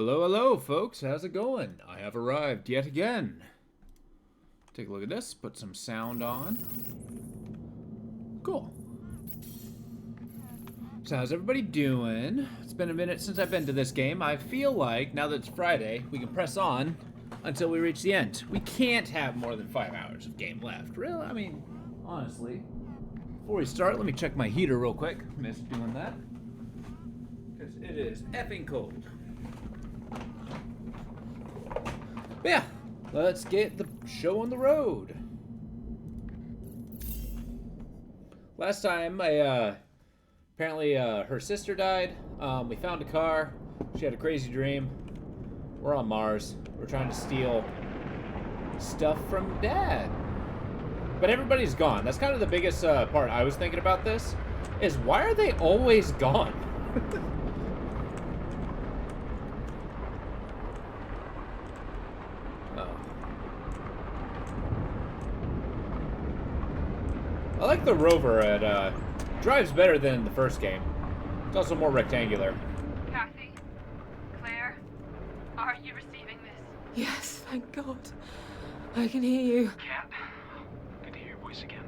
Hello, hello, folks. How's it going? I have arrived yet again. Take a look at this. Put some sound on. Cool. So how's everybody doing? It's been a minute since I've been to this game. I feel like, now that it's Friday, we can press on until we reach the end. We can't have more than 5 hours of game left. Really? I mean, honestly. Before we start, let me check my heater real quick. Missed doing that. Because it is effing cold. But yeah, let's get the show on the road. Last time, apparently her sister died. We found a car. She had a crazy dream. We're on Mars. We're trying to steal stuff from Dad. But everybody's gone. That's kind of the biggest part I was thinking about this, is why are they always gone? I like the rover. It drives better than the first game. It's also more rectangular. Kathy, Claire, are you receiving this? Yes, thank God. I can hear you. Kat, good to hear your voice again.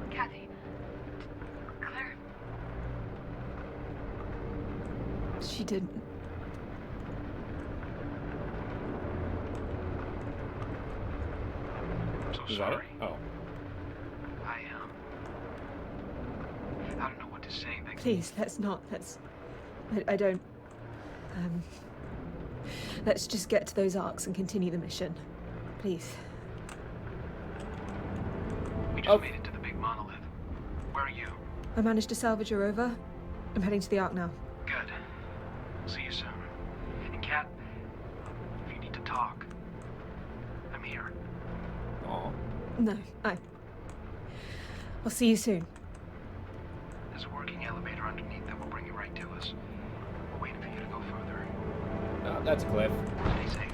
Kathy, Claire. She didn't. I'm so Is that it? sorry. Oh. I don't know what to say. Please, let's not. I don't. Let's just get to those arcs and continue the mission. Please. We just made it to the big monolith. Where are you? I managed to salvage a rover. I'm heading to the arc now. Good. See you soon. And Kat, if you need to talk, I'm here. Aw. No, I'll see you soon. There's a working elevator underneath that will bring you right to us. We're waiting for you to go further. Oh, that's a cliff. Stay safe.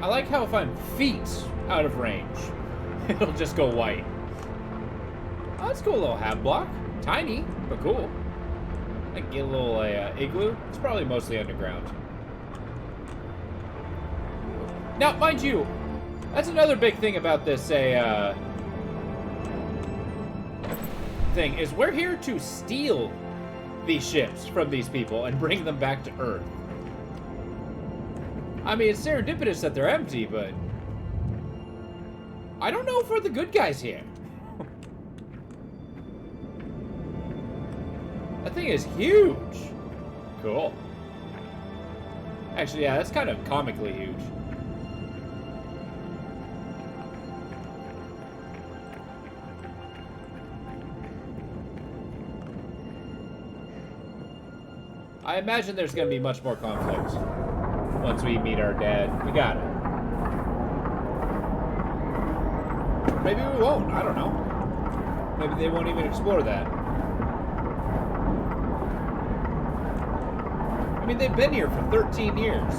I like how if I'm feet out of range, it'll just go white. Oh, that's a cool little hab block. Tiny, but cool. I can get a little igloo. It's probably mostly underground. Now, mind you, that's another big thing about this thing, is we're here to steal these ships from these people and bring them back to Earth. I mean, it's serendipitous that they're empty, but I don't know if we're the good guys here. That thing is huge. Cool. Actually, yeah, that's kind of comically huge. I imagine there's going to be much more conflict once we meet our dad. We got it. Maybe we won't. I don't know. Maybe they won't even explore that. I mean, they've been here for 13 years.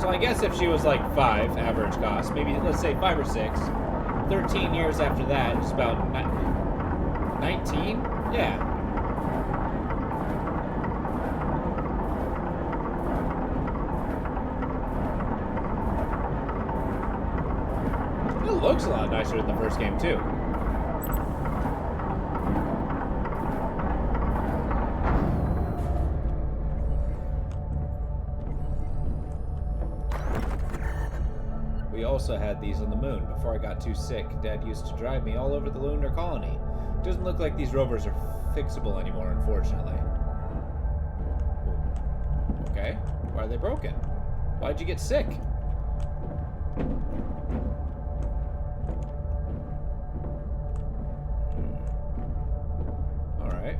So I guess if she was like 5, average cost, maybe let's say 5 or 6, 13 years after that, it's about 19? Yeah. It looks a lot nicer than the first game, too. We also had these on the moon. Before I got too sick, Dad used to drive me all over the lunar colony. Doesn't look like these rovers are fixable anymore, unfortunately. Okay. Why are they broken? Why'd you get sick? Alright.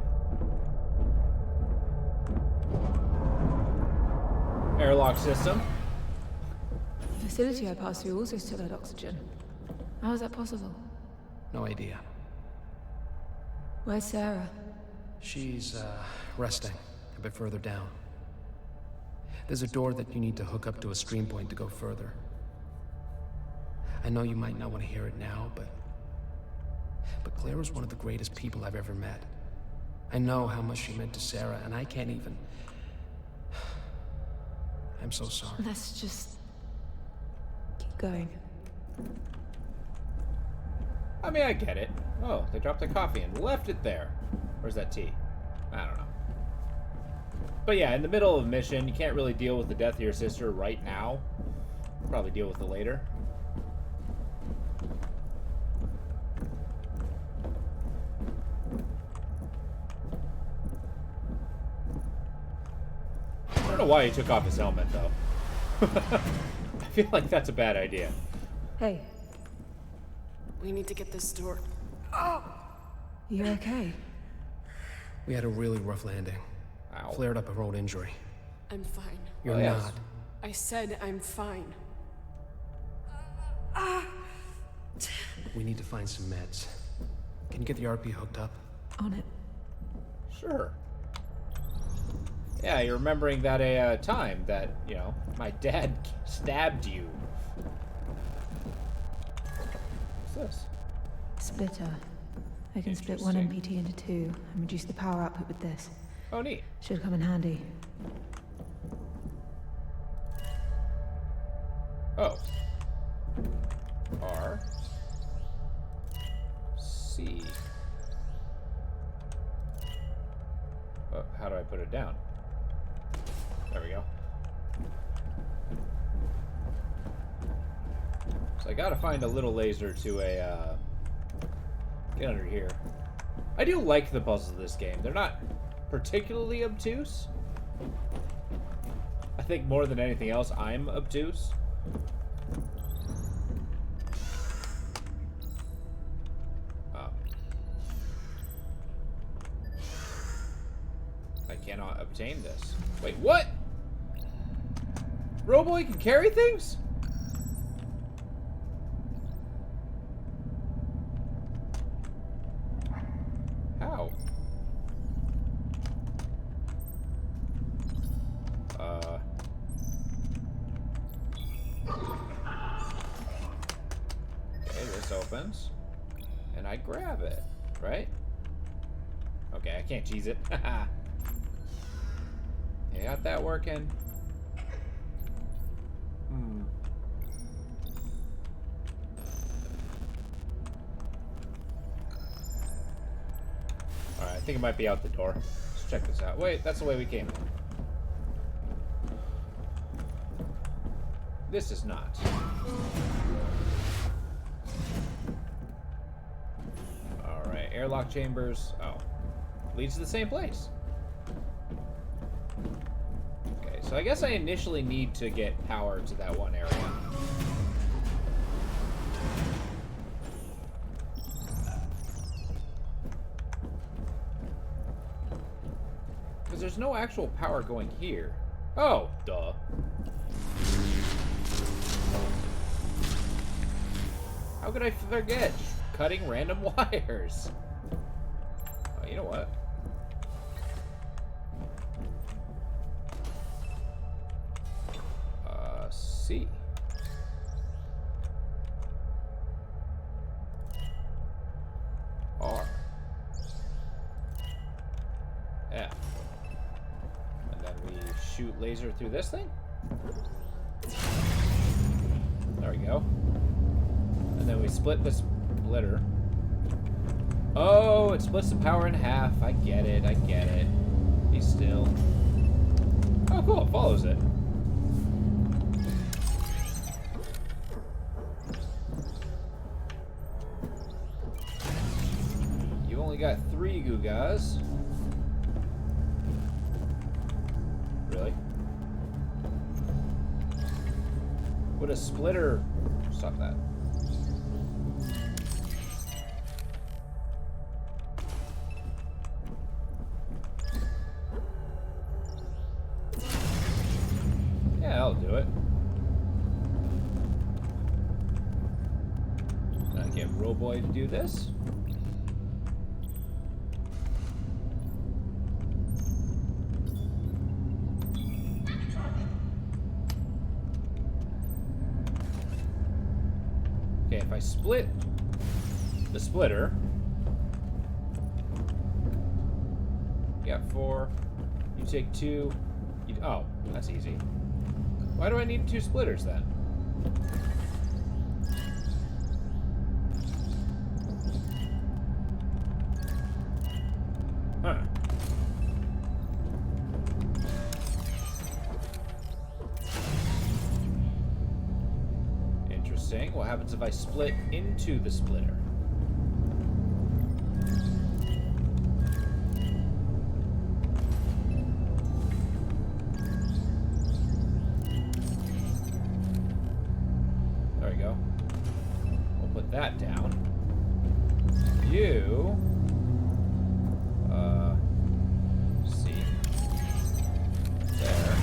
Airlock system. The facility I passed through also still had oxygen. How is that possible? No idea. Where's Sarah? She's, resting a bit further down. There's a door that you need to hook up to a stream point to go further. I know you might not want to hear it now, but Claire was one of the greatest people I've ever met. I know how much she meant to Sarah, and I can't even... I'm so sorry. Let's just keep going. I mean, I get it. Oh, they dropped the coffee and left it there. Where's that tea? I don't know. But yeah, in the middle of a mission, you can't really deal with the death of your sister right now. Probably deal with it later. I don't know why he took off his helmet, though. I feel like that's a bad idea. Hey, We need to get this door. you okay? We had a really rough landing. Ow. Flared up a road injury. I'm fine. You're Oh, yes. not. I said I'm fine. We need to find some meds. Can you get the RP hooked up? On it. Sure. Yeah, you're remembering that a time that, you know, my dad stabbed you. What's this? Splitter. I can split one Interesting. MPT into two and reduce the power output with this. Oh, neat. Should come in handy. Oh. R. C. Oh, how do I put it down? There we go. So I gotta find a little laser to get under here. I do like the puzzles of this game. They're not particularly obtuse. I think more than anything else, I'm obtuse. I cannot obtain this. Wait, what? Roboy can carry things? How? Okay, this opens. And I grab it, right? Okay, I can't cheese it. You got that working? Alright, I think it might be out the door. Let's check this out. Wait, that's the way we came. This is not. Alright, airlock chambers. Oh. Leads to the same place. Okay, so I guess I initially need to get power to that one area. Because there's no actual power going here. Oh, duh. How could I forget? Just cutting random wires. Oh, you know what? C. R. F. And then we shoot laser through this thing? There we go. And then we split the splitter. Oh, it splits the power in half. I get it, I get it. Be still. Oh, cool, it follows it. You only got 3 Gugas. Really? Would a splitter... Stop that. Yeah, I'll do it. Can I get Roboy to do this? Okay, if I split the splitter, You got 4. You take 2. Oh, that's easy. Why do I need 2 splitters then? Huh. Interesting. What happens if I split into the splitter? There we go. We'll put that down. You... see. There.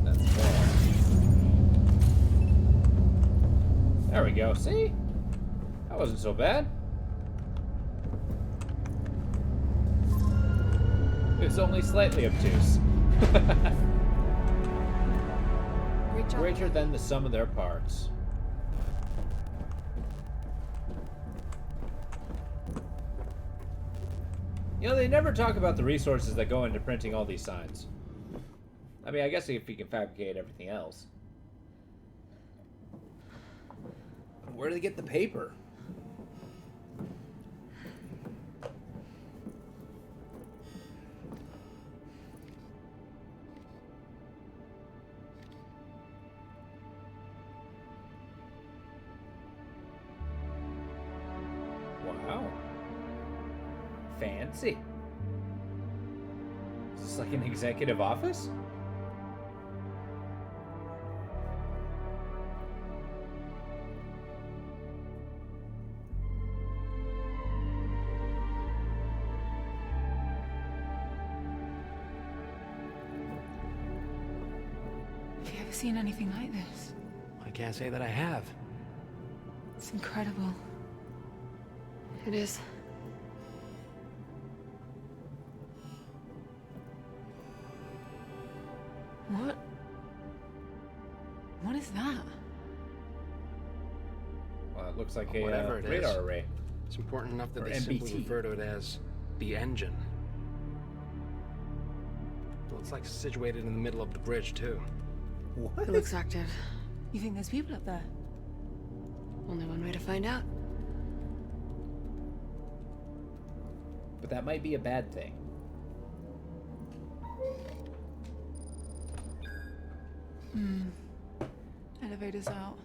That's there. There we go. See? That wasn't so bad. It's only slightly obtuse. Great job. Greater than the sum of their parts. You know, they never talk about the resources that go into printing all these signs. I mean, I guess if you can fabricate everything else. Where do they get the paper? Wow. Fancy. Is this like an executive office? Have you ever seen anything like this? I can't say that I have. It's incredible. It is. What? What is that? Well, it looks like Well, a whatever it radar is. array. It's important enough that Or they simply MBT. refer to it as the engine. Well, it's like situated in the middle of the bridge, too. What? It looks active. You think there's people up there? Only one way to find out. But that might be a bad thing. Elevator's out.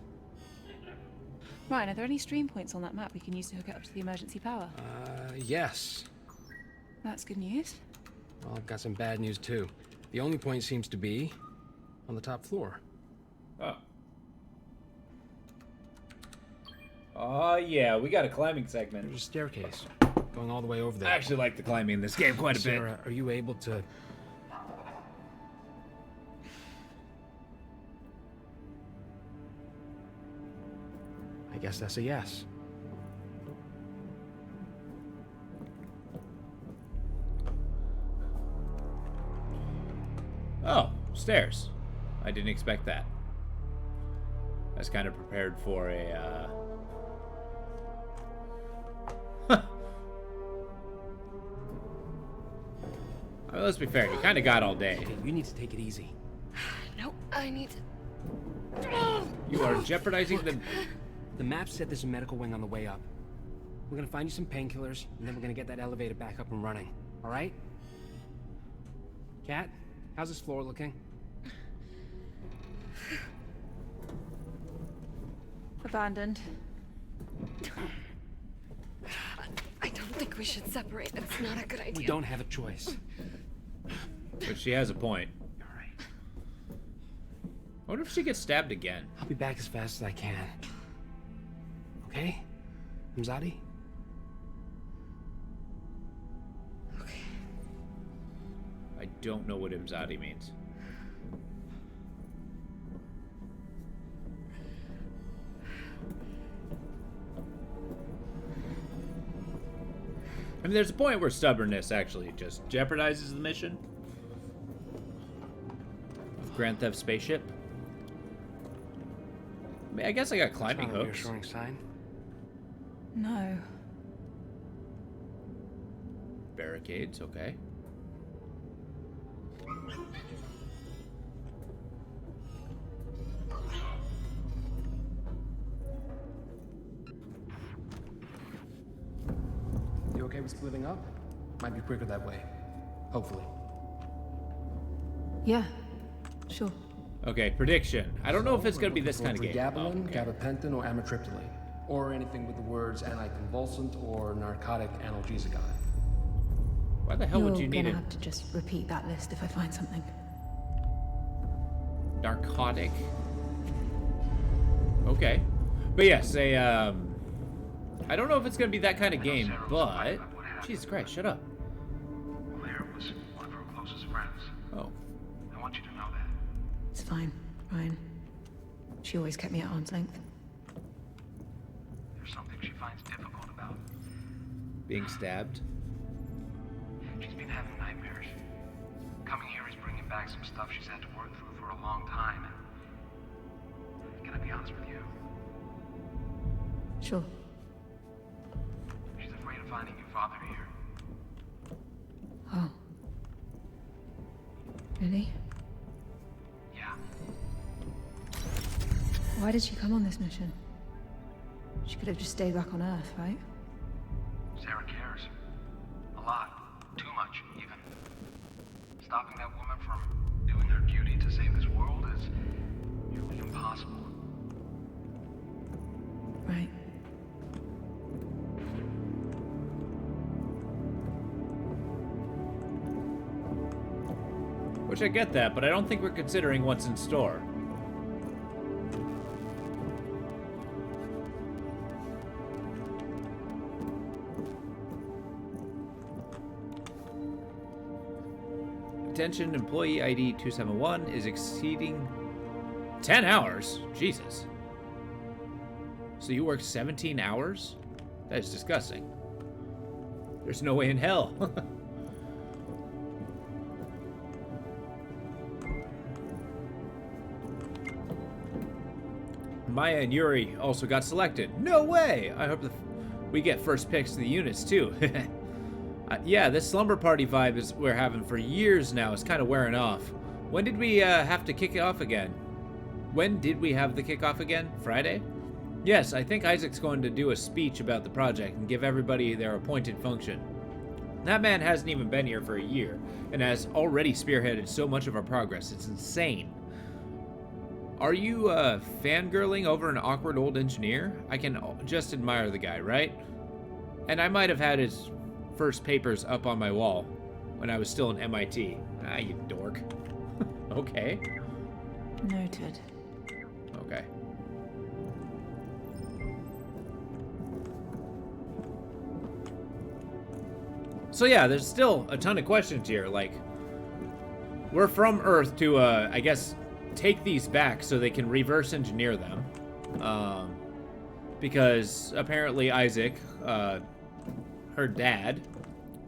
Ryan, are there any stream points on that map we can use to hook it up to the emergency power? Yes. That's good news. Well, I've got some bad news, too. The only point seems to be on the top floor. Oh. Oh, yeah, we got a climbing segment. There's a staircase going all the way over there. I actually like the climbing in this game quite a bit. Sarah, are you able to... I guess that's a yes. Oh, stairs. I didn't expect that. I was kind of prepared for a, I mean, let's be fair, you kind of got all day. Okay, you need to take it easy. Nope, I need to... You are jeopardizing the... The map said there's a medical wing on the way up. We're gonna find you some painkillers, and then we're gonna get that elevator back up and running. All right? Kat, how's this floor looking? Abandoned. I don't think we should separate. It's not a good idea. We don't have a choice. But she has a point. All right. I wonder if she gets stabbed again. I'll be back as fast as I can. Okay? Mzadi? Okay. I don't know what Imzadi means. I mean, there's a point where stubbornness actually just jeopardizes the mission. With Grand Theft Spaceship. I mean, I guess I got climbing That's not a hooks. reassuring sign. No. barricades, okay. You okay with splitting up? Might be quicker that way. Hopefully. Yeah, sure. Okay, prediction. I don't know if it's gonna be this kind of game. Pregabalin, Okay. gabapentin, or amitriptyline. Or anything with the words anticonvulsant or narcotic analgesic on it. Why the hell would you You're need gonna a have to just repeat that list if I find something. narcotic? Okay. But yes, I don't know if it's gonna be that kind of game, but Jesus Christ, shut up. Claire was one of her closest friends. Oh. I want you to know that. It's fine, Ryan. She always kept me at arm's length. There's something she finds difficult about. Being stabbed? She's been having nightmares. Coming here is bringing back some stuff she's had to work through for a long time. And can I be honest with you? Sure. She's afraid of finding your father here. Oh. Really? Yeah. Why did she come on this mission? She could have just stayed back on Earth, right? Sarah cares. A lot. Too much, even. Stopping that woman from doing her duty to save this world is nearly impossible. Right. Which I get that, but I don't think we're considering what's in store. Attention, employee ID 271 is exceeding 10 hours? Jesus. So you work 17 hours? That is disgusting. There's no way in hell. Maya and Yuri also got selected. No way! I hope we get first picks to the units too. Yeah, this slumber party vibe is we're having for years now is kind of wearing off. When did we have to kick it off again? When did we have the kickoff again? Friday? Yes, I think Isaac's going to do a speech about the project and give everybody their appointed function. That man hasn't even been here for a year and has already spearheaded so much of our progress. It's insane. Are you fangirling over an awkward old engineer? I can just admire the guy, right? And I might have had his first papers up on my wall when I was still in MIT. Ah, you dork. Okay. Noted. Okay. So yeah, there's still a ton of questions here. Like, we're from Earth to, I guess, take these back so they can reverse engineer them. Because apparently Isaac, her dad,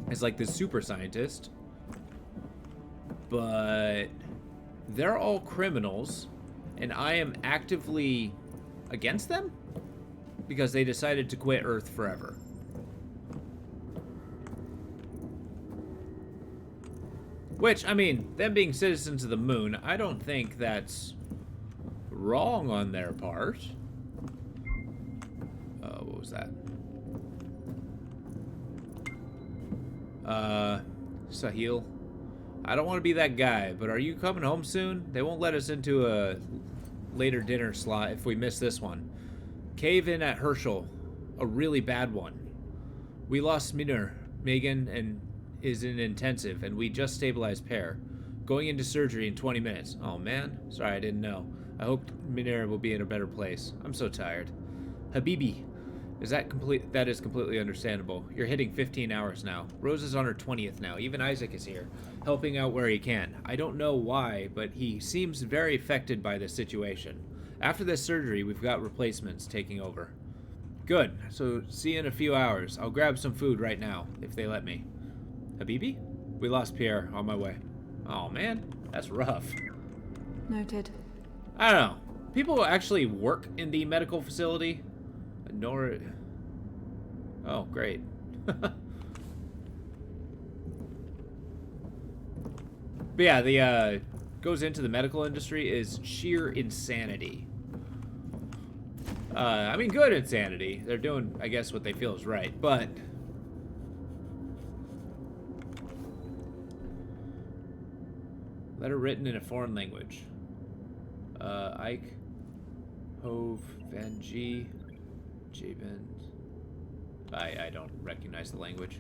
is like this super scientist. But they're all criminals, and I am actively against them because they decided to quit Earth forever. Which, I mean, them being citizens of the moon, I don't think that's wrong on their part. What was that? Sahil. I don't want to be that guy, but are you coming home soon? They won't let us into a later dinner slot if we miss this one. Cave in at Herschel. A really bad one. We lost Minner, Megan, and is in intensive, and we just stabilized Pear. Going into surgery in 20 minutes. Oh man, sorry I didn't know. I hope Minera will be in a better place. I'm so tired. Habibi, that is completely understandable. You're hitting 15 hours now. Rose is on her 20th now. Even Isaac is here, helping out where he can. I don't know why, but he seems very affected by this situation. After this surgery, we've got replacements taking over. Good, so see you in a few hours. I'll grab some food right now, if they let me. Habibi? We lost Pierre on my way. Oh man, that's rough. Noted. I don't know. People who actually work in the medical facility, nor... Oh, great. But yeah, the goes into the medical industry is sheer insanity. I mean, good insanity. They're doing, I guess, what they feel is right, but letter written in a foreign language. Ike, Hove, Van G, Jabin. I don't recognize the language.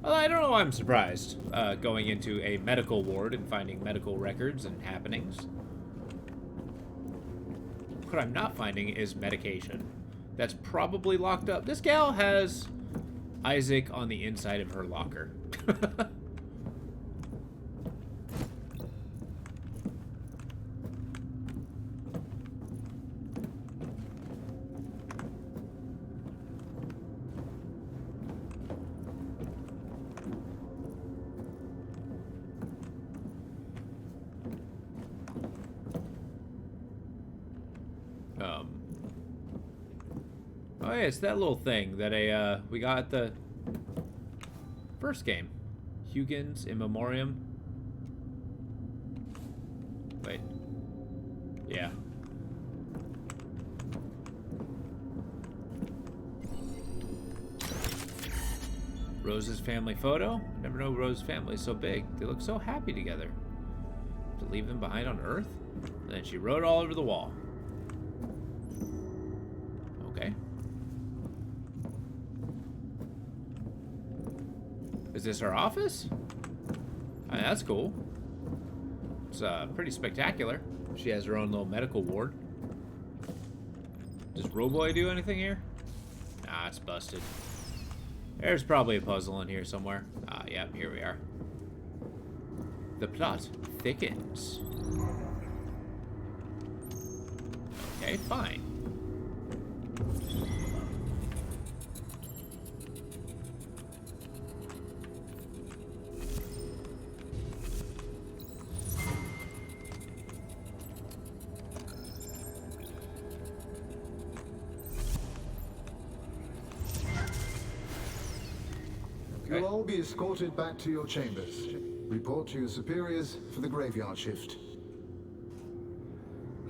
Well, I don't know why I'm surprised going into a medical ward and finding medical records and happenings. What I'm not finding is medication. That's probably locked up. This gal has Isaac on the inside of her locker. Oh yeah, it's that little thing that we got at the first game. Huygens in Memoriam. Wait. Yeah. Rose's family photo? Never know Rose's family is so big. They look so happy together. To leave them behind on Earth? And then she wrote all over the wall. Okay. Is this our office? I mean, that's cool. It's pretty spectacular. She has her own little medical ward. Does Roboy do anything here? Nah, it's busted. There's probably a puzzle in here somewhere. Ah, yeah, here we are. The plot thickens. Okay, fine. You'll all be escorted back to your chambers. Report to your superiors for the graveyard shift.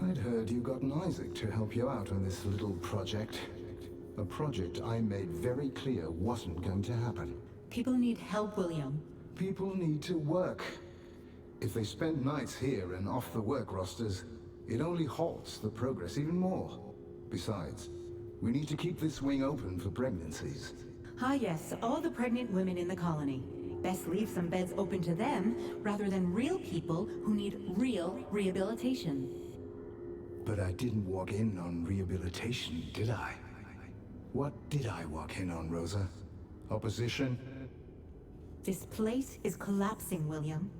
I'd heard you got an Isaac to help you out on this little project. A project I made very clear wasn't going to happen. People need help, William. People need to work. If they spend nights here and off the work rosters, it only halts the progress even more. Besides, we need to keep this wing open for pregnancies. Ah yes, all the pregnant women in the colony. Best leave some beds open to them, rather than real people who need real rehabilitation. But I didn't walk in on rehabilitation, did I? What did I walk in on, Rosa? Opposition? This place is collapsing, William.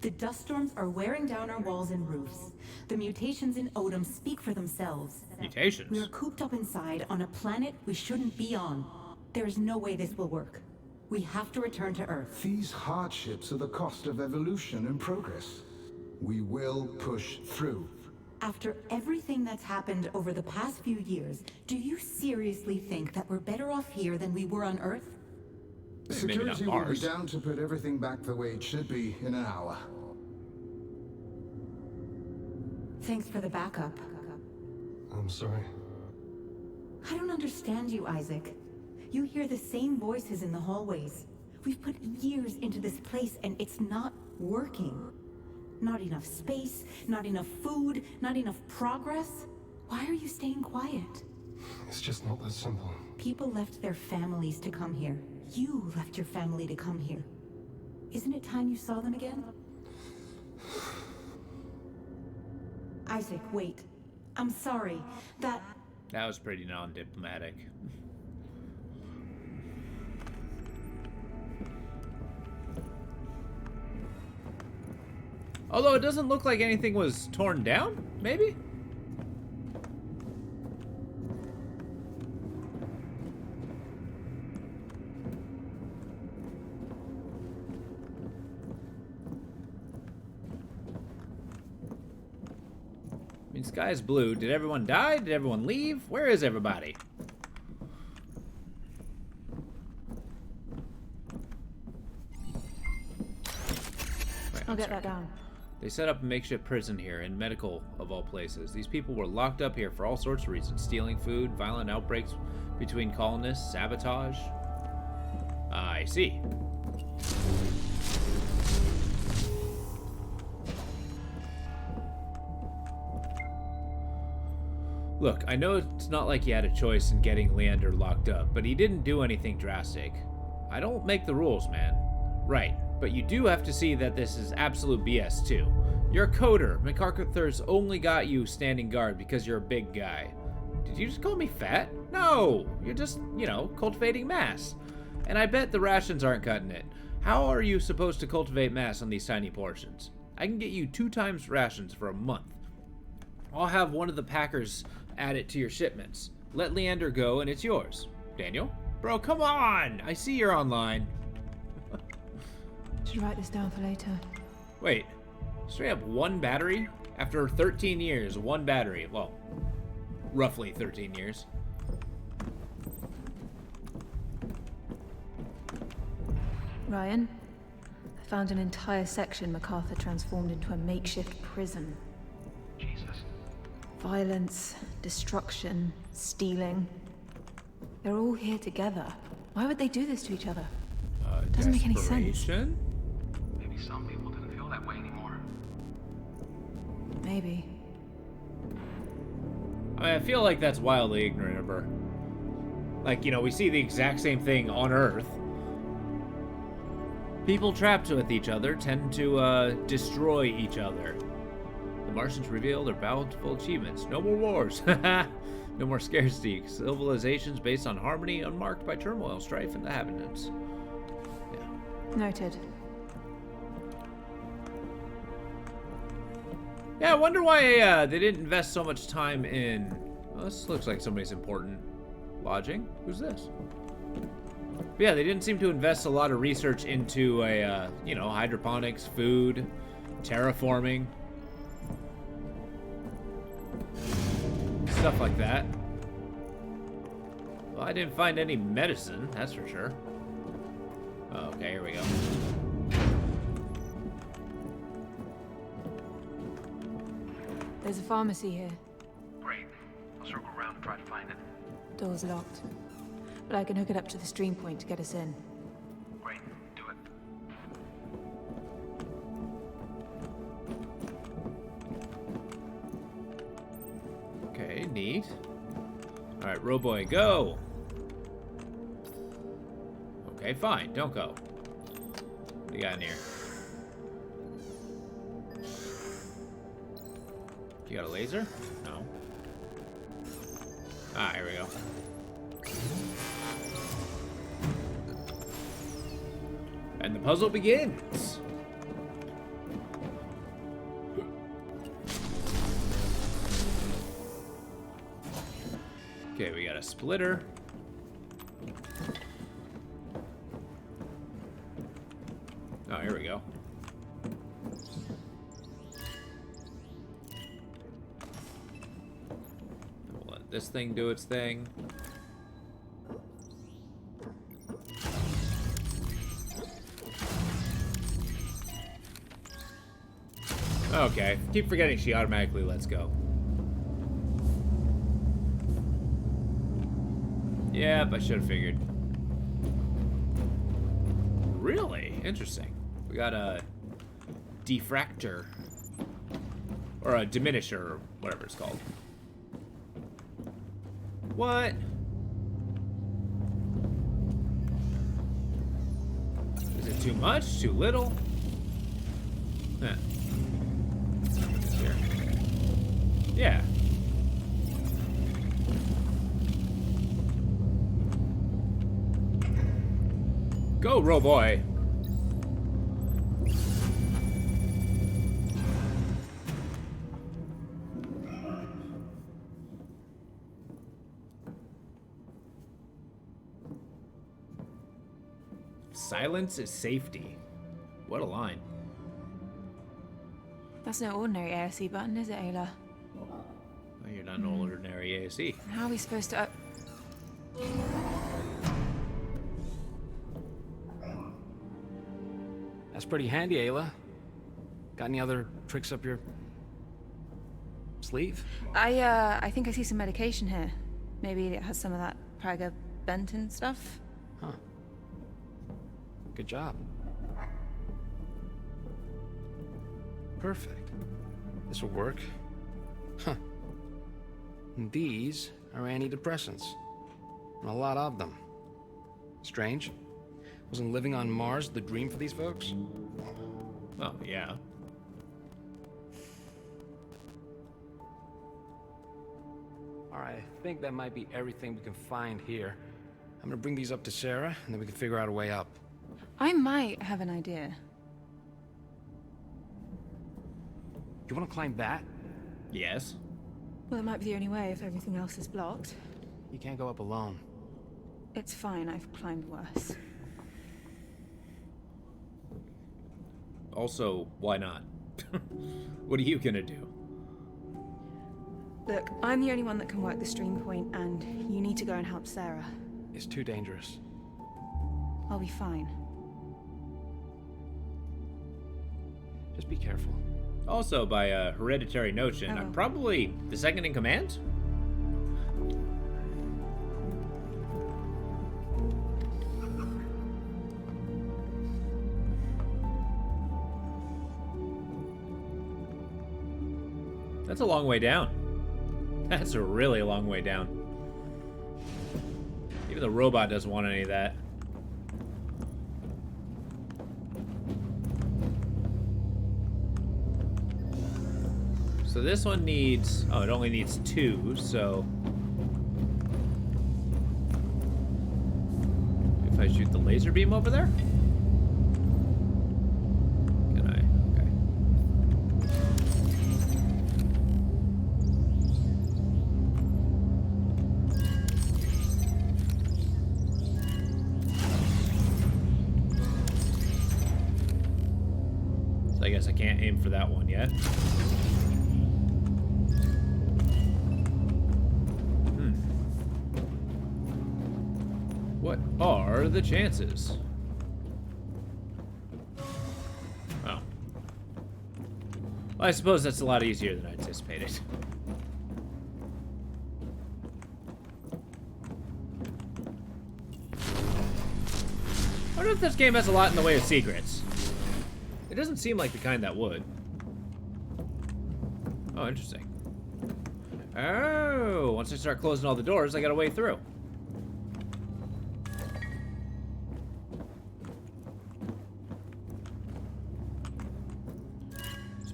The dust storms are wearing down our walls and roofs. The mutations in Odom speak for themselves. Mutations? We are cooped up inside on a planet we shouldn't be on. There is no way this will work. We have to return to Earth. These hardships are the cost of evolution and progress. We will push through. After everything that's happened over the past few years, do you seriously think that we're better off here than we were on Earth? Maybe not Security will be Mars. down to put everything back the way it should be in an hour. Thanks for the backup. I'm sorry. I don't understand you, Isaac. You hear the same voices in the hallways. We've put years into this place and it's not working. Not enough space, not enough food, not enough progress. Why are you staying quiet? It's just not that simple. People left their families to come here. You left your family to come here. Isn't it time you saw them again? Isaac, wait. I'm sorry. That was pretty non-diplomatic. Although it doesn't look like anything was torn down, maybe? I mean, sky is blue. Did everyone die? Did everyone leave? Where is everybody? I'll get that down. They set up a makeshift prison here, in medical of all places. These people were locked up here for all sorts of reasons. Stealing food, violent outbreaks between colonists, sabotage. I see. Look, I know it's not like you had a choice in getting Leander locked up, but he didn't do anything drastic. I don't make the rules, man. Right, but you do have to see that this is absolute BS too. You're a coder. MacArthur's only got you standing guard because you're a big guy. Did you just call me fat? No, you're just, you know, cultivating mass. And I bet the rations aren't cutting it. How are you supposed to cultivate mass on these tiny portions? I can get you 2 times rations for a month. I'll have one of the packers add it to your shipments. Let Leander go and it's yours. Daniel? Bro, come on! I see you're online. Should write this down for later. Wait, straight up 1 battery? After 13 years, 1 battery. Well, roughly 13 years. Ryan, I found an entire section MacArthur transformed into a makeshift prison. Jesus. Violence, destruction, stealing. They're all here together. Why would they do this to each other? Doesn't make any sense. Desperation? Maybe some people didn't feel that way anymore. Maybe. I mean, I feel like that's wildly ignorant of her. Like, you know, we see the exact same thing on Earth. People trapped with each other tend to destroy each other. The Martians reveal their bountiful achievements. No more wars. No more scarcity. Civilizations based on harmony, unmarked by turmoil, strife, and inhabitants. Yeah. Noted. Yeah, I wonder why they didn't invest so much time in... Well, this looks like somebody's important. Lodging? Who's this? But yeah, they didn't seem to invest a lot of research into a, you know, hydroponics, food, terraforming. Stuff like that. Well, I didn't find any medicine, that's for sure. Okay, here we go. There's a pharmacy here. Great. I'll circle around and try to find it. Door's locked. But I can hook it up to the stream point to get us in. Great. Do it. Okay, neat. Alright, Roboy, go! Okay, fine, don't go. What do you got in here? You got a laser? No. Ah, here we go. And the puzzle begins! Okay, we got a splitter. Oh, here we go. We'll let this thing do its thing. Okay, keep forgetting she automatically lets go. Yep, I should have figured. Really? Interesting. We got a diffractor. Or a diminisher, or whatever it's called. What? Is it too much? Too little? Huh. Here. Yeah. Go, Roboy. Silence is safety. What a line. That's no ordinary ASE button, is it, Ayla? Well, you're not an ordinary ASE. How are we supposed to... That's pretty handy, Ayla. Got any other tricks up your sleeve? I think I see some medication here. Maybe it has some of that Praga-Benton stuff. Huh. Good job. Perfect. This will work. Huh. And these are antidepressants. And a lot of them. Strange. Wasn't living on Mars the dream for these folks? Oh, yeah. Alright, I think that might be everything we can find here. I'm gonna bring these up to Sarah, and then we can figure out a way up. I might have an idea. You wanna climb that? Yes. Well, it might be the only way if everything else is blocked. You can't go up alone. It's fine, I've climbed worse. Also, why not? What are you gonna do? Look, I'm the only one that can work the stream point, and you need to go and help Sarah. It's too dangerous. I'll be fine. Just be careful. Also, by a hereditary notion, I'm probably the second in command? That's a long way down. That's a really long way down. Even the robot doesn't want any of that. So this one needs... Oh, it only needs 2, so... If I shoot the laser beam over there? Can I? Okay. So I guess I can't aim for that one yet. What are the chances? Oh. Well, I suppose that's a lot easier than I anticipated. I wonder if this game has a lot in the way of secrets. It doesn't seem like the kind that would. Oh, interesting. Oh, once I start closing all the doors, I got a way through.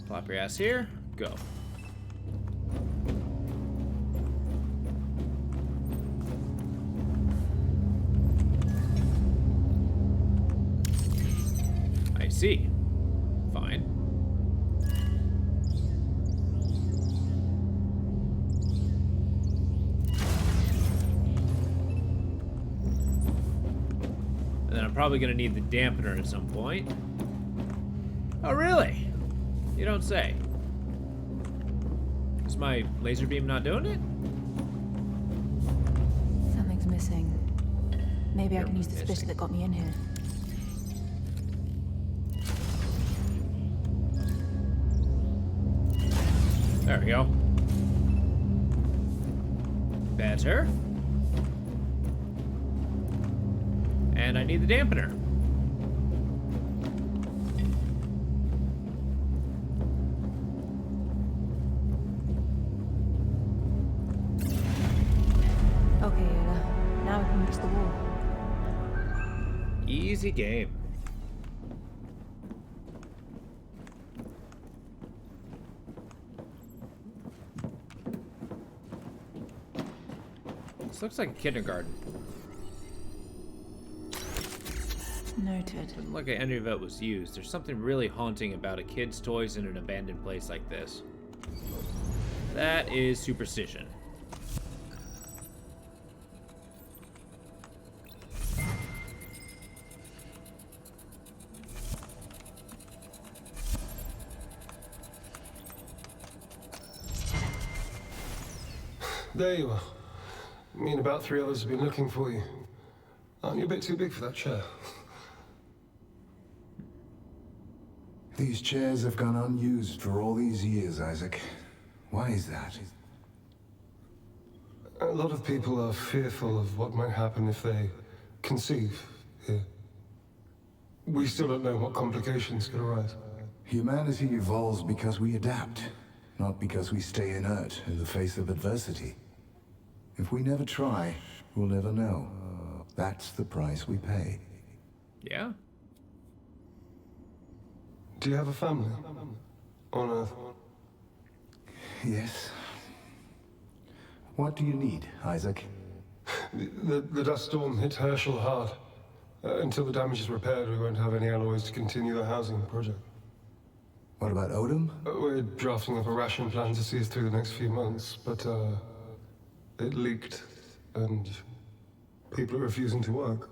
Plop your ass here. Go. I see. Fine. And then I'm probably gonna need the dampener at some point. Oh, really? You don't say. Is my laser beam not doing it? Something's missing. Maybe I can use the splitter that got me in here. There we go. Better. And I need the dampener. Okay, Yoda. Now we can reach the wall. Easy game. This looks like a kindergarten. Noted. Doesn't look like any of it was used. There's something really haunting about a kid's toys in an abandoned place like this. That is superstition. There you are. Me and about 3 others have been looking for you. Aren't you a bit too big for that chair? These chairs have gone unused for all these years, Isaac. Why is that? A lot of people are fearful of what might happen if they conceive here. We still don't know what complications could arise. Humanity evolves because we adapt, not because we stay inert in the face of adversity. If we never try, we'll never know. That's the price we pay. Yeah. Do you have a family? On Earth? Yes. What do you need, Isaac? The dust storm hit Herschel hard. Until the damage is repaired, we won't have any alloys to continue the housing project. What about Odom? We're drafting up a ration plan to see us through the next few months, but it leaked, and people are refusing to work.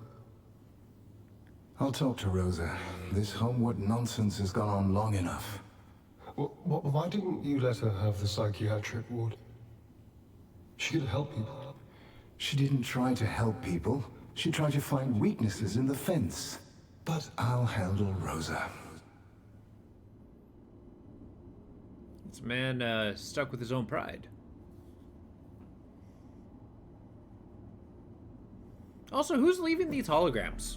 I'll talk to Rosa. This homework nonsense has gone on long enough. Why didn't you let her have the psychiatric ward? She could help people. She didn't try to help people. She tried to find weaknesses in the fence. But I'll handle Rosa. This man stuck with his own pride. Also, who's leaving these holograms?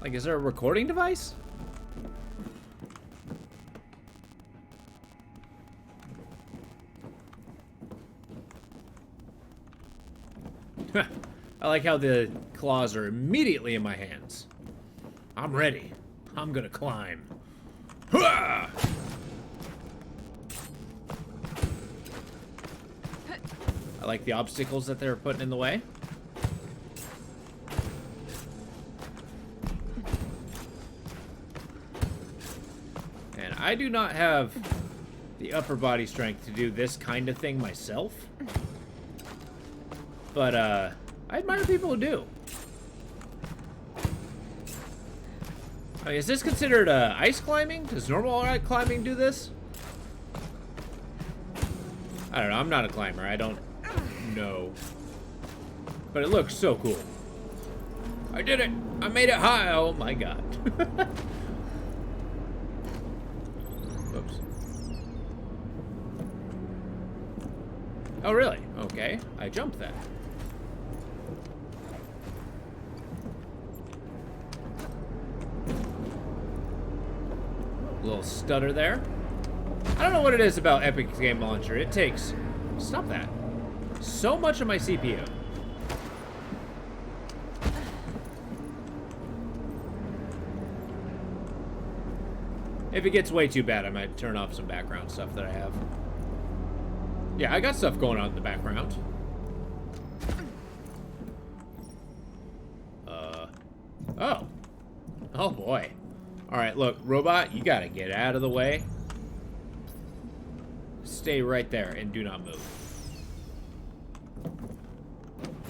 Like, is there a recording device? I like how the claws are immediately in my hands. I'm ready. I'm gonna climb. Hua! I like the obstacles that they're putting in the way. And I do not have the upper body strength to do this kind of thing myself. But, I admire people who do. I mean, is this considered ice climbing? Does normal climbing do this? I don't know. I'm not a climber. I don't know. But it looks so cool. I did it. I made it high. Oh, my God. Oops. Oh, really? Okay. I jumped that. Little stutter there. I don't know what it is about Epic Game Launcher. It takes... Stop that. So much of my CPU. If it gets way too bad, I might turn off some background stuff that I have. Yeah, I got stuff going on in the background. Oh. Oh, boy. Alright, look, robot, you gotta get out of the way. Stay right there and do not move.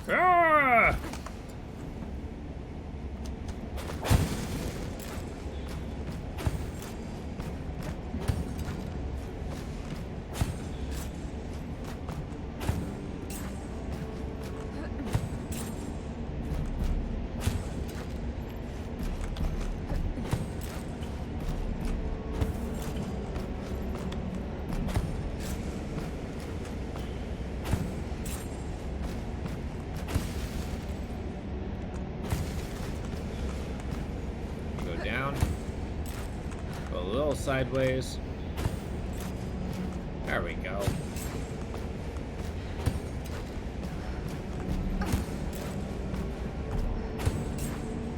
Ah! Sideways. There we go.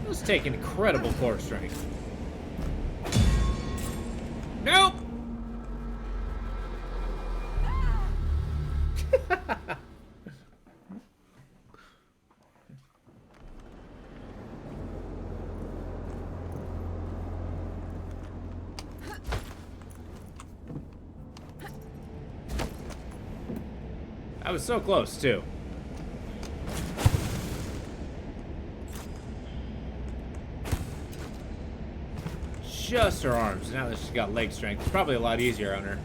Those take incredible core strength. Nope. I was so close, too. Just her arms. Now that she's got leg strength, it's probably a lot easier on her.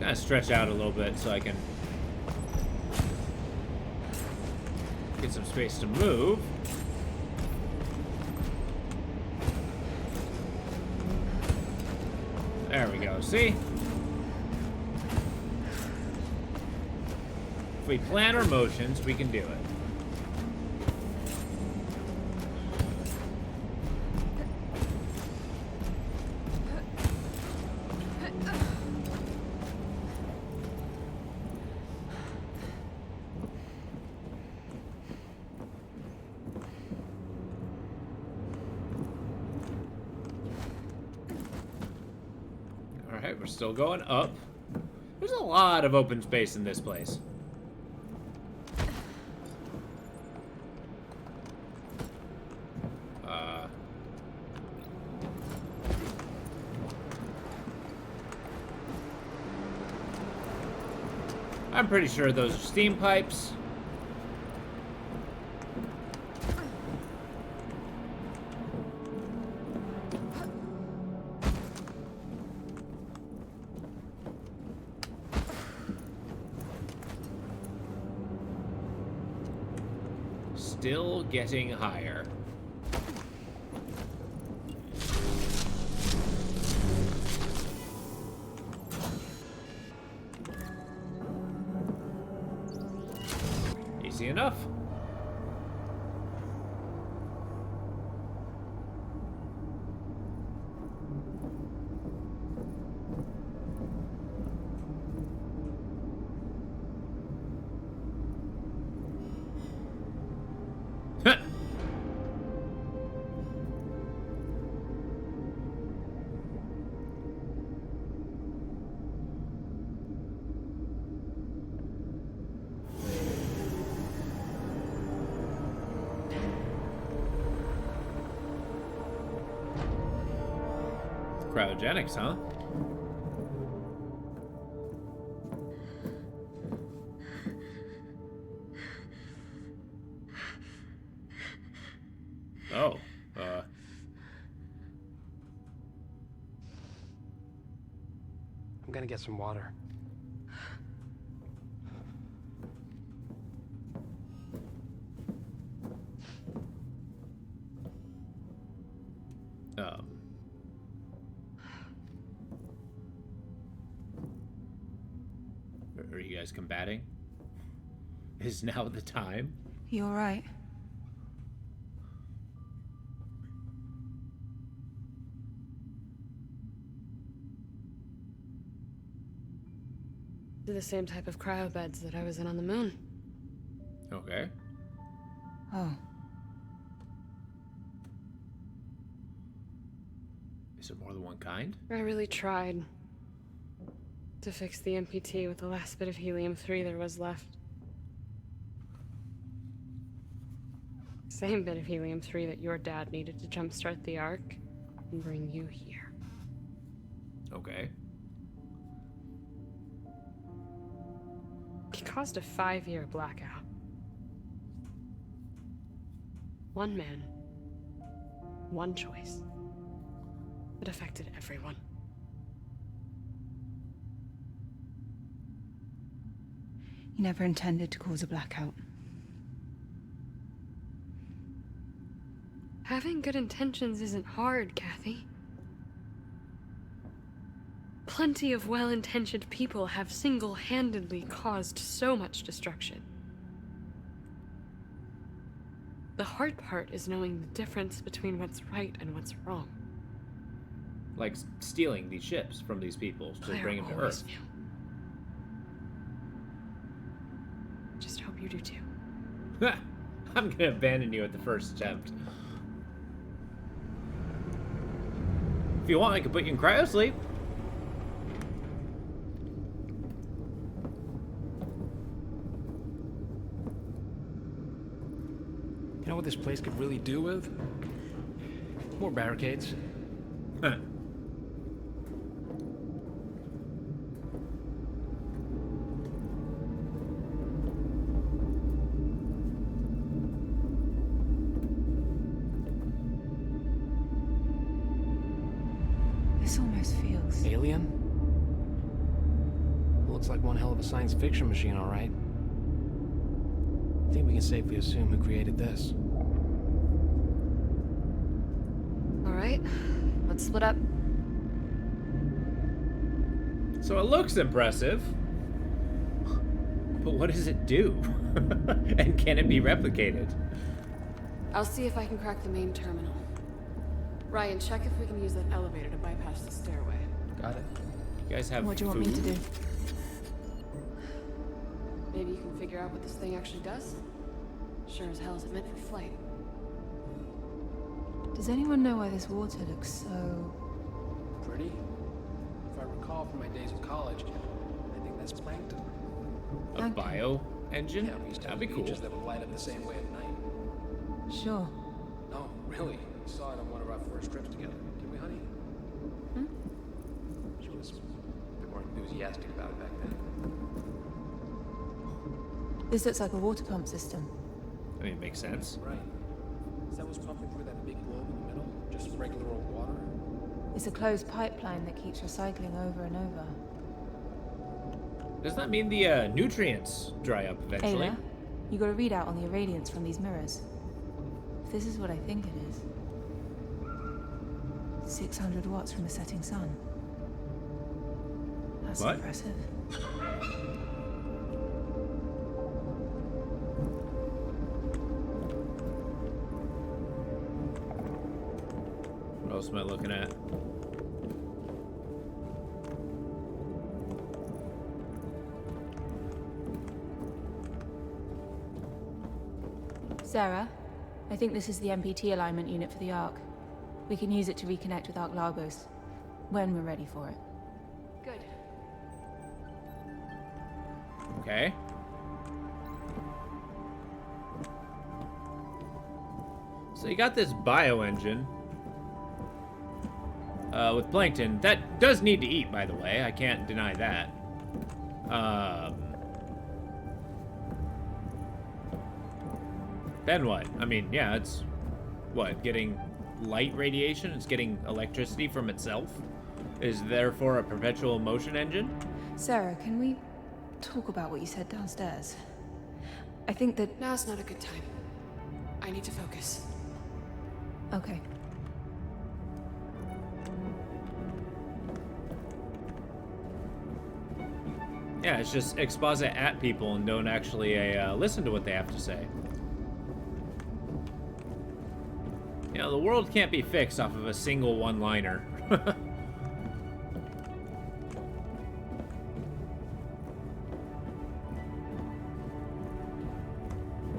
Kind of stretch out a little bit so I can get some space to move. There we go. See? If we plan our motions, we can do it. Alright, we're still going up. There's a lot of open space in this place. I'm pretty sure those are steam pipes. Still getting higher. Easy enough. Cryogenics, huh? Oh, I'm gonna get some water. Are you guys combating? Is now the time? You all right? They're the same type of cryobeds that I was in on the moon. Okay. Oh. Is there more than one kind? I really tried to fix the MPT with the last bit of helium-3 there was left. Same bit of helium-3 that your dad needed to jumpstart the Ark and bring you here. Okay. He caused a 5-year blackout. One man, one choice. It affected everyone. You never intended to cause a blackout. Having good intentions isn't hard, Kathy. Plenty of well-intentioned people have single-handedly caused so much destruction. The hard part is knowing the difference between what's right and what's wrong. Like stealing these ships from these people to Claire bring them to always Earth. knew. Just hope you do too. I'm gonna abandon you at the first attempt. If you want, I can put you in cryo sleep. You know what this place could really do with? More barricades. Huh. This almost feels... Alien? looks like one hell of a science fiction machine, all right. I think we can safely assume who created this. All right, let's split up. So it looks impressive. But what does it do? And can it be replicated? I'll see if I can crack the main terminal. Ryan, check if we can use that elevator to bypass the stairway. Got it. You guys have What do you food? want me to do? Maybe you can figure out what this thing actually does? Sure as hell isn't meant for flight. Does anyone know why this water looks so... Pretty. If I recall from my days of college, I think that's plankton. A Thank you. bio engine? Yeah, we used to That'd have be cool. beaches that would light up the same way at night. Sure. No, really. We saw it on one of our first trips together. Did we, honey? She was a bit more enthusiastic about it back then. This looks like a water pump system. I mean, it makes sense. Right. Is that what's pumping through that big globe in the middle? Just regular old water? It's a closed pipeline that keeps recycling over and over. Does that mean the nutrients dry up eventually? Ayla, you got a readout on the irradiance from these mirrors. If this is what I think it is... 600 watts from the setting sun. That's What? impressive. What else am I looking at? Sarah, I think this is the MPT alignment unit for the Ark. We can use it to reconnect with Ark Lagos when we're ready for it. Good. Okay. So you got this bio engine with plankton that does need to eat, by the way. I can't deny that. Then what? I mean, yeah, it's what, getting light radiation? It's getting electricity from itself? Is therefore a perpetual motion engine? Sarah, can we talk about what you said downstairs? I think that... Now's not a good time. I need to focus. Okay. Yeah, it's just exposit at people and don't actually listen to what they have to say. You know, the world can't be fixed off of a single one-liner.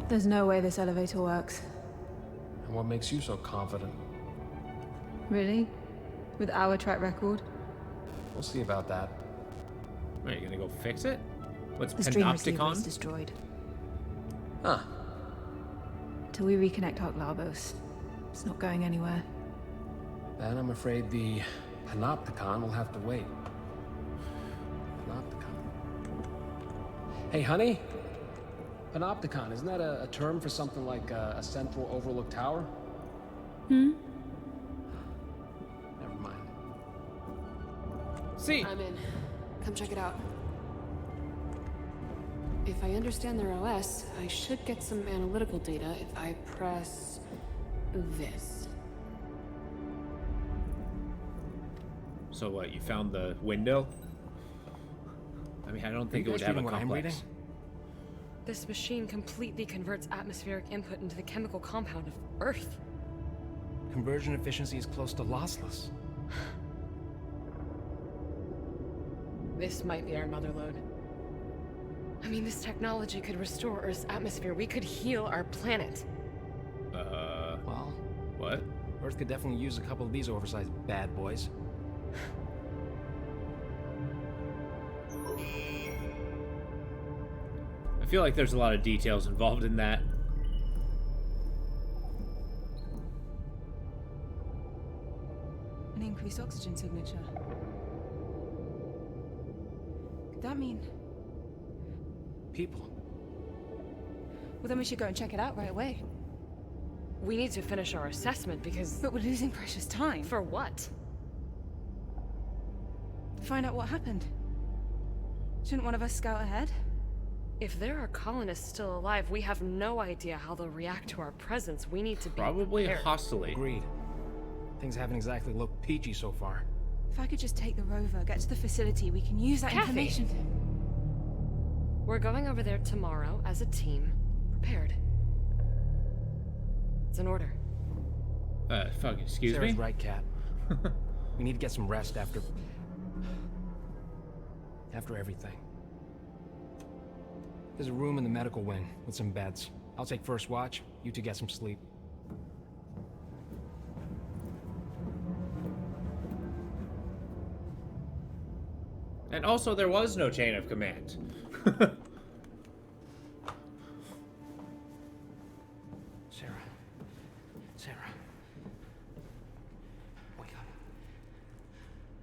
There's no way this elevator works. And what makes you so confident? Really? With our track record? We'll see about that. Are you gonna go fix it? What's The stream receiver is Panopticon? destroyed. Huh. Till we reconnect Ark Lagos. It's not going anywhere. Then I'm afraid the Panopticon will have to wait. Panopticon. Hey, honey? Panopticon, isn't that a term for something like a central overlook tower? Hmm? Never mind. See, I'm in. Come check it out. If I understand their OS, I should get some analytical data if I press this. so what, you found the window? I mean, I don't think it would guys have a reading what I'm complex. reading? This machine completely converts atmospheric input into the chemical compound of Earth. Conversion efficiency is close to lossless. This might be our motherlode. I mean, this technology could restore Earth's atmosphere. We could heal our planet. Well, What? Earth could definitely use a couple of these oversized bad boys. I feel like there's a lot of details involved in that. An increased oxygen signature. Could that mean... People. Well, then we should go and check it out right away. We need to finish our assessment because... But we're losing precious time. For what? Find out what happened. Shouldn't one of us scout ahead? If there are colonists still alive, we have no idea how they'll react to our presence. We need to be Probably prepared. hostily. Agreed. Things haven't exactly looked peachy so far. If I could just take the rover, get to the facility, we can use that Kathy! information. We're going over there tomorrow as a team, prepared. It's an order. Fuck, excuse Sarah's me? right, Kat. We need to get some rest after everything. There's a room in the medical wing with some beds. I'll take first watch. You two get some sleep. And also, there was no chain of command. Sarah. Wake up.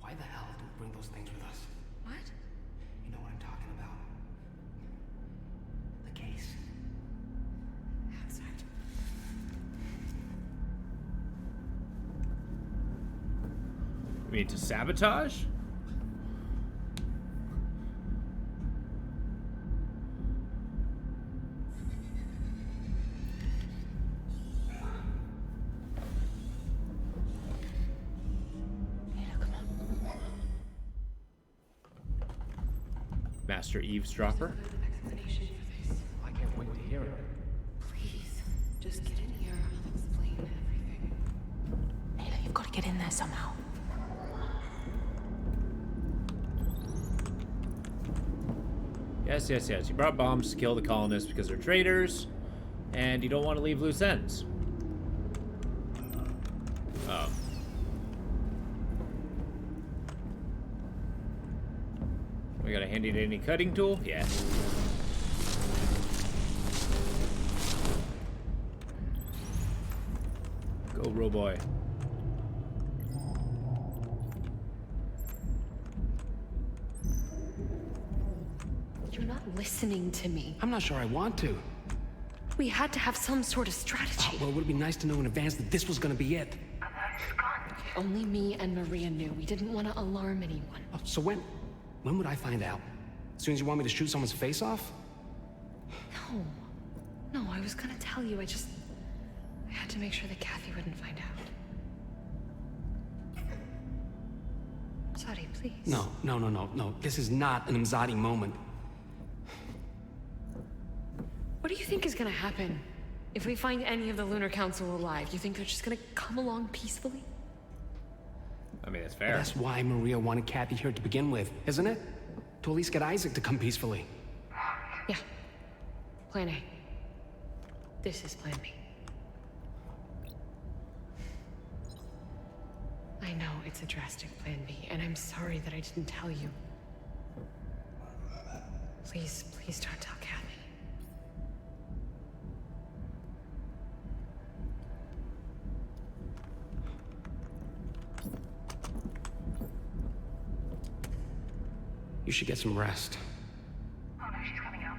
Why the hell did we bring those things with us? What? You know what I'm talking about. The case. Outside. You mean to sabotage? Master eavesdropper. I can't wait to hear it. Please, just get in here. I'll explain everything. Ayla, you've got to get in there somehow. Yes. You brought bombs to kill the colonists because they're traitors, and you don't want to leave loose ends. Oh. We got a handy dandy cutting tool? Yeah. Go, Roboy. You're not listening to me. I'm not sure I want to. We had to have some sort of strategy. Well, it would be nice to know in advance that this was gonna be it. Only me and Maria knew. We didn't want to alarm anyone. Oh, so when would I find out? As soon as you want me to shoot someone's face off? No, I was gonna tell you. I had to make sure that Kathy wouldn't find out. Sorry, please. No. This is not an Imzadi moment. What do you think is gonna happen if we find any of the Lunar Council alive? You think they're just gonna come along peacefully? I mean, that's fair. That's why Maria wanted Kathy here to begin with, isn't it? To at least get Isaac to come peacefully. Yeah. Plan A. This is Plan B. I know it's a drastic Plan B, and I'm sorry that I didn't tell you. Please don't tell Kathy. You should get some rest. Oh no, she's coming out.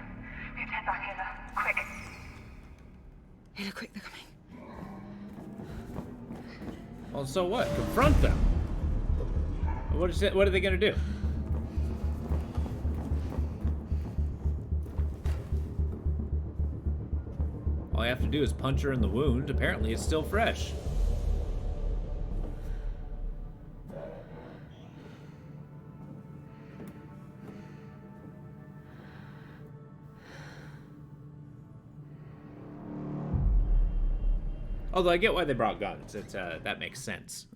We have to head back, Ayla. Quick. Ayla, quick, they're coming. Well, so what? Confront them. What are they gonna do? All I have to do is punch her in the wound. Apparently, it's still fresh. Although I get why they brought guns. That makes sense.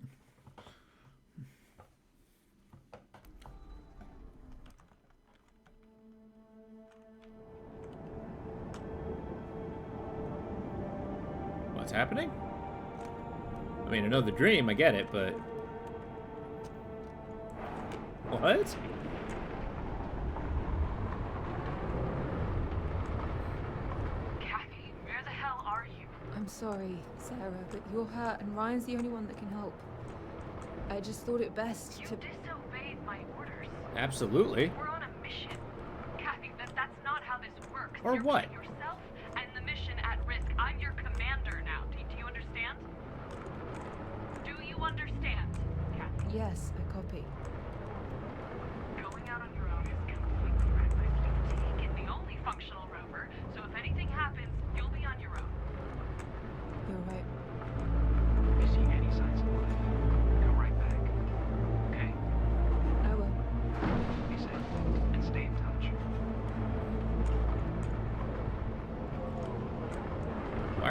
What's happening? I mean, I know the dream, I get it, but... What? Kathy, where the hell are you? I'm sorry, Sarah, but you're hurt and Ryan's the only one that can help. I just thought it best You to... disobeyed my orders. Absolutely. We're on a mission. Kathy, that's not how this works. Or You're what? putting yourself and the mission at risk. I'm your commander now. Do you understand? Do you understand, Kathy? Yes, I copy. Going out on your own is completely reckless.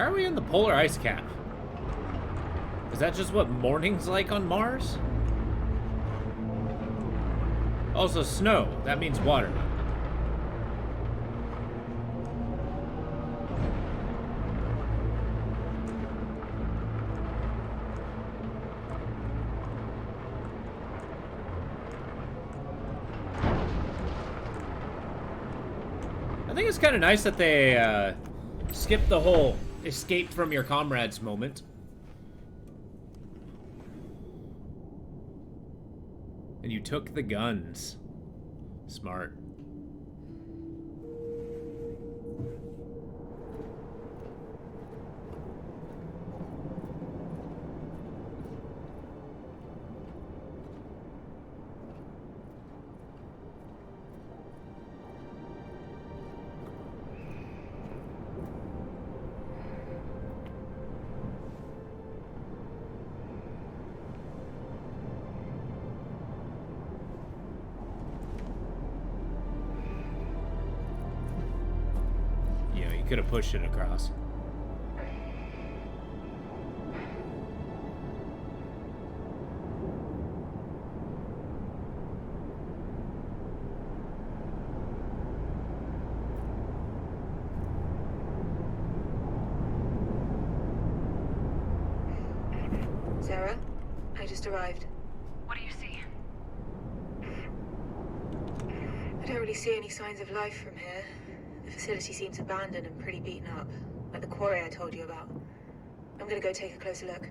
are we in the polar ice cap? Is that just what morning's like on Mars? Also, snow. That means water. I think it's kind of nice that they skipped the whole escape from your comrades moment. And you took the guns. Smart. Could have pushed it across. Sarah, I just arrived. What do you see? I don't really see any signs of life from here. The facility seems abandoned and pretty beaten up, like the quarry I told you about. I'm gonna go take a closer look.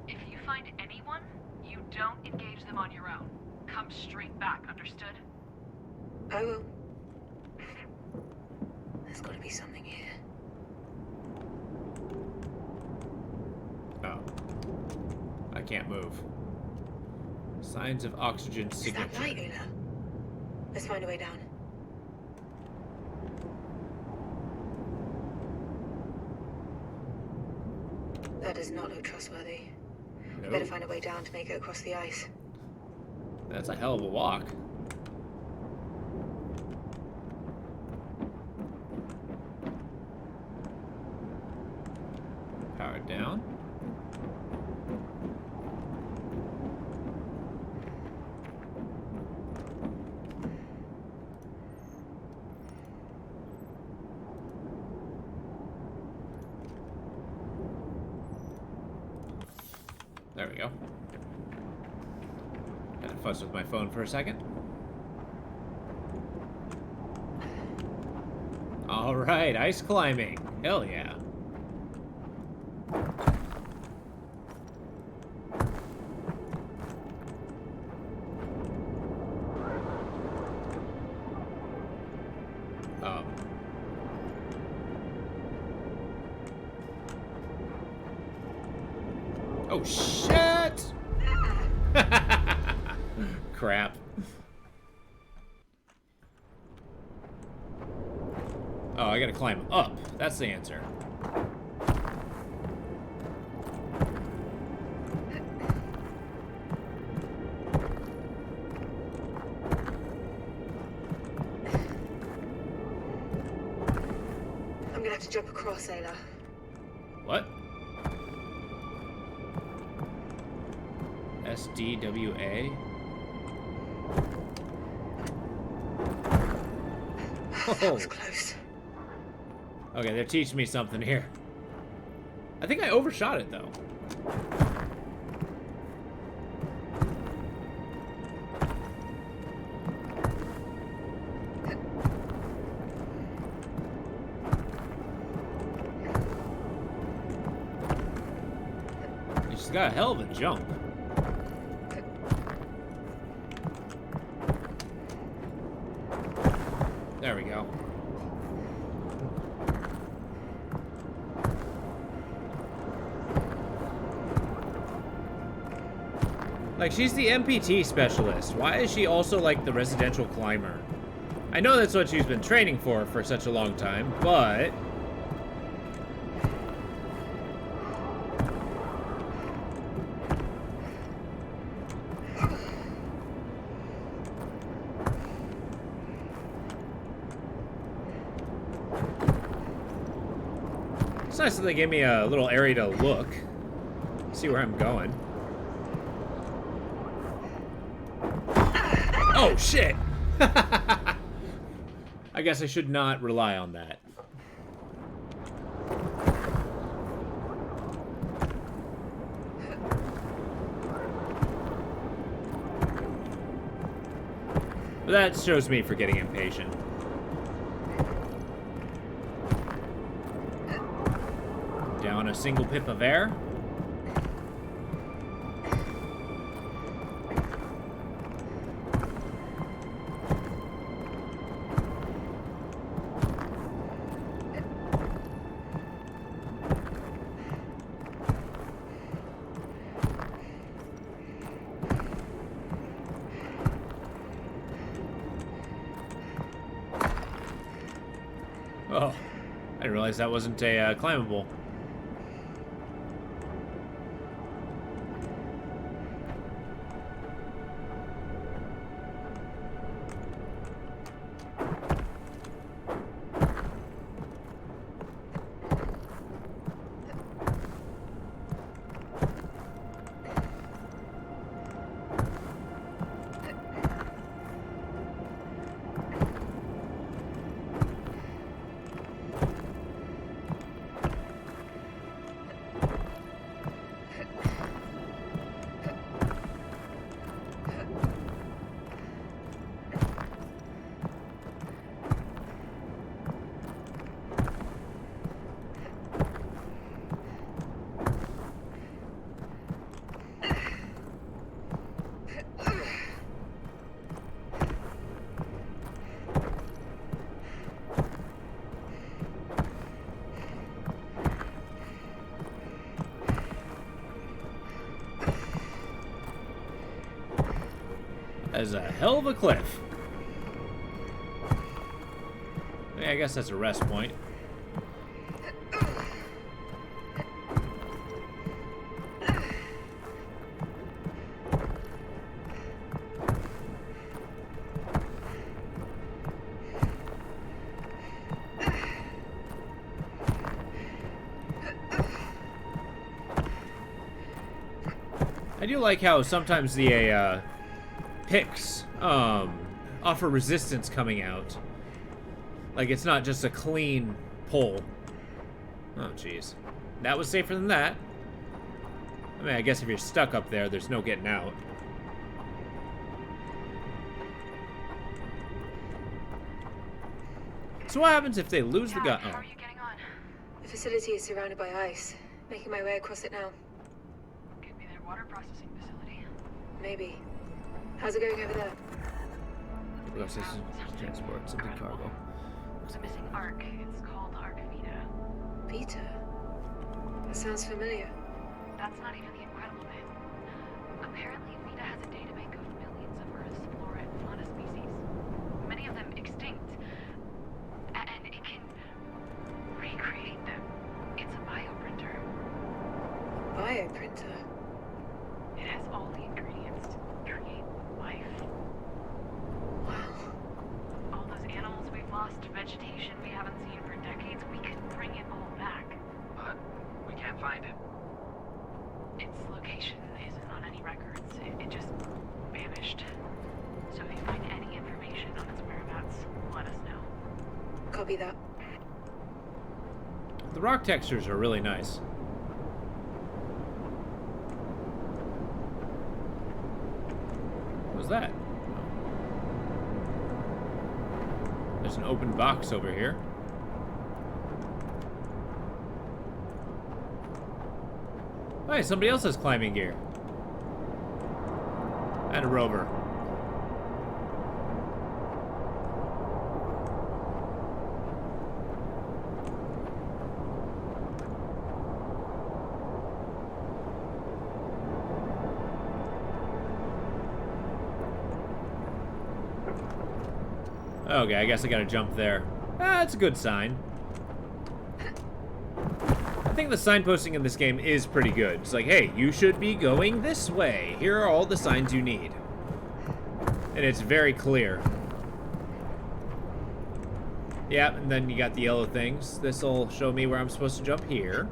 If you find anyone, you don't engage them on your own. Come straight back, understood? I will. There's gotta be something here. Oh. I can't move. Signs of oxygen signature. Is that light, Ula? Let's find a way down. That does not look trustworthy. No. We better find a way down to make it across the ice. That's a hell of a walk. Powered down. There we go. Had to fuss with my phone for a second. All right, ice climbing. Hell yeah. Oh, shit! Crap. Oh, I gotta climb up. That's the answer. I'm gonna have to jump across, Ayla. What? SDWA? That was close. Okay, they're teaching me something here. I think I overshot it, though. You just got a hell of a jump. There we go. Like, she's the MPT specialist. Why is she also, like, the residential climber? I know that's what she's been training for such a long time, but... nice that they gave me a little area to look. See where I'm going. Oh, shit! I guess I should not rely on that. But that shows me for getting impatient. Down a single pip of air. Oh, I didn't realize that wasn't a climbable. That is a hell of a cliff. Yeah, I guess that's a rest point. I do like how sometimes the picks offer resistance coming out. Like it's not just a clean pull. Oh jeez. That was safer than that. I mean, I guess if you're stuck up there, there's no getting out. So what happens if they lose the gun? How are you getting on? The facility is surrounded by ice. Making my way across it now. Could be their water processing facility. Maybe. How's it going over there? Processing, transport, something cargo. There's a missing Ark. It's called Ark Vita. Vita? That sounds familiar. That's not even the incredible bit. Apparently, Vita has a databank of millions of Earth's flora and fauna species. Many of them extinct. And it can recreate them. It's a bioprinter. Bioprinter? It has all the ingredients to create life. Wow. All those animals we've lost, vegetation we haven't seen for decades, we could bring it all back. But we can't find it. Its location isn't on any records. It just vanished. So if you find any information on its whereabouts, let us know. Copy that. The rock textures are really nice. What was that? There's an open box over here. Hey, somebody else has climbing gear. And a rover. Okay, I guess I gotta jump there. That's a good sign. I think the signposting in this game is pretty good. It's like, hey, you should be going this way. Here are all the signs you need. And it's very clear. Yeah, and then you got the yellow things. This'll show me where I'm supposed to jump here.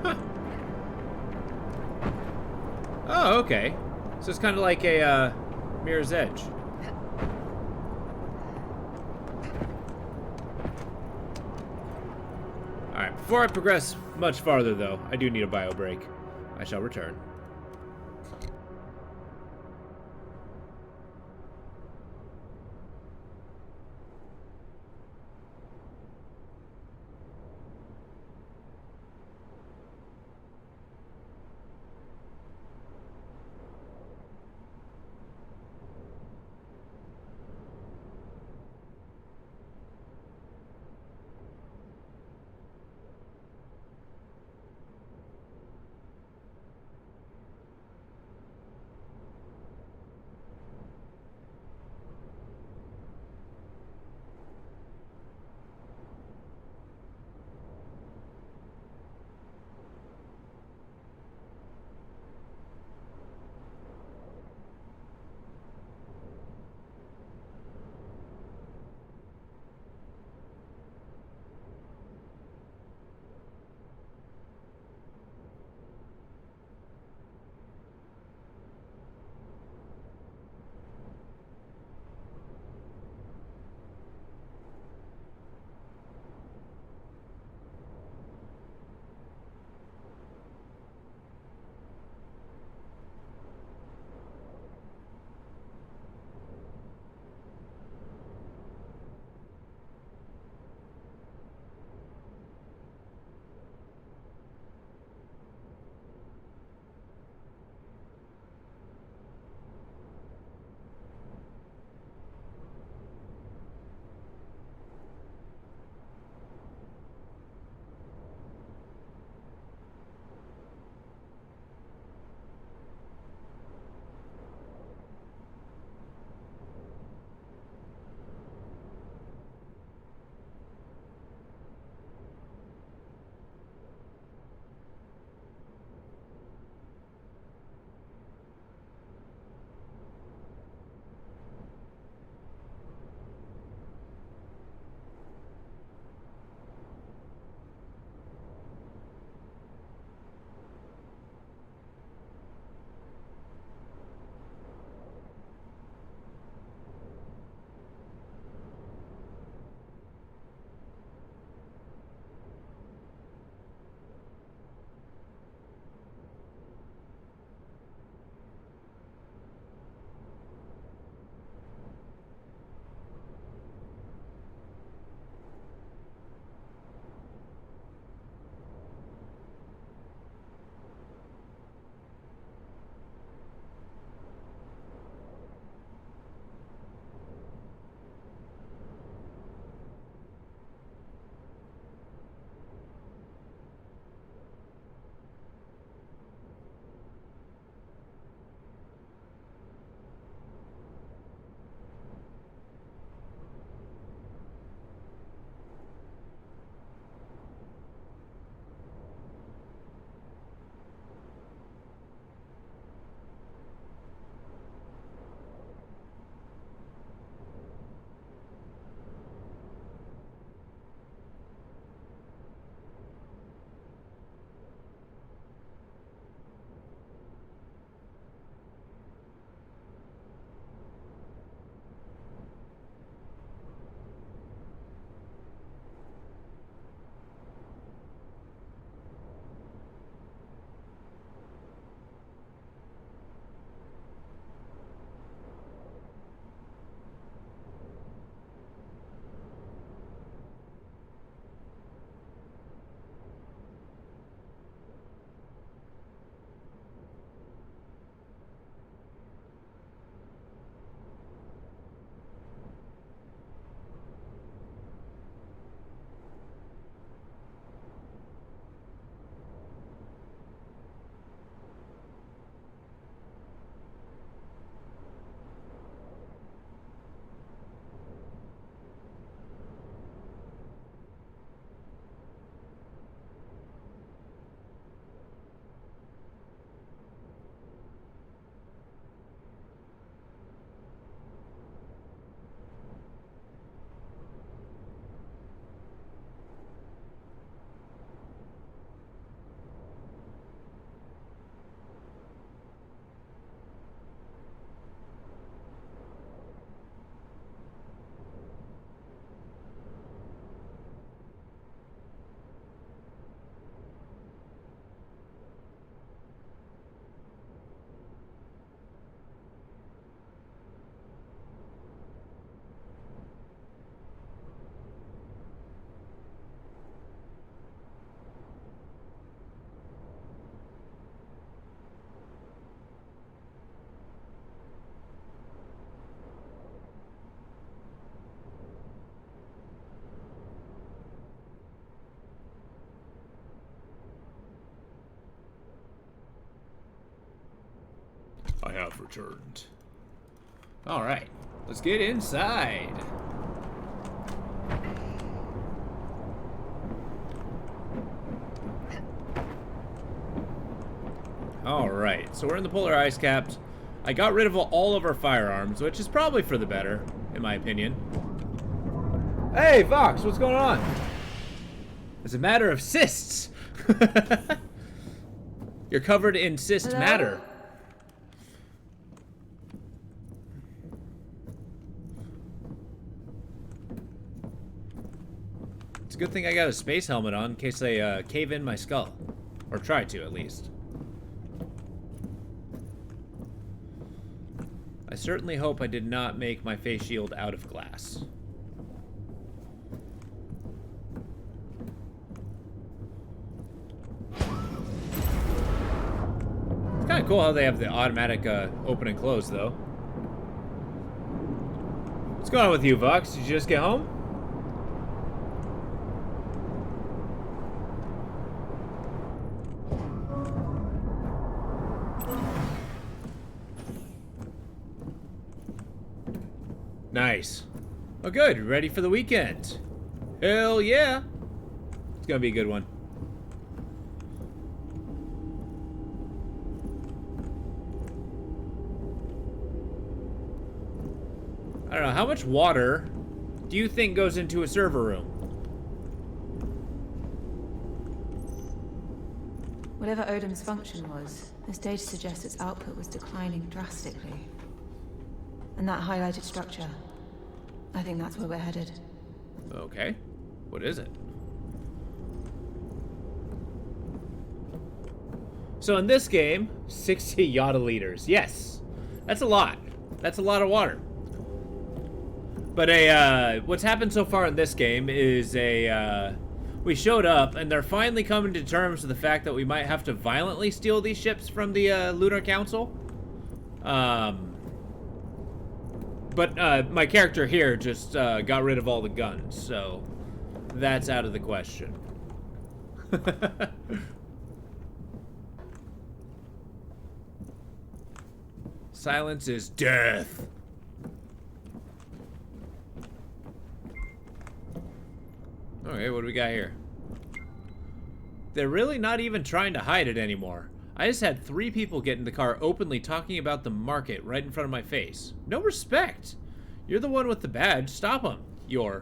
Huh. Oh, okay. So it's kind of like a Mirror's Edge. Alright, before I progress much farther, though, I do need a bio break. I shall return. I have returned. Alright, let's get inside. Alright, so we're in the polar ice caps. I got rid of all of our firearms, which is probably for the better, in my opinion. Hey, Vox, what's going on? It's a matter of cysts. You're covered in cyst matter. It's a good thing I got a space helmet on in case they cave in my skull. Or try to, at least. I certainly hope I did not make my face shield out of glass. It's kind of cool how they have the automatic open and close, though. What's going on with you, Vox? Did you just get home? Nice. Oh, good. Ready for the weekend? Hell yeah. It's gonna be a good one. I don't know. How much water do you think goes into a server room? Whatever Odom's function was, this data suggests its output was declining drastically. And that highlighted structure, I think that's where we're headed. Okay. What is it? So in this game, 60 Yada liters. Yes. That's a lot. That's a lot of water. But what's happened so far in this game is we showed up and they're finally coming to terms with the fact that we might have to violently steal these ships from the Lunar Council. But my character here just got rid of all the guns, so that's out of the question. Silence is death. Okay, what do we got here? They're really not even trying to hide it anymore. I just had 3 people get in the car openly talking about the market right in front of my face. No respect. You're the one with the badge. Stop them. You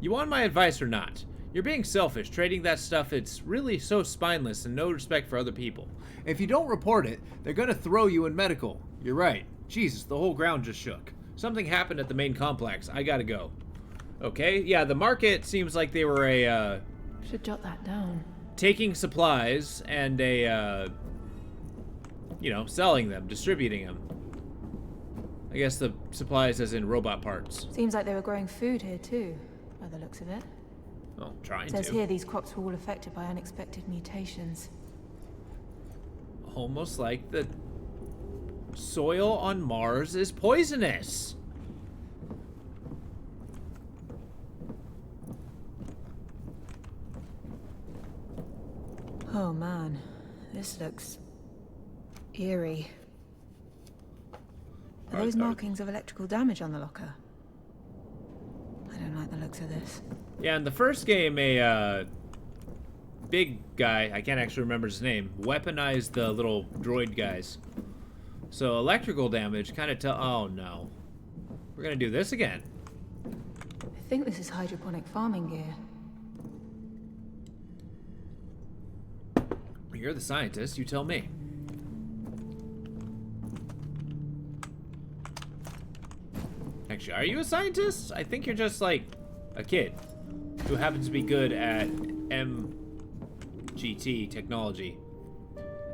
want my advice or not? You're being selfish, trading that stuff. It's really so spineless and no respect for other people. If you don't report it, they're gonna throw you in medical. You're right. Jesus, the whole ground just shook. Something happened at the main complex. I gotta go. Okay, yeah, the market seems like they were Should jot that down. taking supplies and selling them, distributing them. I guess the supplies as in robot parts. Seems like they were growing food here too, by the looks of it. Well, trying It says to. here these crops were all affected by unexpected mutations. Almost like the soil on Mars is poisonous. Oh man, this looks eerie. Are those markings of electrical damage on the locker? I don't like the looks of this. Yeah, in the first game, a big guy, I can't actually remember his name, weaponized the little droid guys. So electrical damage kind of oh no. We're gonna do this again. I think this is hydroponic farming gear. You're the scientist, you tell me. Actually, are you a scientist? I think you're just like a kid who happens to be good at MGT technology.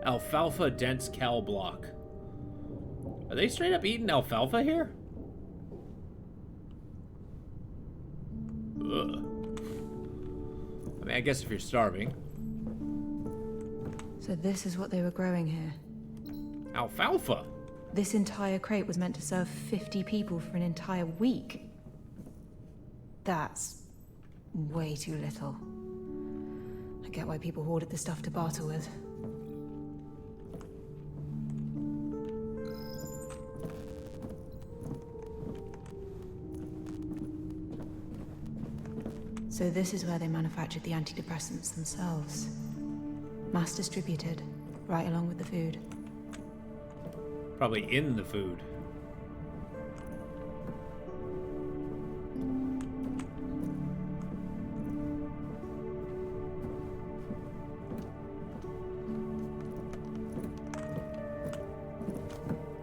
Alfalfa dense cal block. Are they straight up eating alfalfa here? Ugh. I mean, I guess if you're starving. So this is what they were growing here. Alfalfa? This entire crate was meant to serve 50 people for an entire week. That's way too little. I get why people hoarded the stuff to barter with. So this is where they manufactured the antidepressants themselves. Mass distributed, right along with the food. Probably in the food.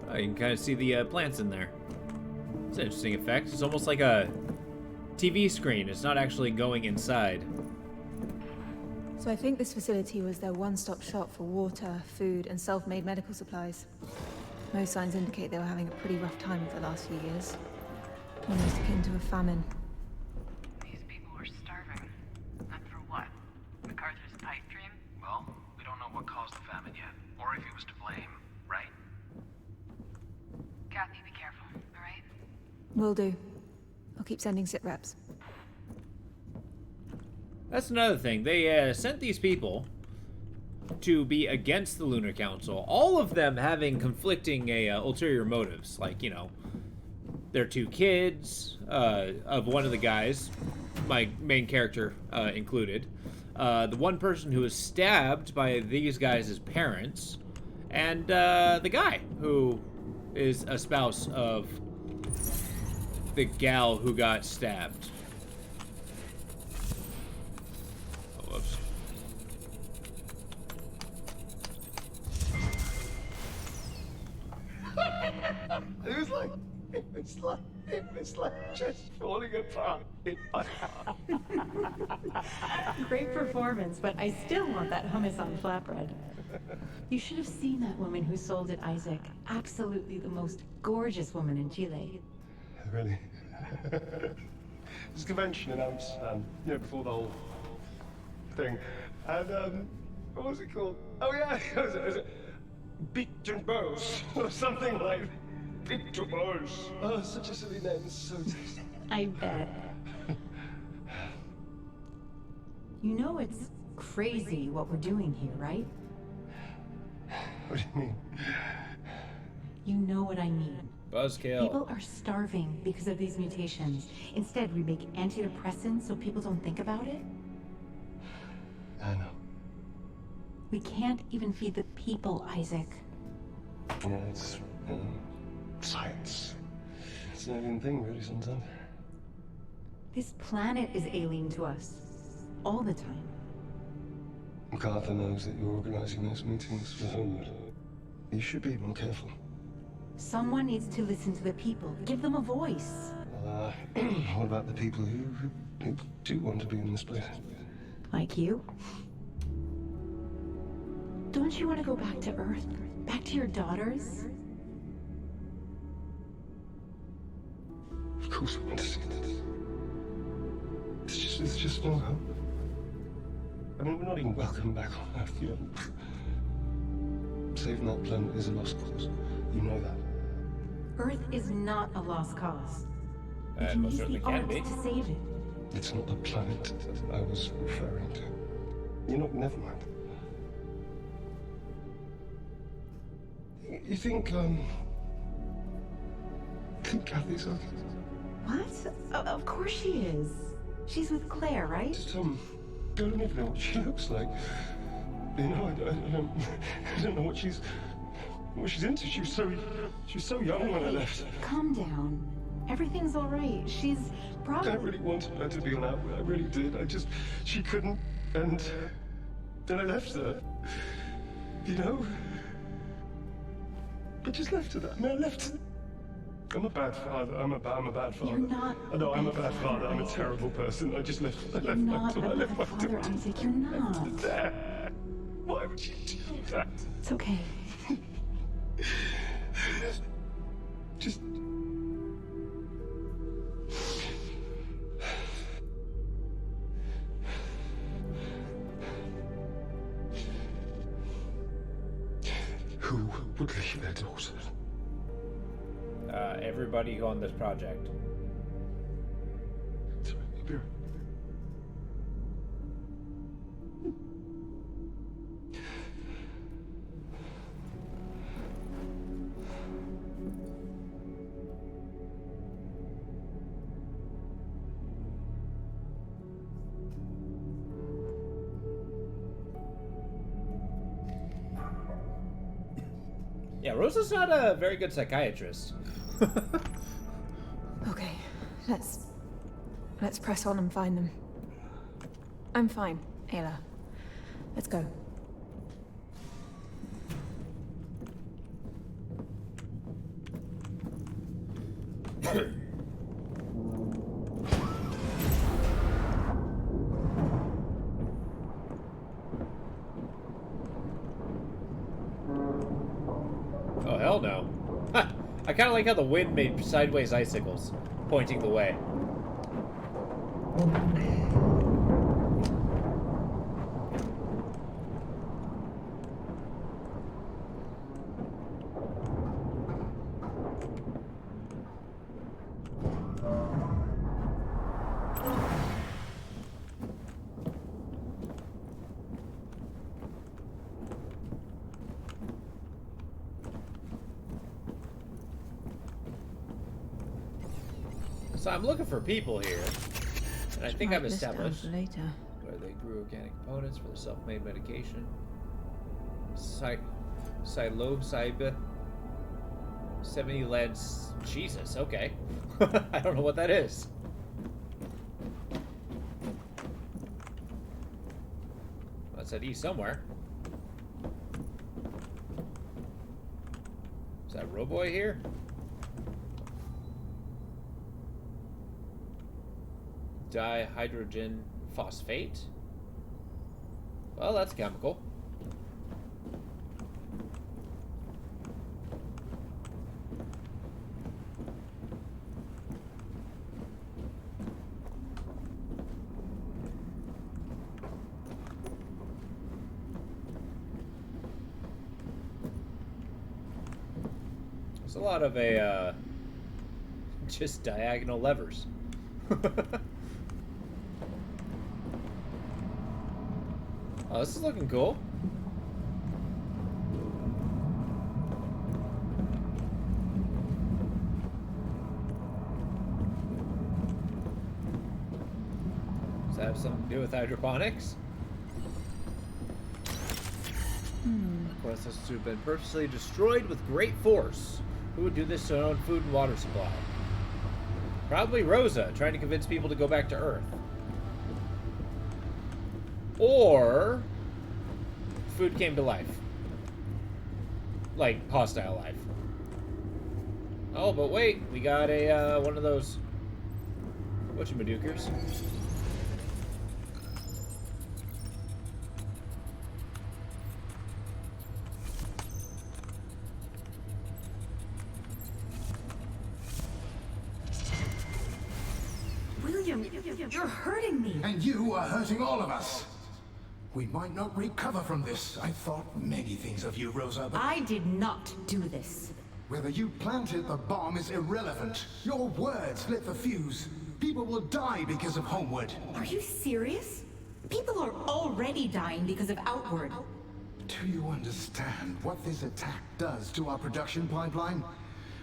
Oh, you can kind of see the plants in there. It's an interesting effect. It's almost like a TV screen. It's not actually going inside. So I think this facility was their one-stop shop for water, food, and self-made medical supplies. Most signs indicate they were having a pretty rough time for the last few years. Almost akin to a famine. These people were starving. And for what? MacArthur's pipe dream? Well, we don't know what caused the famine yet, or if he was to blame, right? Kathy, be careful, alright? Will do. I'll keep sending sit reps. That's another thing. They sent these people to be against the Lunar Council, all of them having conflicting ulterior motives. Like, you know, their two kids, of one of the guys, my main character included, the one person who was stabbed by these guys' parents, and the guy who is a spouse of the gal who got stabbed. Oh, whoops. It was like just falling apart. Great performance, but I still want that hummus on flatbread. You should have seen that woman who sold it, Isaac. Absolutely the most gorgeous woman in Chile. Really? This convention in Amsterdam, you know, before the whole thing. And, what was it called? Oh, yeah, it was Beat and Bows, or something like Beat and Bows. Oh, such a silly name, it's so tasty. I bet. You know it's crazy what we're doing here, right? What do you mean? You know what I mean. Buzzkill. People are starving because of these mutations. Instead, we make antidepressants so people don't think about it. I know. We can't even feed the people, Isaac. Yeah, it's science. It's an alien thing, really, sometimes. This planet is alien to us. All the time. MacArthur knows that you're organizing those meetings for Homewood. You should be more careful. Someone needs to listen to the people. Give them a voice. What about the people who do want to be in this place? Like you? Don't you want to go back to Earth? Back to your daughters? Of course I want to see this. It's just no hope. I mean, we're not even welcome back on Earth, you know. Saving that planet is a lost cause. You know that. Earth is not a lost cause. We It can most use certainly the can art be. to save it. It's not the planet that I was referring to. You know, never mind. You think Kathy's okay? What? Of course she is. She's with Claire, right? Just, I don't even know what she looks like. You know, I don't know what she's into. She was so young when I left. Calm down. Everything's all right. She's probably... I really wanted her to be on that. I really did. She couldn't, and then I left her. You know? I just left her that. I mean, I left her. I'm a bad father. I'm a bad father. You're not I know I'm a bad bad father. I'm a father. terrible person. I just left. You're not a bad father, Isaac. You're not. There. Why would you do that? It's okay. Just. Who would leave their daughter? Everybody who on this project. Sorry, I'll be right. Yeah, Rosa's not a very good psychiatrist. Okay, let's press on and find them. I'm fine, Ayla. Let's go. Oh, hell no. Ha! I kind of like how the wind made sideways icicles, pointing the way. So I'm looking for people here, and I think I've Write this down established for later. where they grew organic components for the self-made medication. Psilocybe 70 leads. Jesus, okay. I don't know what that is. That's at E somewhere. Is that Roboy here? Dihydrogen phosphate? Well, that's chemical. There's a lot of just diagonal levers. Oh, this is looking cool. Does that have something to do with hydroponics? Quest has to have been purposely destroyed with great force. Who would do this to their own food and water supply? Probably Rosa, trying to convince people to go back to Earth. Or food came to life. Like hostile life. Oh, but wait, we got a one of those whatchamadookers. William, you're hurting me. And you are hurting all of us. We might not recover from this. I thought many things of you, Rosa, but I did not do this. whether you planted the bomb is irrelevant. Your words lit the fuse. People will die because of Homewood. Are you serious? People are already dying because of Outward. Do you understand what this attack does to our production pipeline?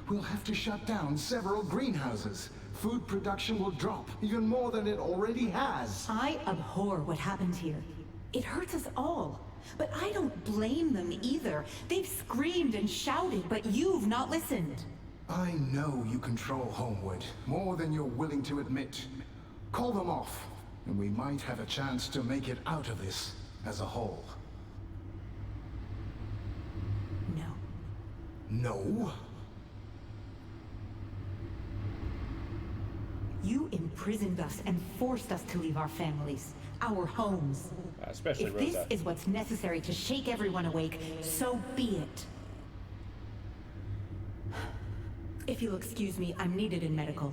We'll have to shut down several greenhouses. Food production will drop, even more than it already has. I abhor what happened here. It hurts us all. But I don't blame them either. They've screamed and shouted, but you've not listened. I know you control Homewood, more than you're willing to admit. Call them off, and we might have a chance to make it out of this as a whole. No. No? You imprisoned us and forced us to leave our families, our homes. Especially If Rosa. this is what's necessary to shake everyone awake, so be it. If you'll excuse me, I'm needed in medical.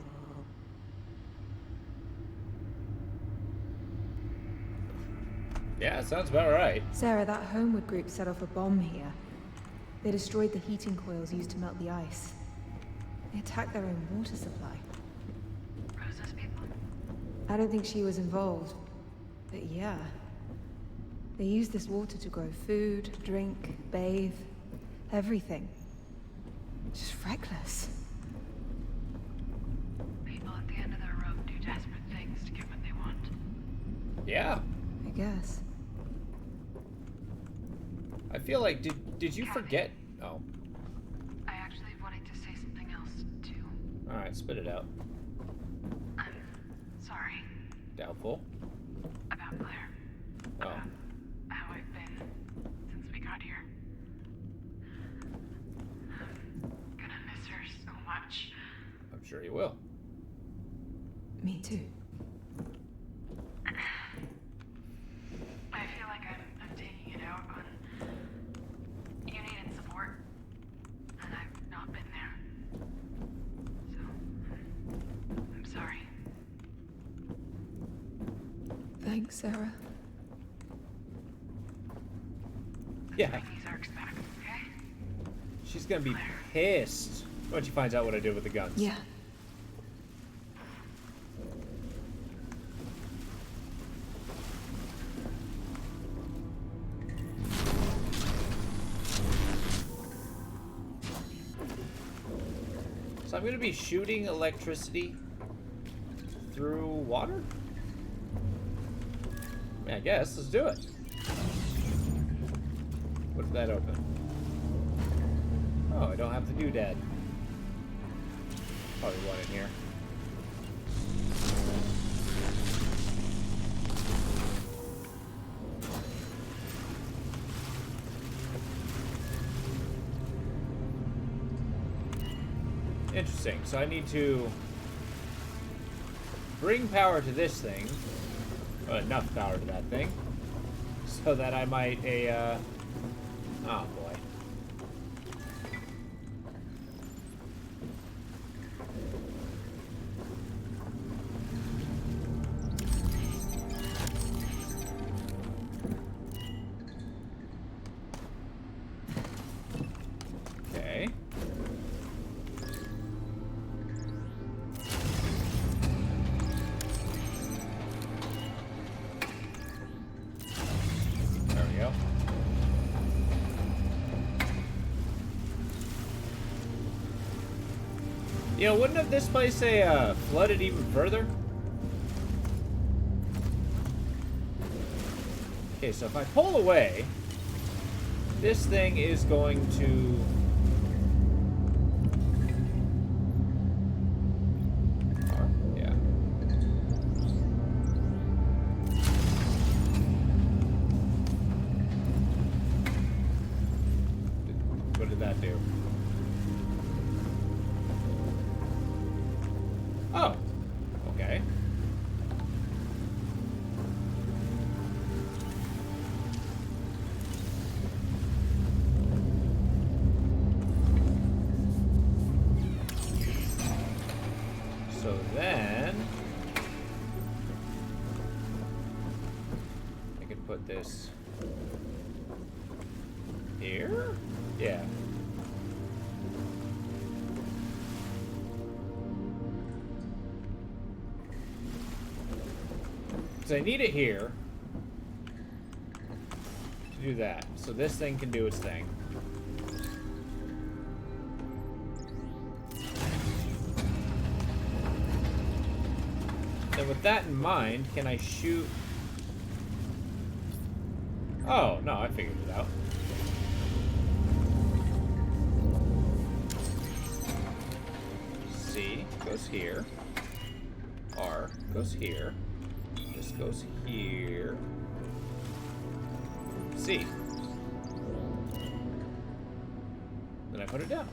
Yeah, sounds about right. Sarah, that Homewood group set off a bomb here. They destroyed the heating coils used to melt the ice. They attacked their own water supply. Rosa's people? I don't think she was involved. But yeah. They used this water to grow food, drink, bathe, everything. Just reckless. People at the end of their rope do desperate things to get what they want. Yeah. I guess. I feel like did you forget? Oh. Alright, spit it out. I'm sorry Doubtful. about Claire. Oh. About how I've been since we got here. I'm gonna miss her so much. I'm sure you will. Me too. I feel like I'm taking it out on you needed support, and I've not been there. So I'm sorry. Thanks, Sarah. Yeah. Bring these arcs back, okay? She's gonna be pissed when she finds out what I did with the guns. Yeah. So I'm gonna be shooting electricity through water? Yeah, I guess. Let's do it. What did that open? Oh, I don't have the doodad. Probably one in here. Interesting. So I need to bring power to this thing, or enough power to that thing, so that I might oh boy. Okay. There we go. You know, wouldn't have this place say flooded even further? Okay, so if I pull away, this thing is going to yeah. What did that do? Oh, okay. So then I could put this here? Yeah. Because I need it here to do that. So this thing can do its thing. And with that in mind, can I shoot? Oh, no, I figured it out. C goes here. R goes here. This goes here. C. Then I put it down.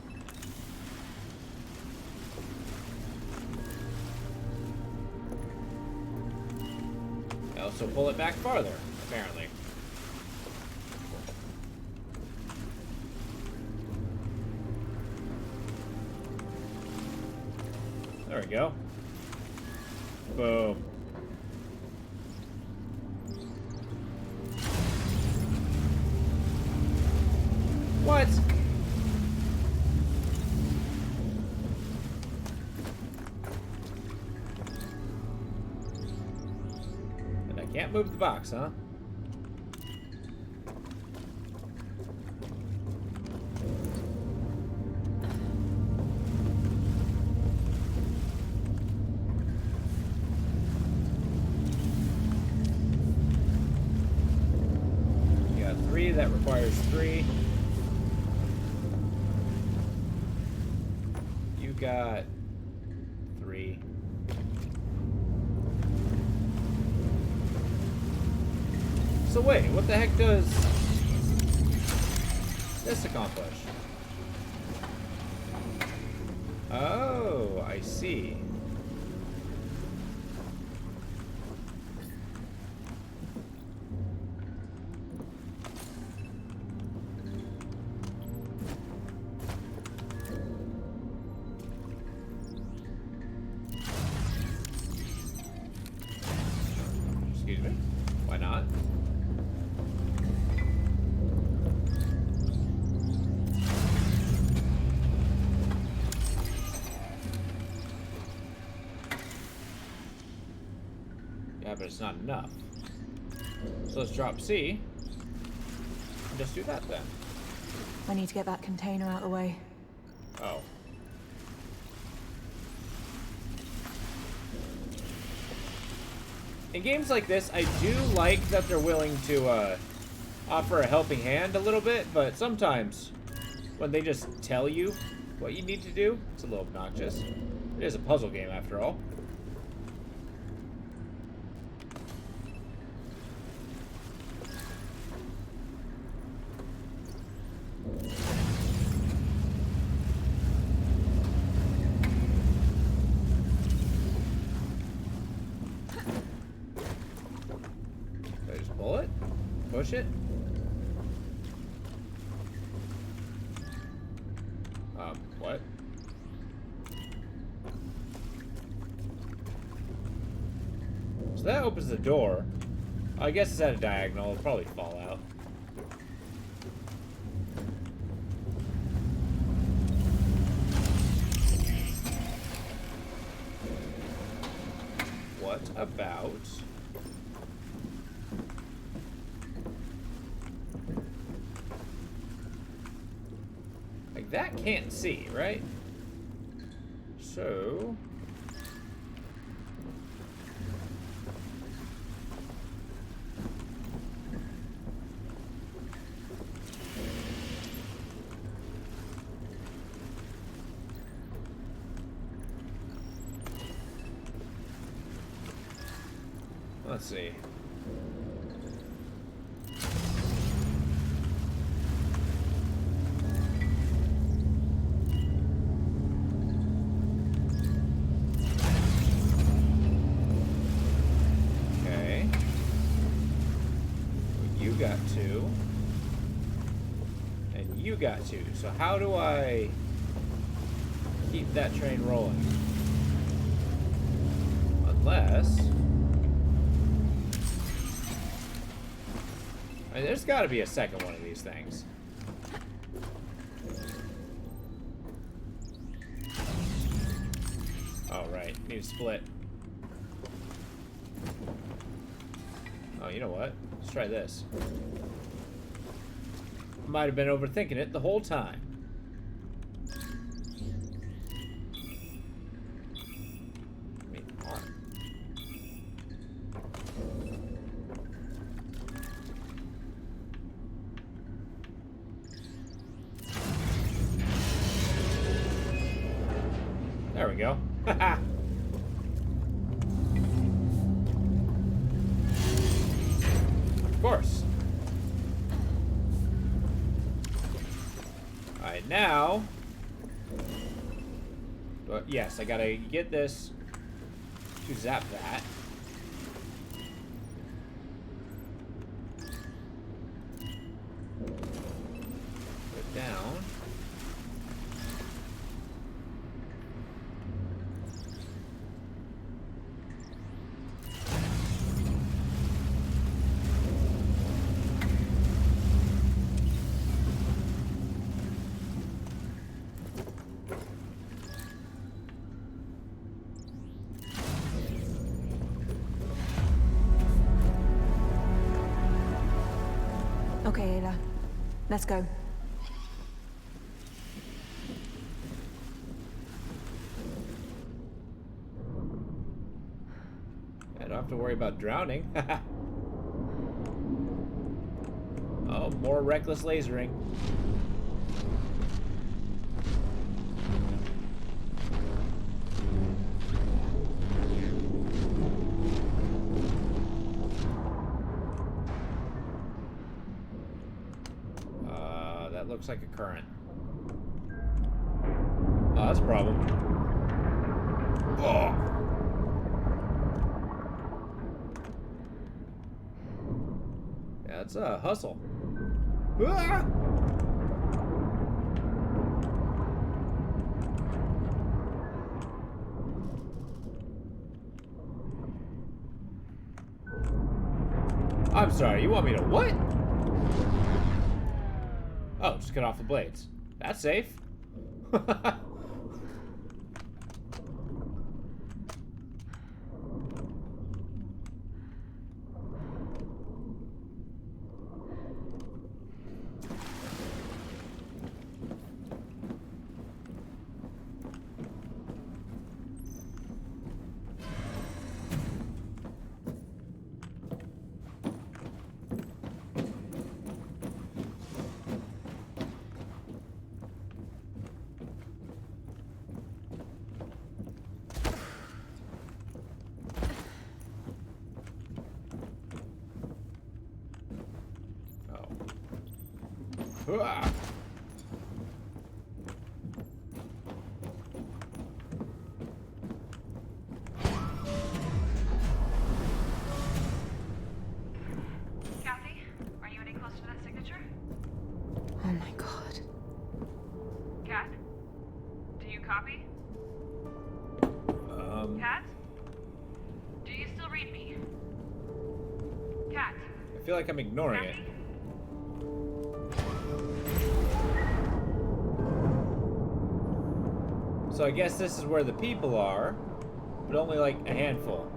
I also pull it back farther, apparently. There we go. Boom. What? And I can't move the box, huh? You got 3, that requires 3. You got So wait, what the heck does this accomplish? Oh, I see. Excuse me? Why not? Yeah, but it's not enough. So let's drop C. And just do that then. I need to get that container out of the way. Oh. In games like this, I do like that they're willing to offer a helping hand a little bit, but sometimes when they just tell you what you need to do, it's a little obnoxious. It is a puzzle game after all. Do I just pull it? Push it? What? So that opens the door. I guess it's at a diagonal. It'll probably fall out. What about... like, that can't see, right? So... let's see. Okay. You got two. And you got two. So how do I keep that train rolling? Unless... I mean, there's got to be a second one of these things. Oh, right. Need to split. Oh, you know what? Let's try this. Might have been overthinking it the whole time. I mean, on. There we go. Haha. Of course. Alright, now... yes, I gotta get this to zap that. Put it down. Okay, Ayla. Let's go. I don't have to worry about drowning. Oh, more reckless lasering. That looks like a current. Oh, that's a problem. Oh. Yeah, it's a hustle. Ah! I'm sorry, you want me to what? Oh, just cut off the blades. That's safe. Ah. Kathy, are you any closer to that signature? Oh my god. Kat? Do you copy? Kat? Do you still read me? Kat? I feel like I'm ignoring it. Kathy? So I guess this is where the people are, but only like a handful.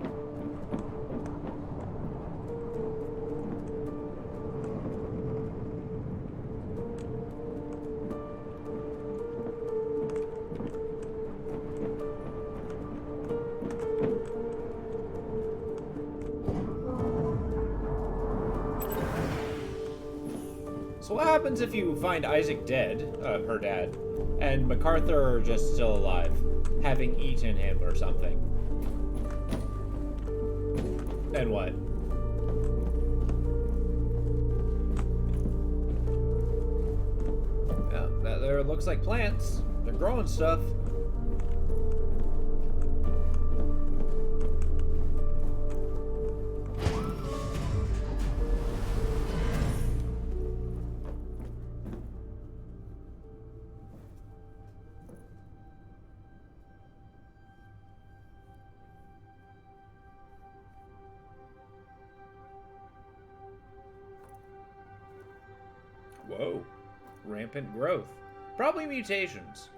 So what happens if you find Isaac dead, her dad, and MacArthur just still alive, having eaten him or something? Then what? Yeah, that there looks like plants. They're growing stuff. Whoa. Rampant growth. Probably mutations.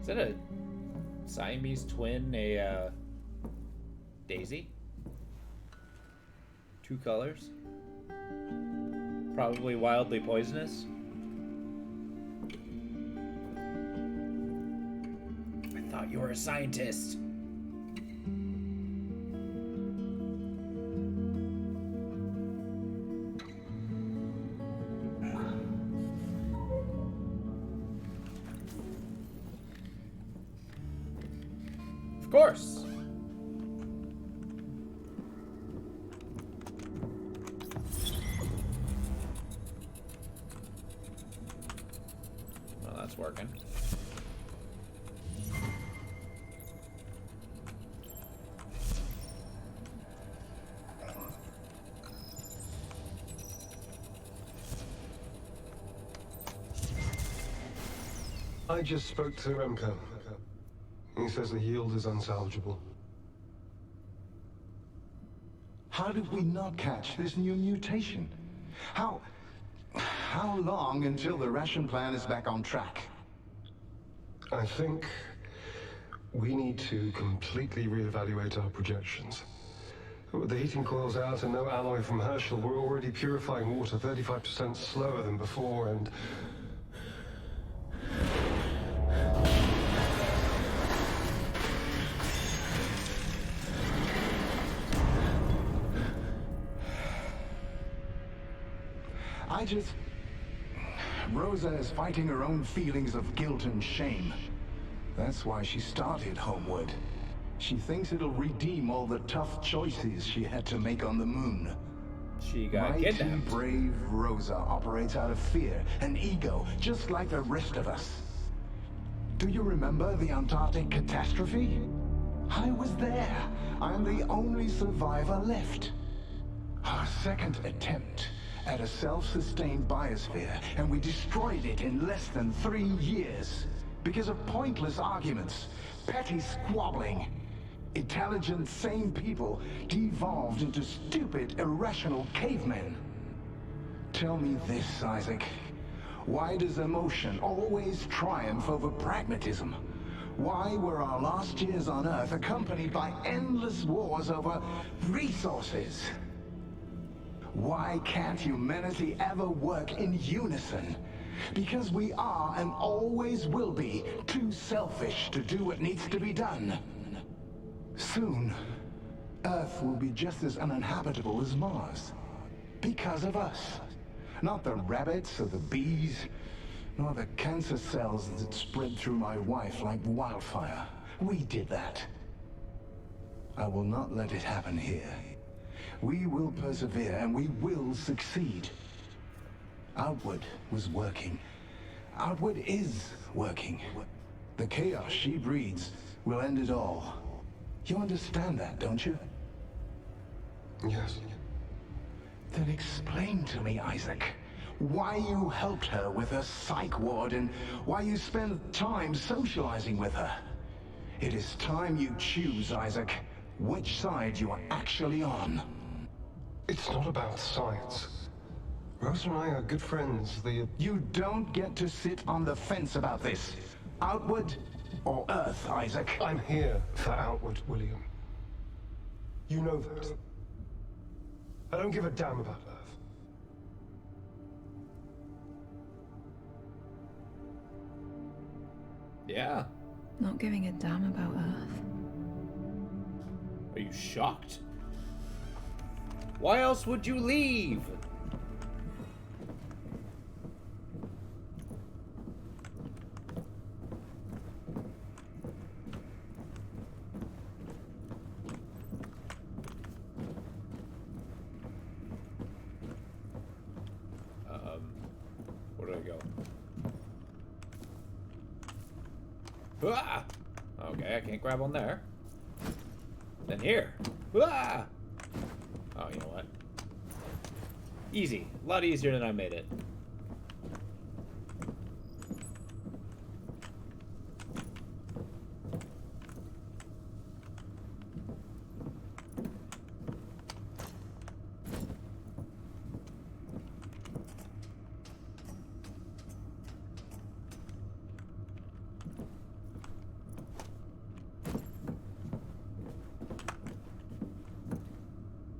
Is that a Siamese twin, a daisy? Two colors? Probably wildly poisonous? I thought you were a scientist. Of course. Well, that's working. I just spoke to Remco. He says the yield is unsalvageable. How did we not catch this new mutation? How long until the ration plan is back on track? I think we need to completely reevaluate our projections. With the heating coils out and no alloy from Herschel, we're already purifying water 35% slower than before, and... Rosa is fighting her own feelings of guilt and shame. That's why she started Homewood. She thinks it'll redeem all the tough choices she had to make on the moon. She got Mighty kidnapped. brave Rosa operates out of fear and ego, just like the rest of us. Do you remember the Antarctic catastrophe? I was there. I'm the only survivor left. Our second attempt at a self-sustained biosphere, and we destroyed it in less than 3 years. Because of pointless arguments, petty squabbling. Intelligent, sane people devolved into stupid, irrational cavemen. Tell me this, Isaac. Why does emotion always triumph over pragmatism? Why were our last years on Earth accompanied by endless wars over resources? Why can't humanity ever work in unison? Because we are and always will be too selfish to do what needs to be done. Soon, Earth will be just as uninhabitable as Mars. Because of us. Not the rabbits or the bees, nor the cancer cells that spread through my wife like wildfire. We did that. I will not let it happen here. We will persevere and we will succeed. Outward was working. Outward is working. The chaos she breeds will end it all. You understand that, don't you? Yes. Then explain to me, Isaac, why you helped her with her psych ward and why you spend time socializing with her. It is time you choose, Isaac, which side you are actually on. It's not about science. Rosa and I are good friends. You don't get to sit on the fence about this. Outward or Earth, Isaac? I'm here for Outward, William. You know that. I don't give a damn about Earth. Yeah. Not giving a damn about Earth. Are you shocked? Why else would you leave? Where do I go? Ah! Okay, I can't grab on there. Then here. Ah! Oh, you know what? Easy. A lot easier than I made it.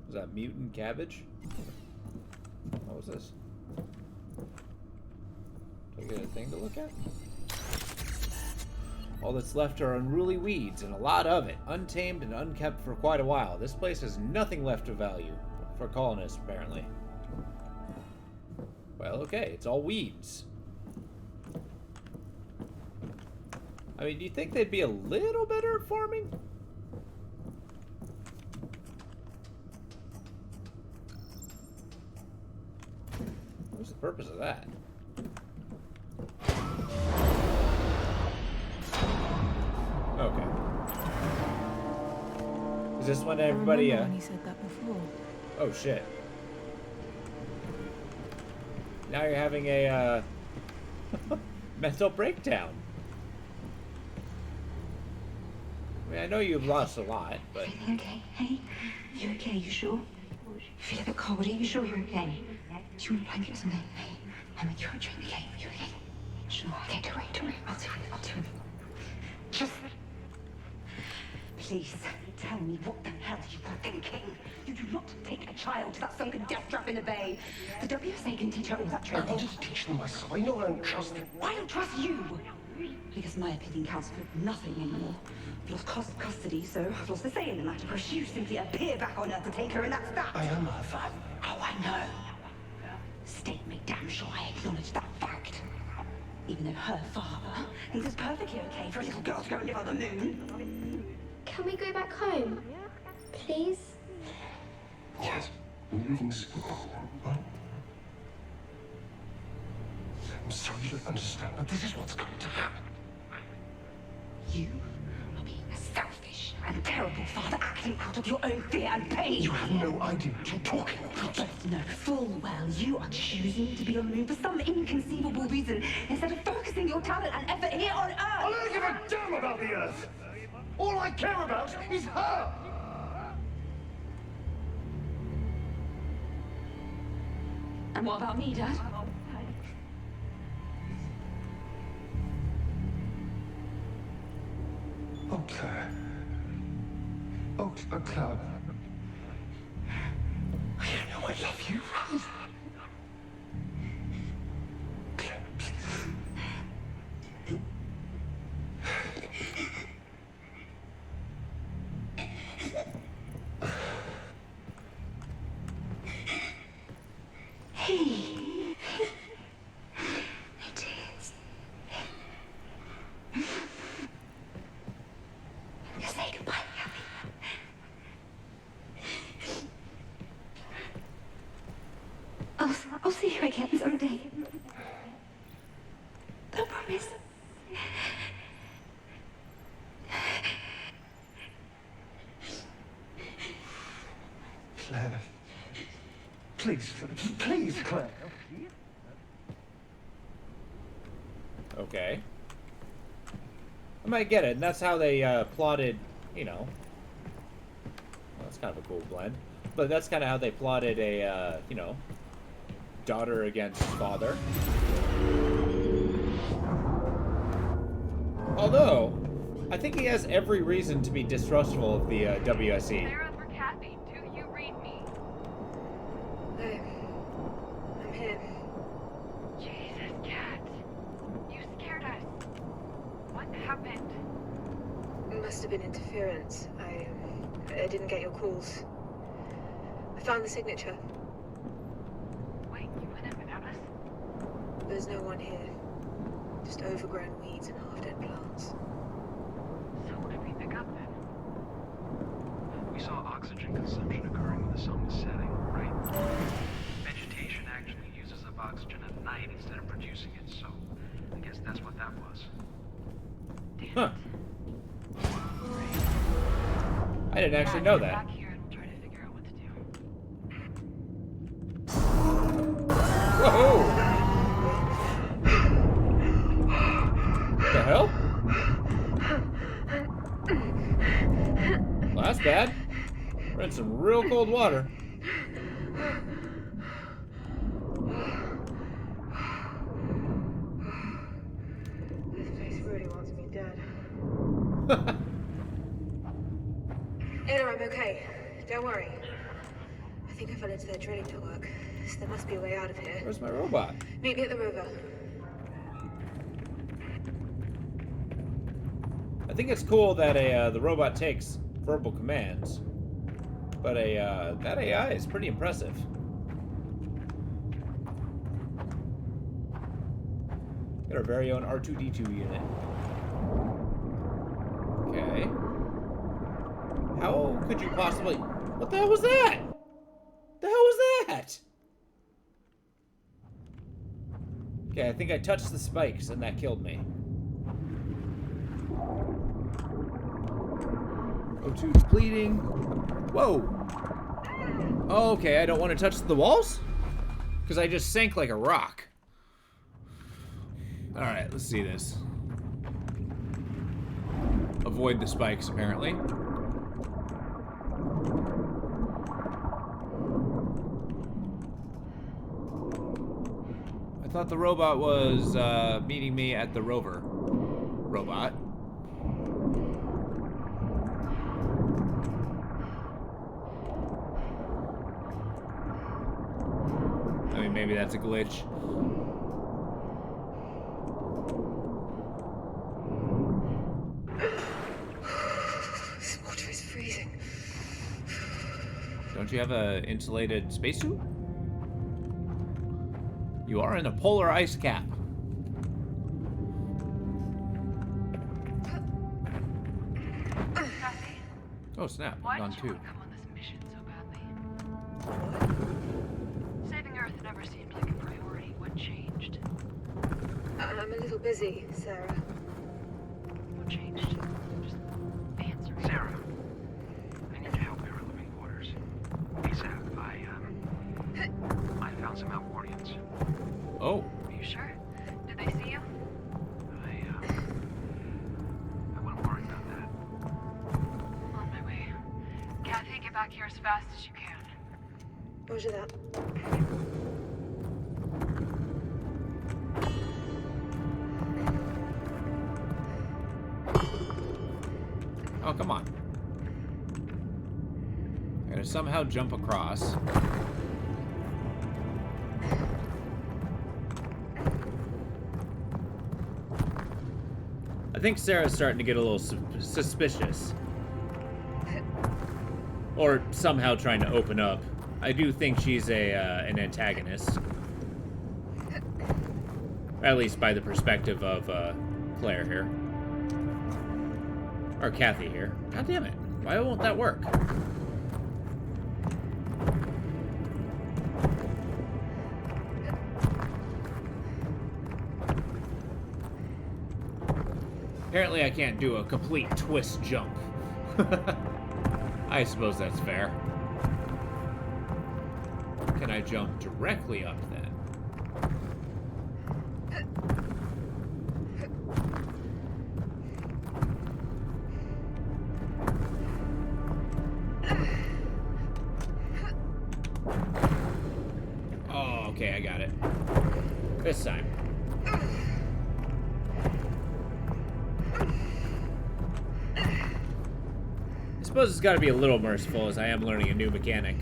Was that mutant cabbage? What was this? Do I get a thing to look at? All that's left are unruly weeds, and a lot of it, untamed and unkept for quite a while. This place has nothing left of value for colonists, apparently. Well, okay, it's all weeds. I mean, do you think they'd be a little better at farming? What's the purpose of that? Okay. Is this when everybody, I remember when he said that before. Oh shit. Now you're having a, mental breakdown. I mean, I know you've lost a lot, but... Everything okay? Hey? You okay? You sure? You feel a bit cold. Are you sure you're okay? Do you want a blanket or something? Hey, I'll make you a drink, okay? You okay? Sure. Okay, don't worry. I'll do it. Just... Please, tell me what the hell you were thinking. You child to that sunken death trap in the bay. The WSA can teach her all that I training. wanted to teach them myself. I know I don't trust them. I don't trust you! Because my opinion counts for nothing anymore. I've lost custody, so I've lost the say in the matter, because you simply appear back on Earth to take her, and that's that! I am her father. Oh, I know. State me damn sure I acknowledge that fact. Even though her father thinks it's perfectly okay for a little girl to go and live on the moon. Can we go back home? Please? Yes. We're leaving soon. Right? I'm sorry you don't understand, but this is what's going to happen. You are being a selfish and terrible father acting out of your own fear and pain. You have no idea what you're talking You about. both know full well you are choosing to be on the moon for some inconceivable reason instead of focusing your talent and effort here on Earth. I don't give a damn about the Earth. All I care about is her. And what about me, Dad? Oh, Claire. Oh, Claire. You know I love you, right? Claire, please. Hey. It is. You say goodbye, Abby. I'll see you again someday. I promise. Claire. Please, Claire. Okay. I might get it, and that's how they plotted, you know. Well, that's kind of a cool blend. But that's kind of how they plotted a, you know, daughter against father. Although, I think he has every reason to be distrustful of the WSE. Sarah for Kathy. Do you read me? I'm here. Jesus, Kat. You scared us. What happened? It must have been interference. I didn't get your calls. I found the signature. Wait, you went in without us? There's no one here. Just overgrown weeds and half-dead plants. So what did we pick up then? We saw oxygen consumption occurring when the sun was setting, right? Vegetation actually uses up oxygen at night instead of producing it, so I guess that's what that was. Huh. I didn't actually know that. Back here and we'll try to figure out what to do. Whoa! The hell? Well, that's bad. We're in some real cold water. This place really wants me dead. Ada, I'm okay. Don't worry. I think I fell into their drilling network, so there must be a way out of here. Where's my robot? Meet me at the rover. I think it's cool that the robot takes verbal commands, but that AI is pretty impressive. Got our very own R2-D2 unit. Okay. How could you possibly... What the hell was that? The hell was that? Okay, I think I touched the spikes and that killed me. O2 depleting. Whoa. Oh, okay, I don't want to touch the walls? Because I just sank like a rock. Alright, let's see this. Avoid the spikes, apparently. I thought the robot was meeting me at the rover. Robot. assuming maybe that's a glitch. This water is freezing. Don't you have an insulated spacesuit? You are in a polar ice cap. Kathy, Oh snap! why I'm did gone you too. want to come on this mission so badly? Saving Earth never seemed like a priority. What changed? I'm a little busy, Sarah. What changed? Just answer me. Sarah, I need your help in our living quarters. ASAP. I found some Outwardians. Oh, Are you sure? Did they see you? I wouldn't worry about that. On my way. Kathy, get back here as fast as you can. Roger that. oh, come on! I gotta somehow jump across. I think Sarah's starting to get a little suspicious. Or somehow trying to open up. I do think she's an antagonist. At least by the perspective of Claire here. Or Kathy here. God damn it. Why won't that work? Apparently I can't do a complete twist jump. I suppose that's fair. Can I jump directly up then? Oh, okay, I got it. This time. I suppose it's got to be a little merciful as I am learning a new mechanic.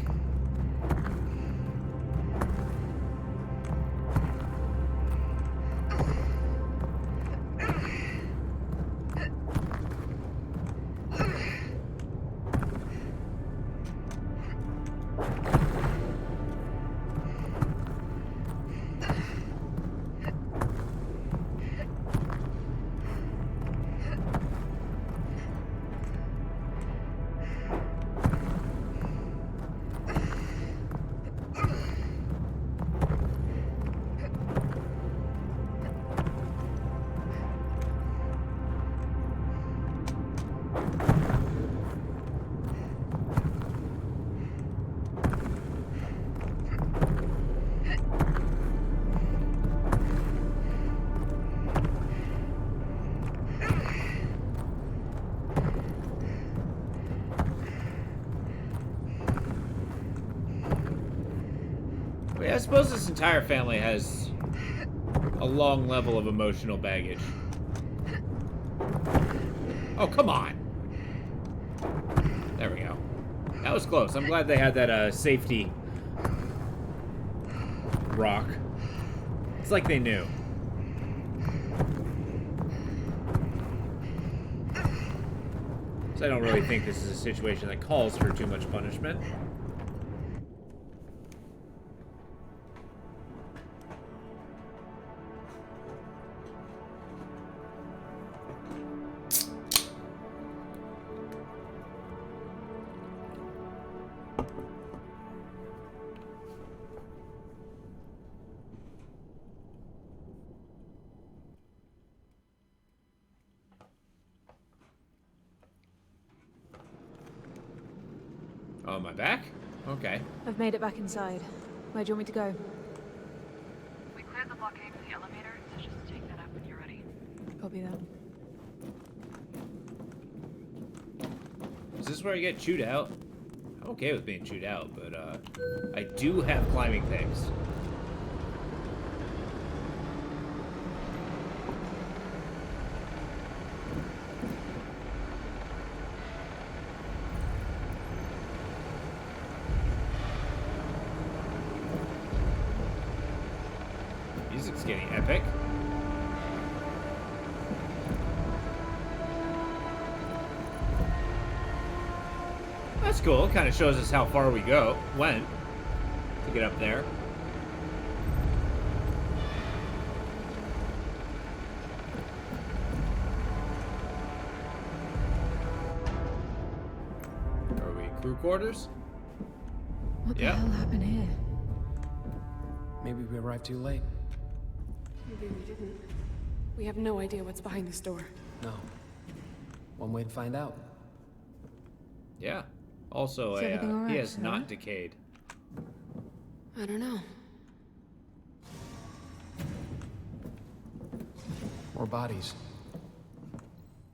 I suppose this entire family has a long level of emotional baggage. Oh, come on. There we go. That was close. I'm glad they had that safety rock. It's like they knew. So I don't really think this is a situation that calls for too much punishment. Oh, my back? Okay. I've made it back inside. Where do you want me to go? We cleared the blockade for the elevator, so just take that up when you're ready. Copy that. Is this where I get chewed out? I'm okay with being chewed out, but I do have climbing things. music's getting epic. That's cool. Kind of shows us how far we went to get up there. Are we crew quarters? What the Yeah. hell happened here? Maybe we arrived too late. Maybe we didn't. We have no idea what's behind this door. No. One way to find out. Yeah. Also, Is everything all he right, has Sarah? not decayed. I don't know. More bodies.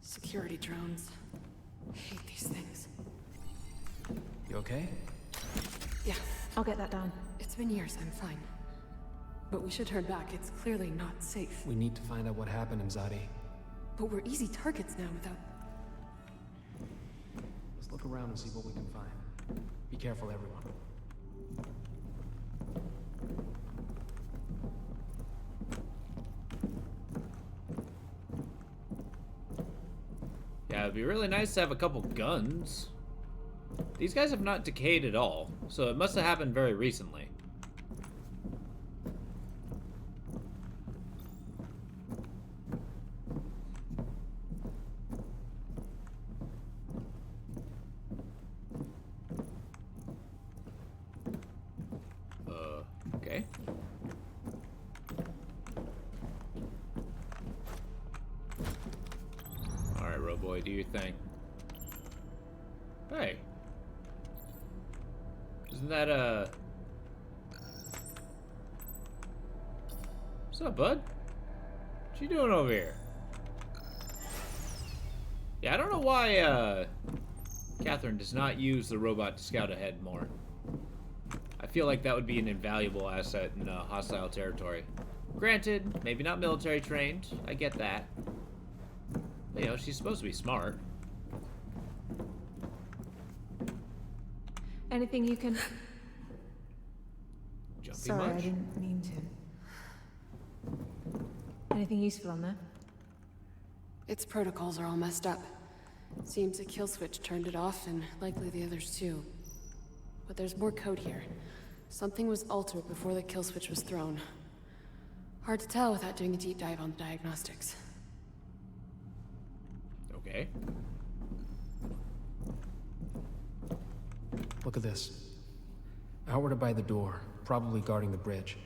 Security drones. I hate these things. You okay? Yeah, I'll get that down. it's been years. I'm fine. But we should turn back. It's clearly not safe. We need to find out what happened, Imzadi. But we're easy targets now without... Let's look around and see what we can find. Be careful, everyone. Yeah, it'd be really nice to have a couple guns. These guys have not decayed at all, so it must have happened very recently. Okay. Alright, Roboy, do your thing. Hey. Isn't that What's up, bud? What you doing over here? Yeah, I don't know why, Catherine does not use the robot to scout ahead more. I feel like that would be an invaluable asset in hostile territory. Granted, maybe not military trained. I get that. But, you know, she's supposed to be smart. Anything you can... Jumpy Sorry, I much? didn't mean to. Anything useful on there? Its protocols are all messed up. Seems a kill switch turned it off, and likely the others too. But there's more code here. Something was altered before the kill switch was thrown. Hard to tell without doing a deep dive on the diagnostics. Okay. Look at this. Outward by the door, probably guarding the bridge.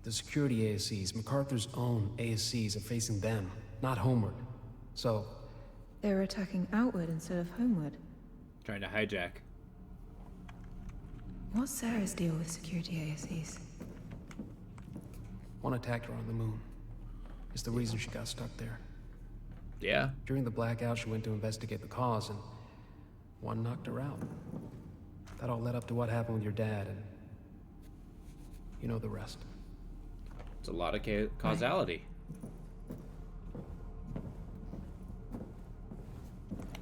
The security ASCs, MacArthur's own ASCs, are facing them, not homeward. So, They were attacking outward instead of homeward. Trying to hijack. What's Sarah's deal with security ASCs? one attacked her on the moon. It's the reason she got stuck there. Yeah. During the blackout, she went to investigate the cause, and one knocked her out. That all led up to what happened with your dad, and you know the rest. It's a lot of causality.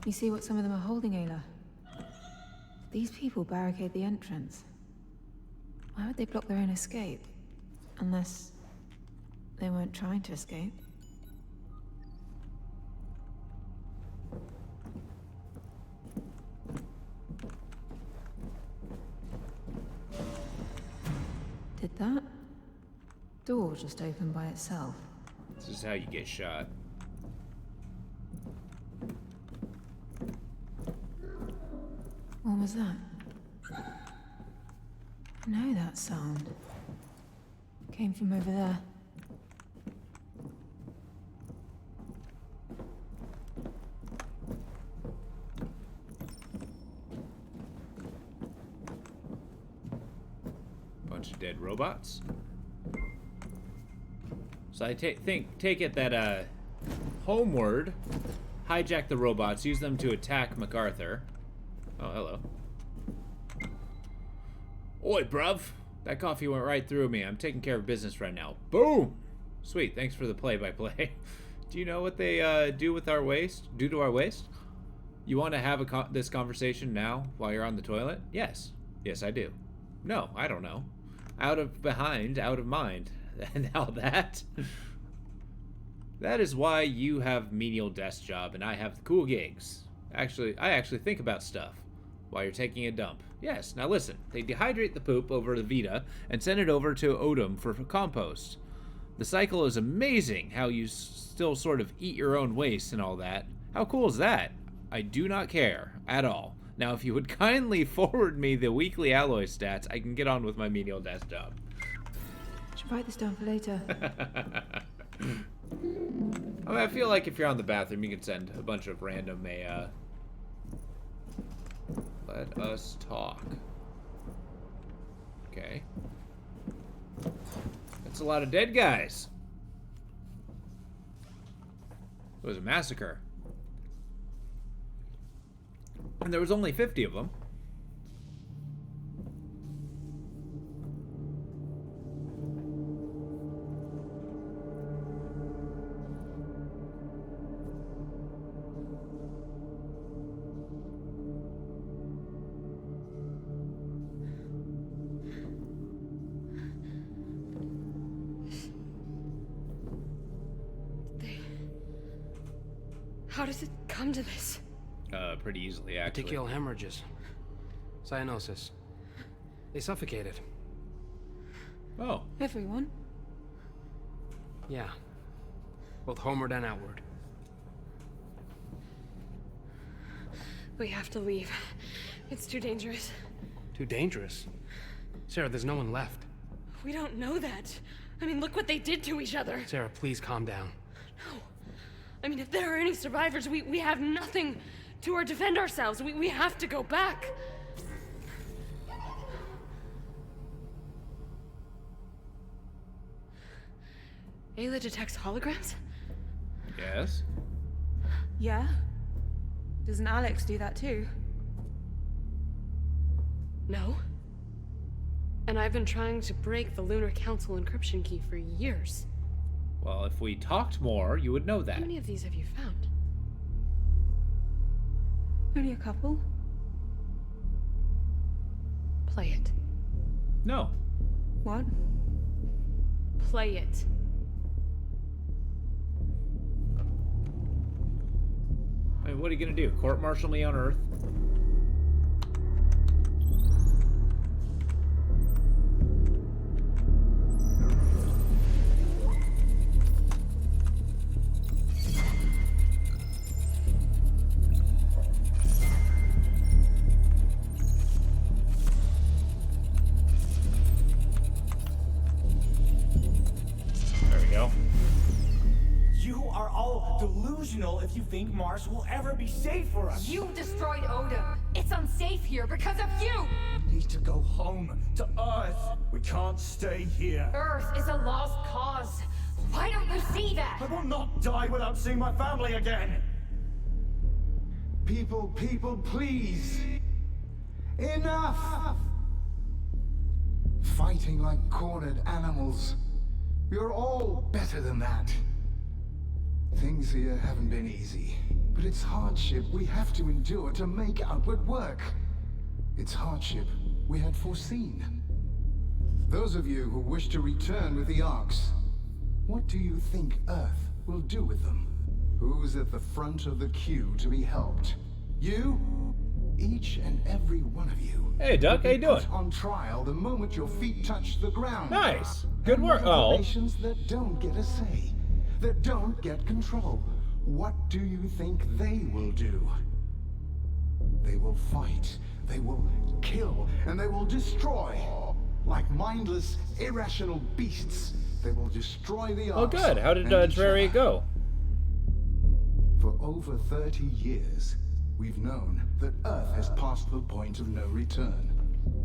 You see what some of them are holding, Ayla? These people barricade the entrance. Why would they block their own escape? Unless they weren't trying to escape. Did that door just open by itself? This is how you get shot. What was that? I know that sound. Came from over there. Bunch of dead robots. So I take it that Homeward hijack the robots, use them to attack MacArthur. Oh, hello. Oi, bruv. That coffee went right through me. I'm taking care of business right now. Boom! Sweet, thanks for the play-by-play. Do you know what they do with our waste? Do to our waste? You want to have this conversation now while you're on the toilet? Yes. Yes, I do. No, I don't know. Out of behind, out of mind. Now that is why you have menial desk job and I have the cool gigs. Actually, I actually think about stuff while you're taking a dump. Yes, now listen. They dehydrate the poop over the Vita and send it over to Odom for compost. The cycle is amazing how you still sort of eat your own waste and all that. How cool is that? I do not care at all. Now, if you would kindly forward me the weekly alloy stats, I can get on with my menial desk job. Should write this down for later. I mean, I feel like if you're on the bathroom, you can send a bunch of random let us talk. Okay. That's a lot of dead guys. It was a massacre. And there was only 50 of them. How does it come to this? Pretty easily, actually. Petechial hemorrhages. Cyanosis. They suffocated. Oh. Everyone? Yeah. Both homeward and outward. We have to leave. It's too dangerous. Too dangerous? Sarah, there's no one left. We don't know that. I mean, look what they did to each other. Sarah, please calm down. No. I mean, if there are any survivors, we have nothing to defend ourselves. We have to go back. Ayla detects holograms? Yes. Yeah? Doesn't Alex do that too? No. And I've been trying to break the Lunar Council encryption key for years. Well, if we talked more, you would know that. How many of these have you found? Only a couple. Play it. No. What? Play it. I mean, what are you gonna do? Court-martial me on Earth? If you think Mars will ever be safe for us. You destroyed Odom. It's unsafe here because of you! We need to go home, to Earth. We can't stay here. Earth is a lost cause. Why don't you see that? I will not die without seeing my family again. People, please. Enough! Fighting like cornered animals. We're all better than that. Things here haven't been easy, but it's hardship we have to endure to make outward work. It's hardship we had foreseen. Those of you who wish to return with the Arks, what do you think Earth will do with them? Who's at the front of the queue to be helped? You? Each and every one of you. Hey, Duck, how you doing? Put on trial the moment your feet touch the ground. Nice. Good work. Oh. Nations that don't get a say. That don't get control. What do you think they will do? They will fight, they will kill, and they will destroy. Like mindless, irrational beasts, they will destroy the Arks. Oh good, how did Terraria go? For over 30 years, we've known that Earth has passed the point of no return.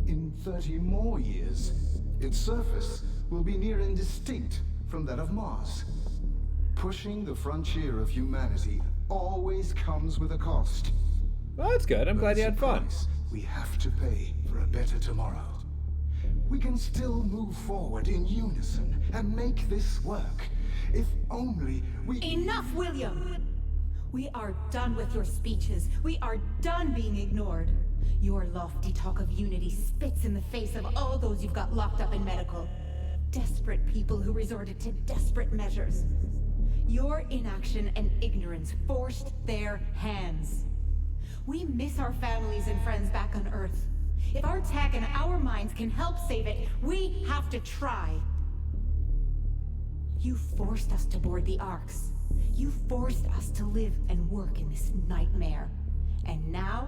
In 30 more years, its surface will be near and distinct from that of Mars. Pushing the frontier of humanity always comes with a cost. Well, that's good. I'm glad you had fun. We have to pay for a better tomorrow. We can still move forward in unison and make this work. If only we... Enough, William! We are done with your speeches. We are done being ignored. Your lofty talk of unity spits in the face of all those you've got locked up in medical. desperate people who resorted to desperate measures. Your inaction and ignorance forced their hands. We miss our families and friends back on Earth. If our tech and our minds can help save it, we have to try. You forced us to board the Arks. You forced us to live and work in this nightmare. And now,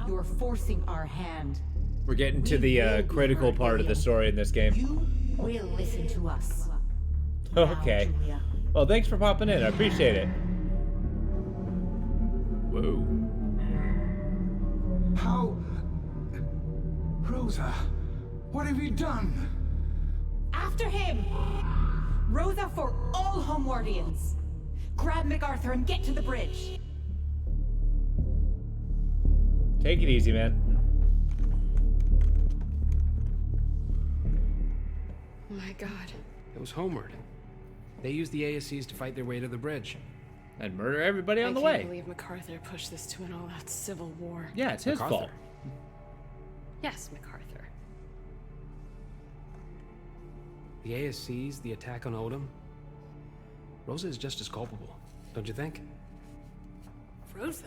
you're forcing our hand. We're getting to the critical part of the story in this game. You will listen to us. Okay. Now, Julia. Well, thanks for popping in. I appreciate it. Whoa. How... Rosa, what have you done? After him! Rosa for all Homewardians! Grab MacArthur and get to the bridge! Take it easy, man. My God. It was Homeward. They used the ASCs to fight their way to the bridge. And murder everybody on the I way. can't believe MacArthur pushed this to an all-out civil war. Yeah, it's his MacArthur. fault. Yes, MacArthur. The ASCs, the attack on Odom. Rosa is just as culpable, don't you think? Rosa?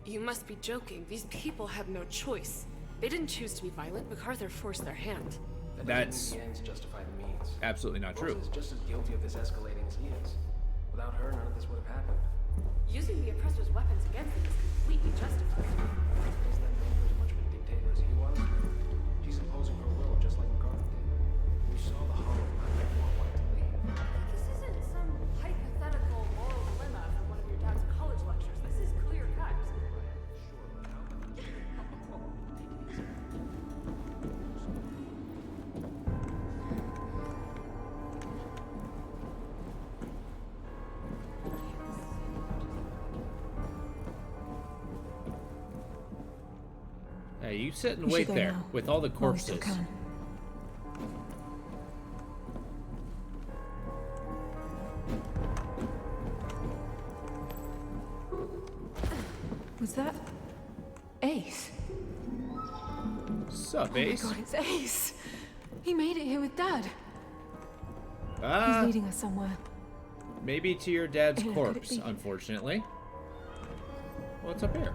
You must be joking. These people had no choice. They didn't choose to be violent. MacArthur forced their hand. That's The ends justify the means. absolutely not true. Rosa is just as guilty of this escalating as he is. Without her, none of this would have happened. Using the oppressor's weapons against them is completely justified. Does that make her as much of a dictator as he was? She's imposing her will just like MacArthur did. You saw the hollow. I don't want to leave. This isn't some hypothetical moral dilemma from one of your dad's college lectures. This is clear cut. Hey, you sit and We should wait go there now, with all the while we still corpses. can. Was that Ace? Sup, Oh Ace? my God, it's Ace. He made it here with Dad. He's Ah, leading us somewhere. maybe to your dad's Hey, could it corpse, be? unfortunately. What's up here?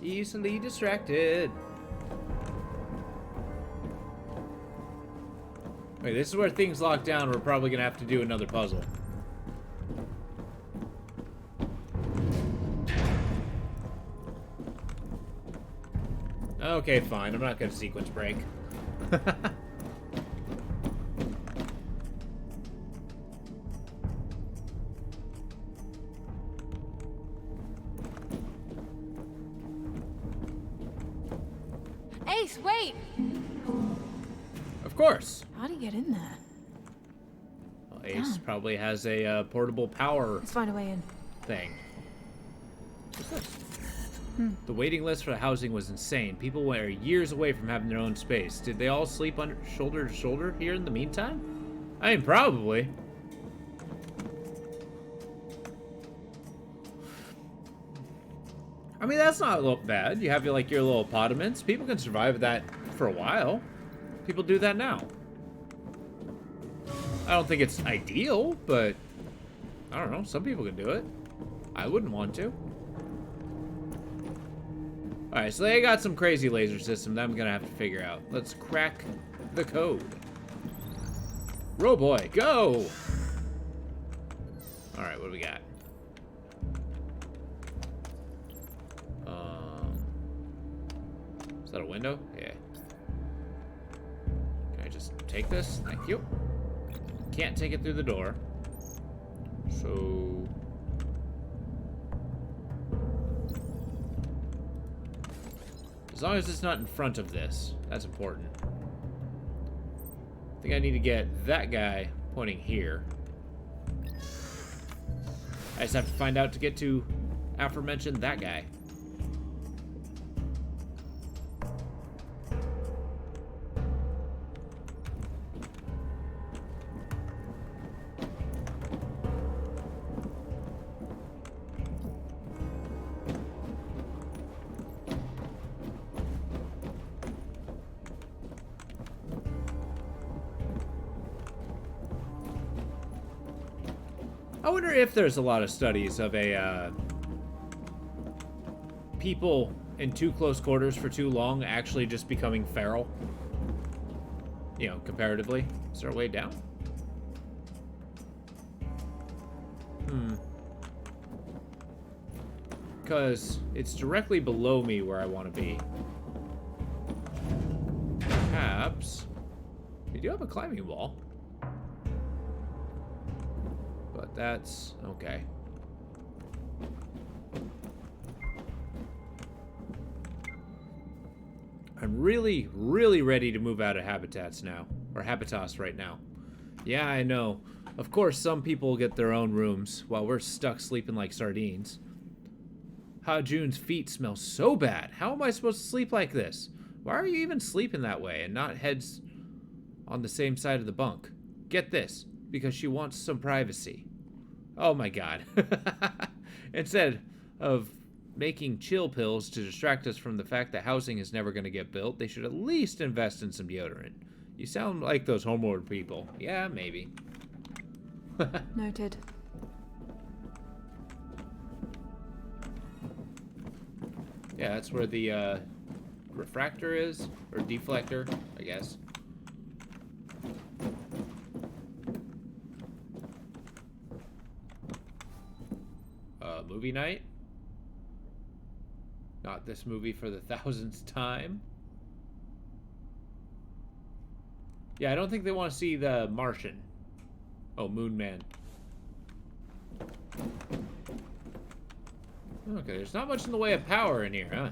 Easily distracted. Wait, this is where things lock down. We're probably gonna have to do another puzzle. Okay, fine. I'm not gonna sequence break. Ace, wait! Of course. How'd he get in there? Well, Ace Damn. probably has a portable power Let's find a way in. thing. What's this? The waiting list for the housing was insane. People were years away from having their own space. Did they all sleep under shoulder to shoulder here in the meantime? I mean, probably. I mean, that's not bad. You have your little apartments. People can survive that for a while. People do that now. I don't think it's ideal, but I don't know. Some people can do it. I wouldn't want to. Alright, so they got some crazy laser system that I'm gonna have to figure out. Let's crack the code. Row boy, go! Alright, what do we got? Is that a window? Yeah. Can I just take this? Thank you. Can't take it through the door. So... as long as it's not in front of this, that's important. I think I need to get that guy pointing here. I just have to find out to get to aforementioned that guy. I wonder if there's a lot of studies of people in too close quarters for too long actually just becoming feral. You know, comparatively. Is there a way down? Because it's directly below me where I want to be. Perhaps we do have a climbing wall. But that's okay. I'm really, really ready to move out of Habitats now. Or Habitas right now. Yeah, I know. Of course, some people get their own rooms while we're stuck sleeping like sardines. Ha Jun's feet smell so bad. How am I supposed to sleep like this? Why are you even sleeping that way and not heads on the same side of the bunk? Get this, because she wants some privacy. Oh my god. Instead of making chill pills to distract us from the fact that housing is never going to get built, they should at least invest in some deodorant. You sound like those Homeworld people. Yeah, maybe. Noted. Yeah, that's where the refractor is, or deflector, I guess. Movie night? Not this movie for the 1000th time. Yeah, I don't think they want to see the Martian. Oh, Moon Man. Okay, there's not much in the way of power in here, huh?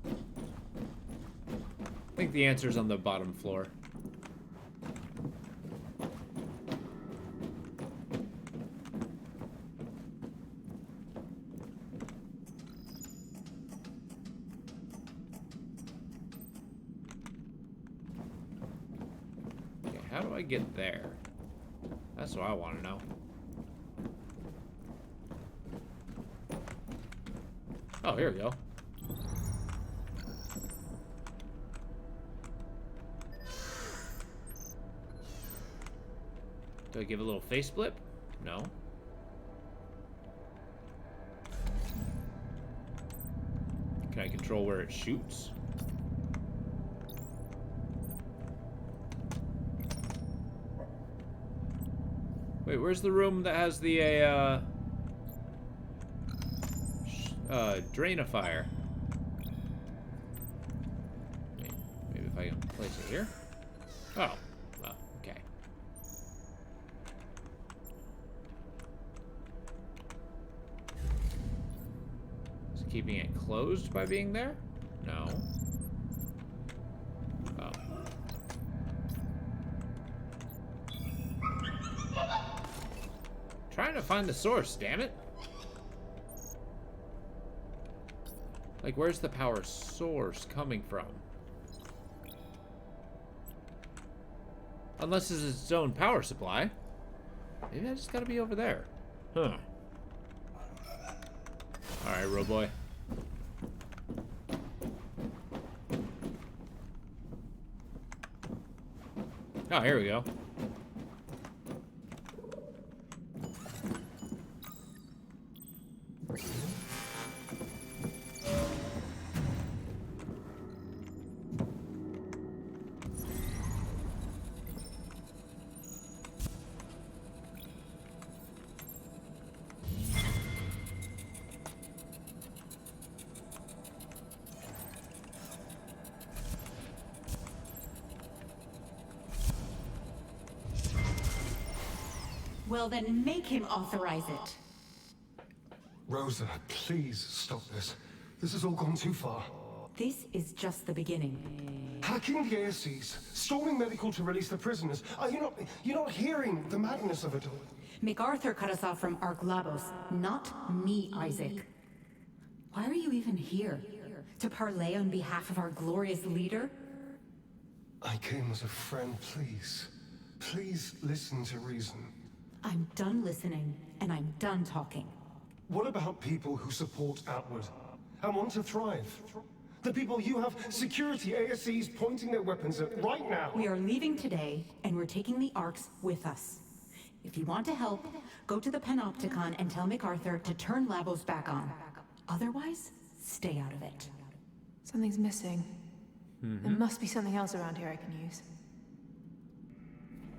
I think the answer's on the bottom floor. Okay, how do I get there? That's what I want to know. Oh, here we go. Do I give a little face flip? No. Can I control where it shoots? Wait, where's the room that has the drain of fire? Maybe if I can place it here. Oh, well, okay. Is it keeping it closed by being there? No. Oh. Trying to find the source, damn it. Like, where's the power source coming from? Unless it's its own power supply. Maybe I just gotta be over there. Huh. Alright, Roboy. Oh, here we go. Well, then make him authorize it. Rosa, please stop this. This has all gone too far. This is just the beginning. Hacking the ASCs, storming medical to release the prisoners. You're not hearing the madness of it all. MacArthur cut us off from Ark Labos, not me, Isaac. Why are you even here? To parlay on behalf of our glorious leader? I came as a friend, please. Please listen to reason. I'm done listening, and I'm done talking. What about people who support Outward and want to thrive? The people you have security ASCs pointing their weapons at right now. We are leaving today, and we're taking the Arks with us. If you want to help, go to the Panopticon and tell MacArthur to turn Lavos back on. Otherwise, stay out of it. Something's missing. There must be something else around here I can use.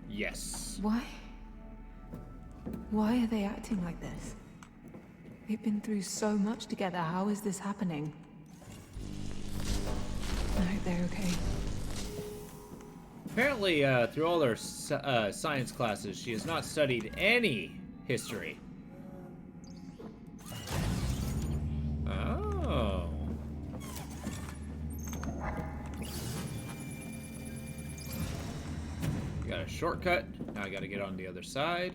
Yes. Why? Why are they acting like this? They've been through so much together. How is this happening? I hope they're okay. Apparently, through all her science classes, she has not studied any history. Oh. Got a shortcut. Now I gotta get on the other side.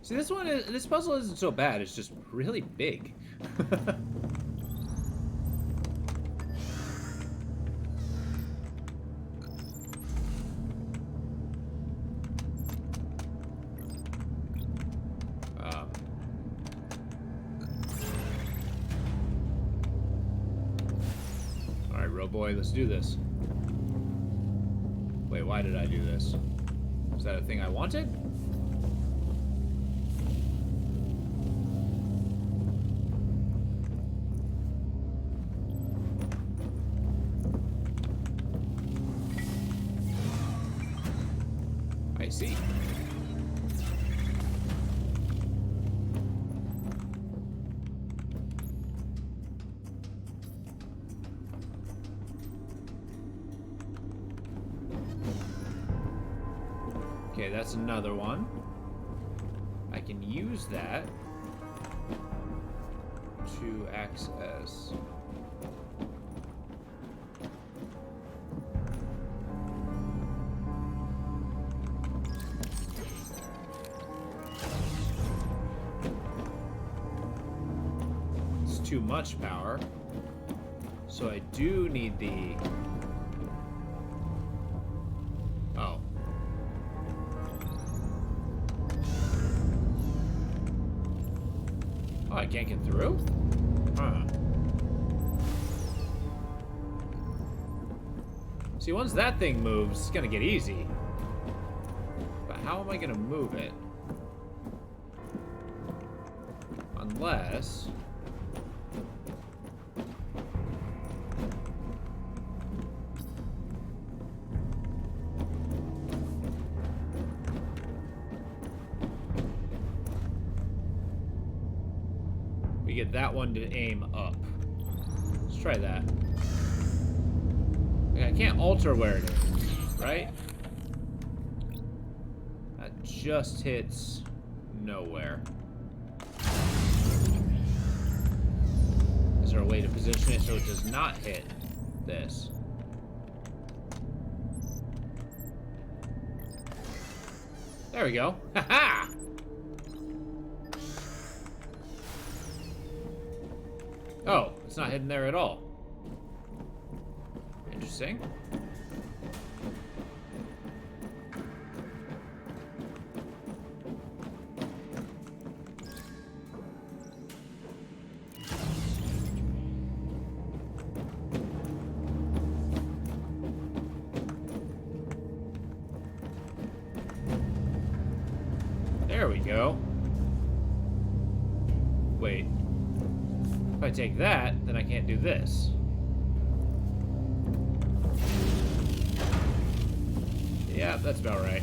See, this puzzle isn't so bad. It's just really big. All right, Roboy, let's do this. Wait, why did I do this? Is that a thing I wanted? I see. Okay, that's another one. I can use that to access. It's too much power. So I do need the... Oh. Oh, I can't get through? Huh. See, once that thing moves, it's gonna get easy. But how am I gonna move it? Unless... we get that one to aim up. Let's try that. I can't alter where it is, right? That just hits nowhere. Is there a way to position it so it does not hit this? There we go. Ha-ha! Oh, it's not hidden there at all. Interesting. There we go. Wait. If I take that, then I can't do this. Yeah, that's about right.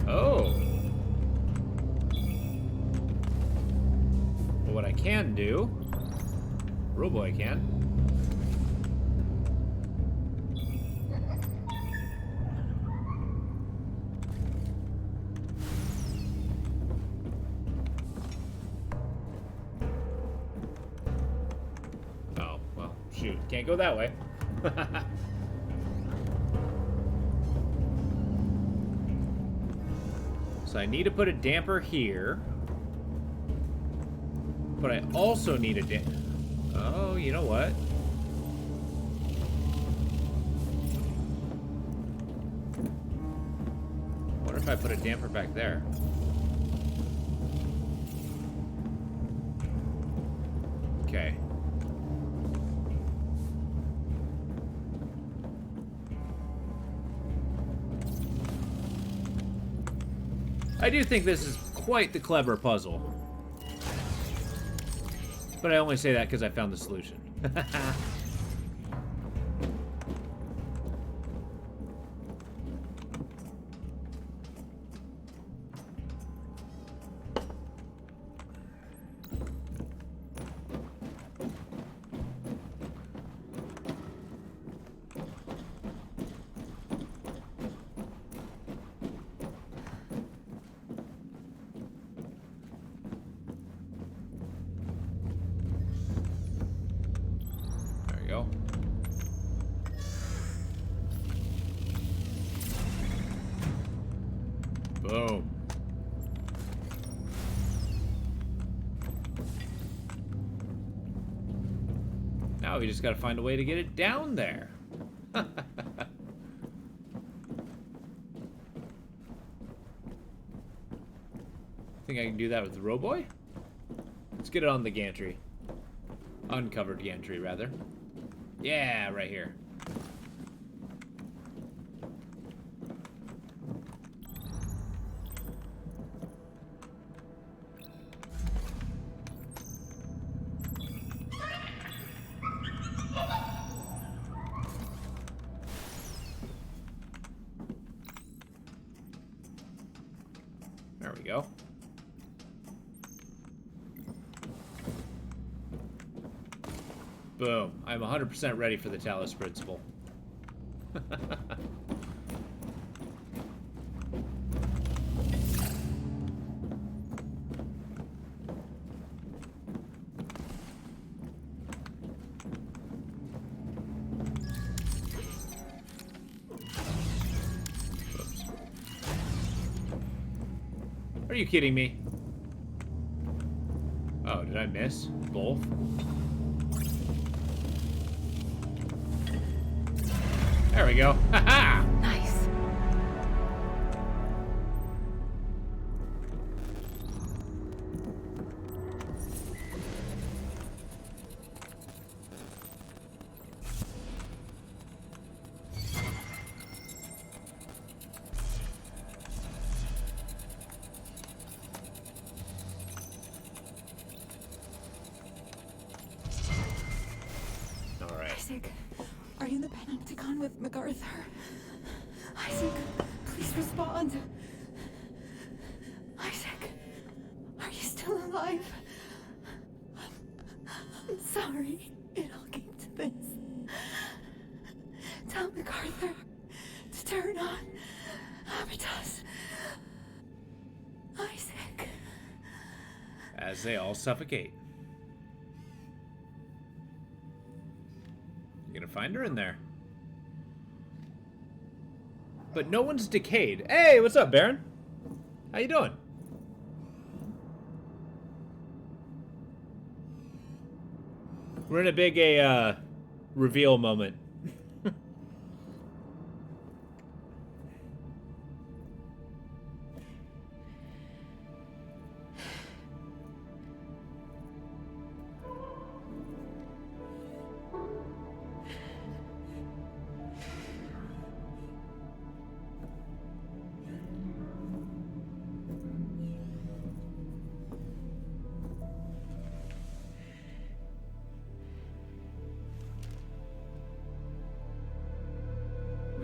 Oh. Well, what I can do, Roboy can. Shoot, can't go that way. So I need to put a damper here. But I also need a damper. Oh, you know what? if I put a damper back there? Okay. I do think this is quite the clever puzzle. But I only say that because I found the solution. Boom. Now we just gotta find a way to get it down there. Think I can do that with the Roboy? Let's get it on the gantry. Uncovered gantry, rather. Yeah, right here. There we go. Boom. I'm 100% ready for the Talos Principle. Oops. Are you kidding me? Oh, did I miss both? There we go. Haha! Nice. All right. Isaac, are you in the Panopticon with MacArthur? Isaac, please respond. Isaac, are you still alive? I'm sorry it all came to this. Tell MacArthur to turn on Habitus. Isaac. As they all suffocate. You're gonna find her in there. But no one's decayed. Hey, what's up, Baron? How you doing? We're in a big reveal moment.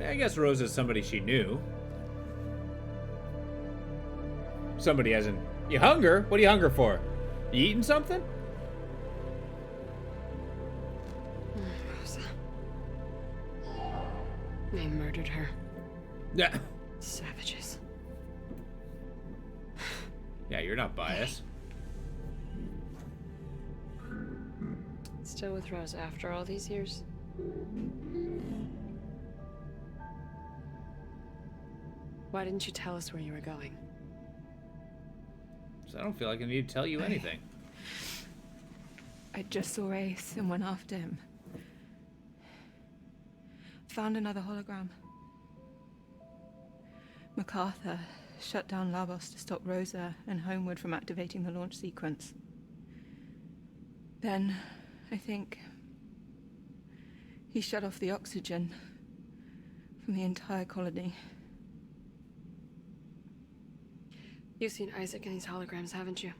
I guess Rose is somebody she knew. Somebody hasn't. You hunger? What are you hunger for? You eating something? Rosa. They murdered her. Yeah. Savages. Yeah, you're not biased. Still with Rosa after all these years? Why didn't you tell us where you were going? So I don't feel like I need to tell you anything. I just saw Ace and went after him. Found another hologram. MacArthur shut down Labos to stop Rosa and Homewood from activating the launch sequence. Then, I think, he shut off the oxygen from the entire colony. You've seen Isaac in these holograms, haven't you?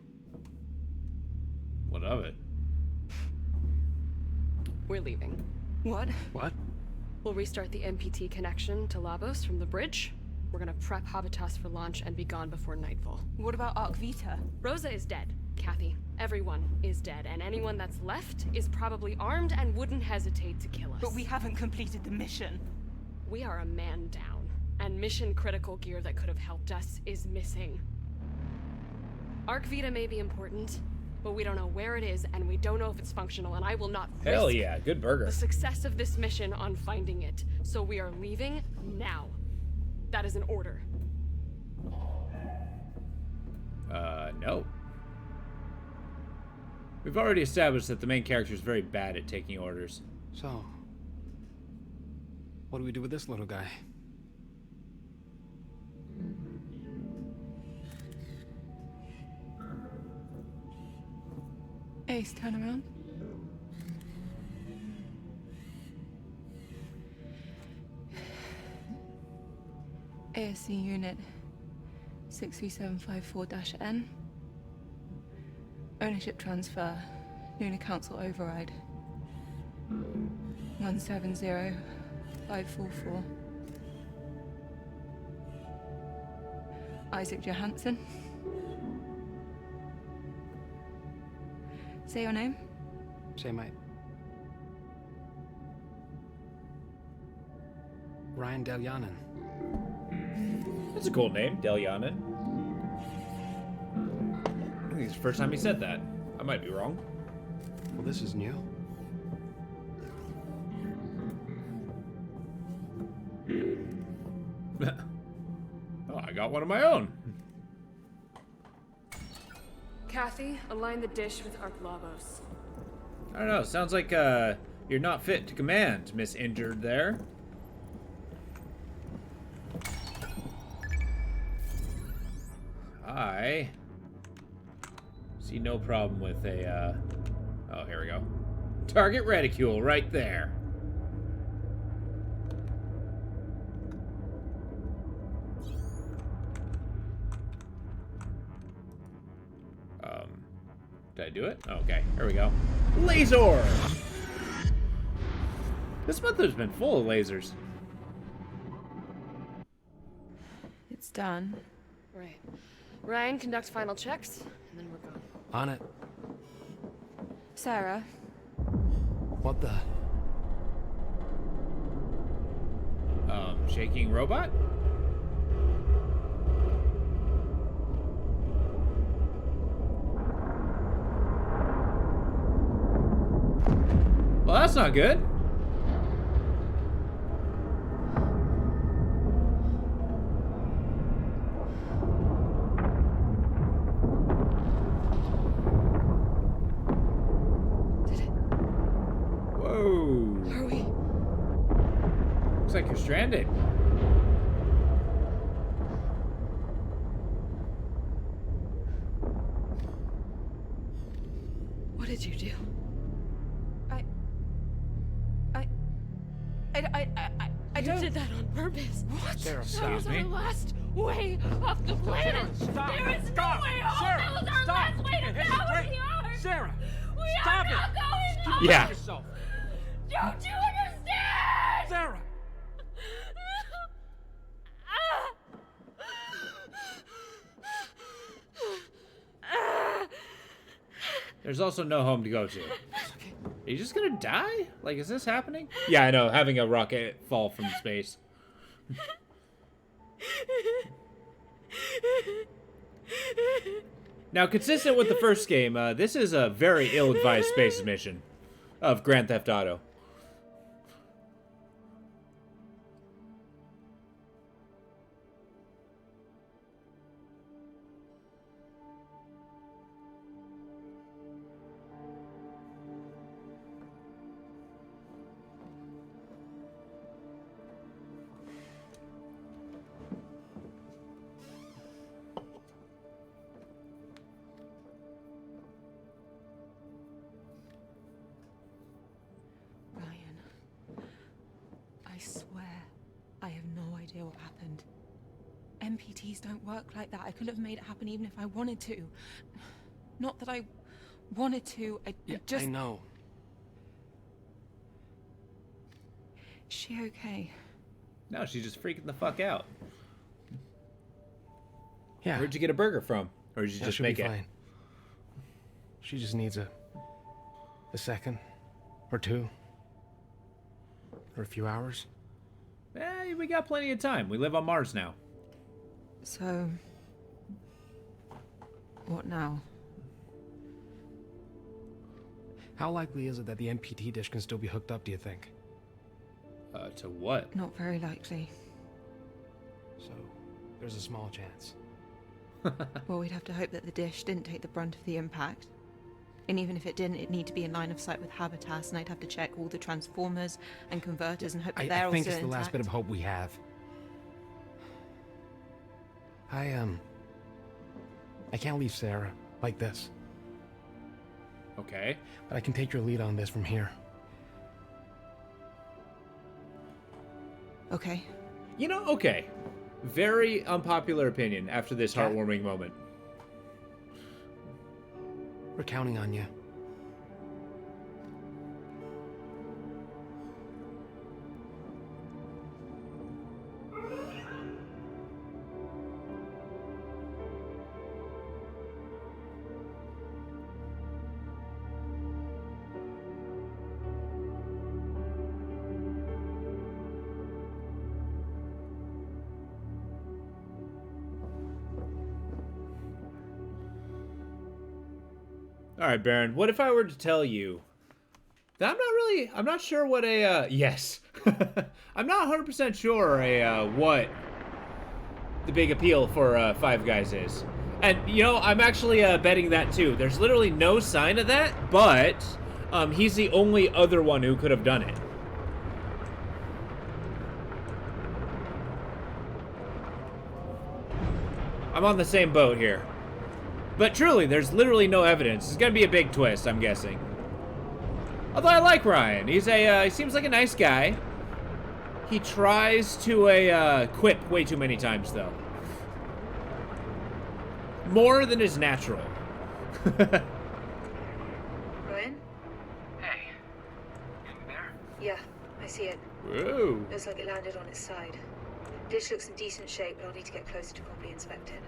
What of it? We're leaving. What? What? We'll restart the MPT connection to Labos from the bridge. We're gonna prep Habitas for launch and be gone before nightfall. What about Arc Vita? Rosa is dead, Kathy. Everyone is dead, and anyone that's left is probably armed and wouldn't hesitate to kill us. But we haven't completed the mission. We are a man down, and mission-critical gear that could have helped us is missing. Arc Vita may be important, but we don't know where it is, and we don't know if it's functional, and I will not Hell risk yeah, good burger. the success of this mission on finding it. So we are leaving now. That is an order. No. We've already established that the main character is very bad at taking orders. So, what do we do with this little guy? Ace, turn around. ASC unit 63754-N. Ownership transfer. Lunar Council override. 170544. Isaac Johansson. Say your name. Say my... Ryan Delyanin. That's a cool name, Delyanin. I think it's the first time he said that. I might be wrong. Well, this is new. Oh, I got one of my own. Kathy, align the dish with Arc Labos. I don't know. Sounds like you're not fit to command, Miss Injured there. I see no problem with a, oh, here we go. Target reticule right there. Did I do it? Oh, okay, here we go. Laser! This month has been full of lasers. It's done. Right. Ryan, conduct final checks, and then we're gone. On it. Sarah. What the? Shaking robot? Well, that's not good. Whoa. Are we? Looks like you're stranded. What did you do? I You don't... did that on purpose. What? Sarah, That was excuse me? our last way off the planet. Stop. There is Stop. no way home. Sarah, That was our stop. last way to Hey, go. wait. We are. Sarah, We stop are it. not going home. Yeah. Yourself. Don't you understand? Sarah. There's also no home to go to. Are you just gonna die? Like, is this happening? Yeah, I know. Having a rocket fall from space. Now, consistent with the first game, this is a very ill-advised space mission of Grand Theft Auto. what happened. MPTs don't work like that. I couldn't have made it happen even if I wanted to. Not that I wanted to, I just... I know. Is she okay? No, she's just freaking the fuck out. Yeah. Where'd you get a burger from? Or did you just she'll make be it? fine. She just needs a second or two or a few hours. We got plenty of time. We live on Mars now. So... what now? How likely is it that the MPT dish can still be hooked up, do you think? To what? Not very likely. So, there's a small chance. Well, we'd have to hope that the dish didn't take the brunt of the impact. And even if it didn't, it'd need to be in line of sight with Habitas, and I'd have to check all the transformers and converters and hope that they're all think still it's the last bit of hope we have. I can't leave Sarah like this. Okay. But I can take your lead on this from here. Okay. You know, okay. Very unpopular opinion after this heartwarming moment. We're counting on you. All right, Baron, what if I were to tell you that I'm not sure what a, yes. I'm not 100% sure what the big appeal for Five Guys is. And, you know, I'm actually betting that too. There's literally no sign of that, but he's the only other one who could have done it. I'm on the same boat here. But truly, there's literally no evidence. It's gonna be a big twist, I'm guessing. Although I like Ryan. He's he seems like a nice guy. He tries to quip way too many times, though. More than is natural. Ryan? Hey. In there? Yeah, I see it. Whoa. Looks like it landed on its side. Dish looks in decent shape, but I'll need to get closer to properly inspect it.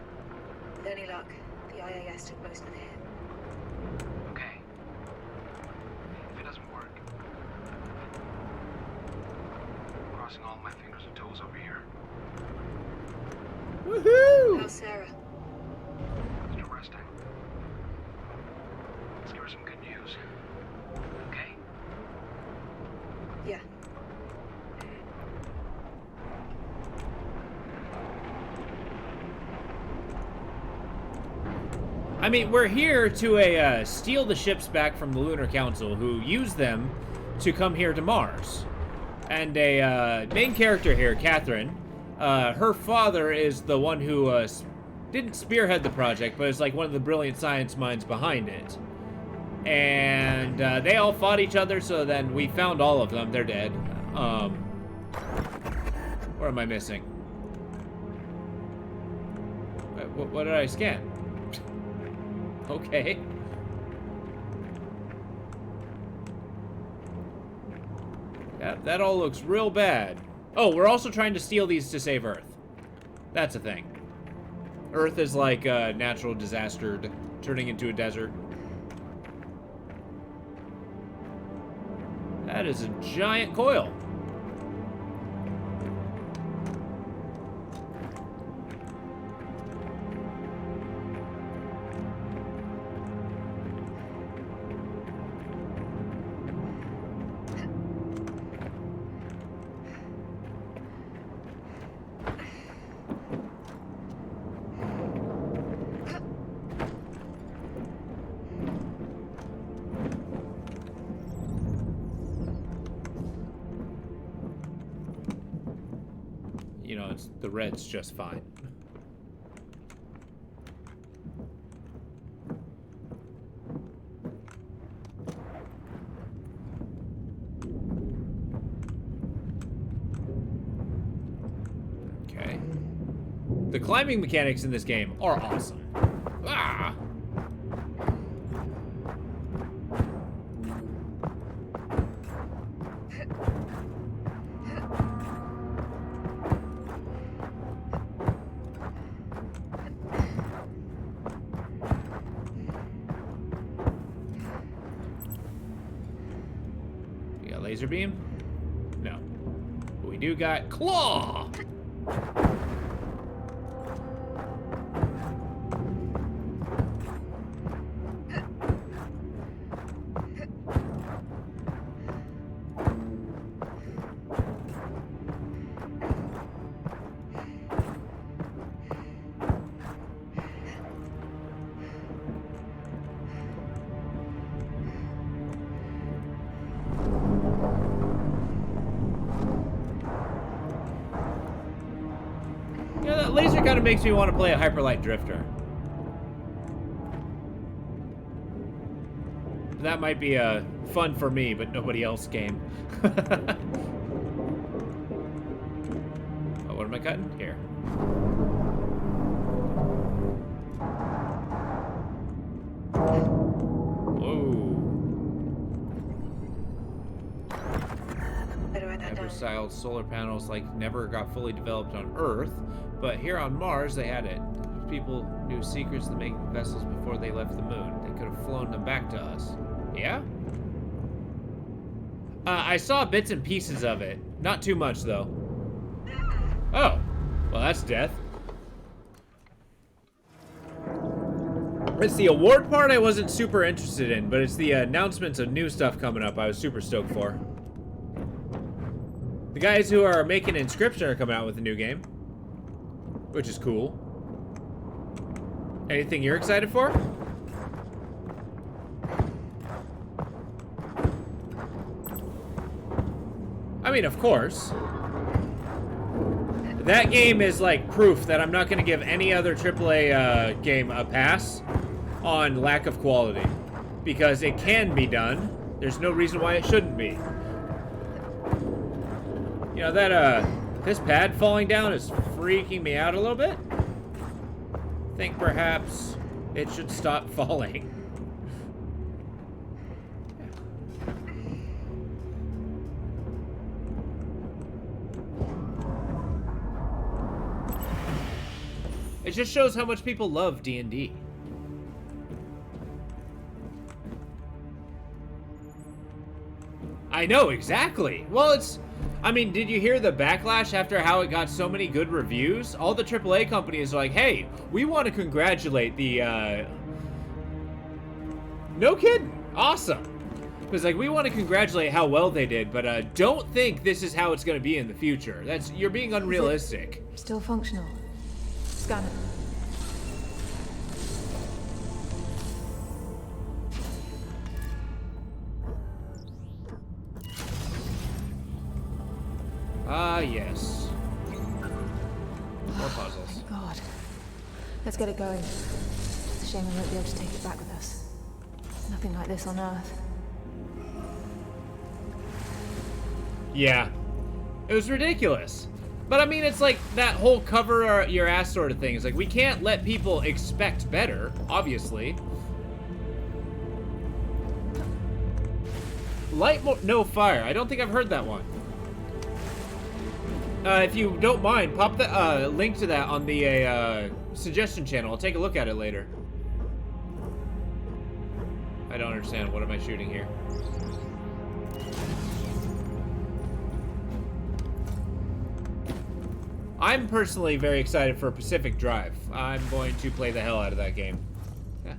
With any luck, the IAS took most of the hit. Okay. If it doesn't work, crossing all my fingers and toes over here. Woohoo! How's Sarah? Still resting. Let's give her some good news. Okay? Yeah. I mean, we're here to steal the ships back from the Lunar Council, who used them to come here to Mars. And a main character here, Catherine, her father is the one who didn't spearhead the project, but is like one of the brilliant science minds behind it. And they all fought each other, so then we found all of them. They're dead. What am I missing? What did I scan? Okay. That all looks real bad. Oh, we're also trying to steal these to save Earth. That's a thing. Earth is like natural disaster turning into a desert. That is a giant coil. You know, the red's just fine. The climbing mechanics in this game are awesome. Ah! We got laser beam? No. But we do got claw! You know, that laser kind of makes me want to play a Hyperlight Drifter. That might be a fun for me, but nobody else game. Oh, what am I cutting? Here. Whoa. Hyper-styled solar panels like never got fully developed on Earth, but here on Mars they had it. People knew secrets to make vessels before they left the moon. They could have flown them back to us. Yeah? I saw bits and pieces of it. Not too much, though. Oh. Well, that's death. It's the award part I wasn't super interested in, but it's the announcements of new stuff coming up I was super stoked for. The guys who are making Inscription are coming out with a new game, which is cool. Anything you're excited for? I mean, of course. That game is like proof that I'm not going to give any other AAA game a pass on lack of quality. Because it can be done. There's no reason why it shouldn't be. You know, that, this pad falling down is freaking me out a little bit. I think perhaps it should stop falling. It just shows how much people love D&D. I know, exactly. Well, it's... I mean, did you hear the backlash after how it got so many good reviews? All the AAA companies are like, hey, we want to congratulate the, No kidding. Awesome. Because, like, we want to congratulate how well they did, but, don't think this is how it's going to be in the future. You're being unrealistic. Still functional. Scan it. Ah, yes. More puzzles. God. Let's get it going. It's a shame we won't be able to take it back with us. Nothing like this on Earth. Yeah. It was ridiculous. But I mean, it's like that whole cover your ass sort of thing. It's like, we can't let people expect better, obviously. Light no fire. I don't think I've heard that one. If you don't mind, pop the link to that on the suggestion channel. I'll take a look at it later. I don't understand. What am I shooting here? I'm personally very excited for Pacific Drive. I'm going to play the hell out of that game. Yeah.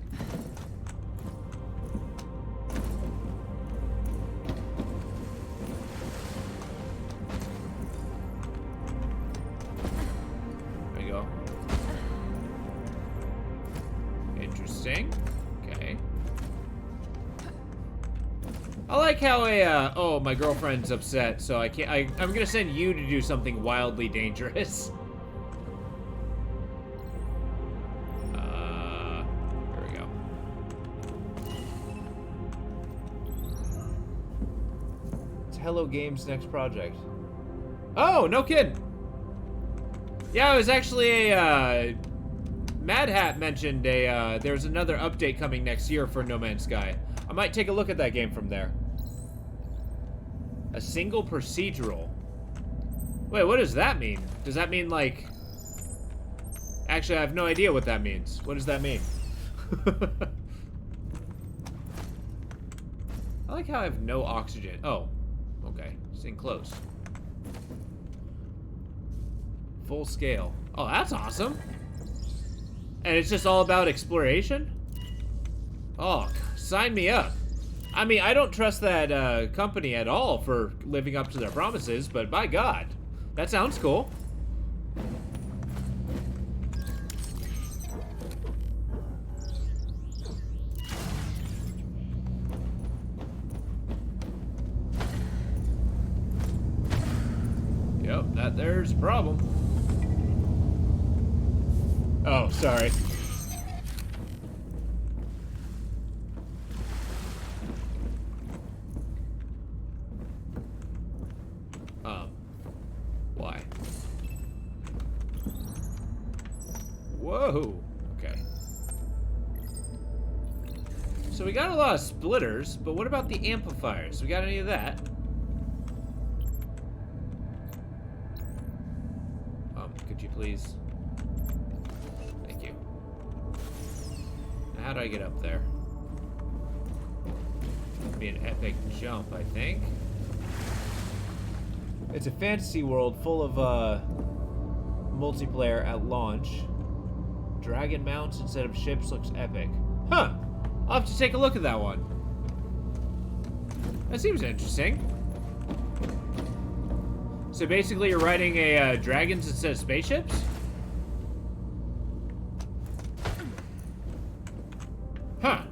There we go. Interesting. Okay. I like how oh, my girlfriend's upset, so I can't, I'm gonna send you to do something wildly dangerous. Here we go. It's Hello Games' next project. Oh, no kidding. Yeah, it was actually a Mad Hat mentioned there's another update coming next year for No Man's Sky. I might take a look at that game from there. A single procedural. Wait, what does that mean? Does that mean like... Actually, I have no idea what that means. What does that mean? I like how I have no oxygen. Oh, okay. It's enclosed. Full scale. Oh, that's awesome. And it's just all about exploration? Oh, sign me up. I mean, I don't trust that company at all for living up to their promises, but by God, that sounds cool. Yep, there's a problem. Oh, sorry. Why? Whoa. Okay. So we got a lot of splitters, but what about the amplifiers? We got any of that? Could you please? Thank you. Now, how do I get up there? It'd be an epic jump, I think. It's a fantasy world full of multiplayer at launch. Dragon mounts instead of ships looks epic. Huh! I'll have to take a look at that one. That seems interesting. So basically you're riding a dragons instead of spaceships? Huh.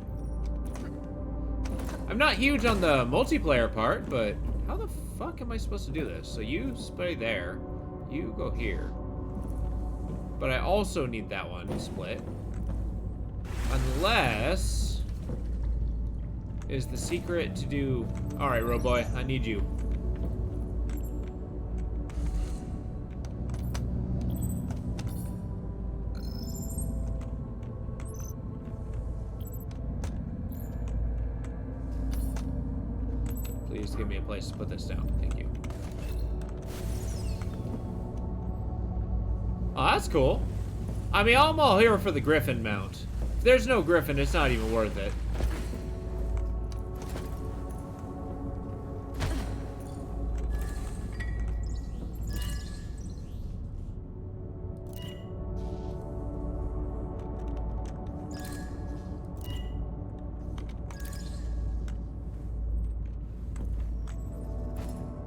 I'm not huge on the multiplayer part, but how the fuck am I supposed to do this? So you stay there, you go here. But I also need that one to split. Unless... is the secret to do... Alright, Roboy, I need you. Please give me a place to put this down. Thank you. Oh, that's cool. I mean, I'm all here for the Griffin mount. If there's no Griffin, it's not even worth it.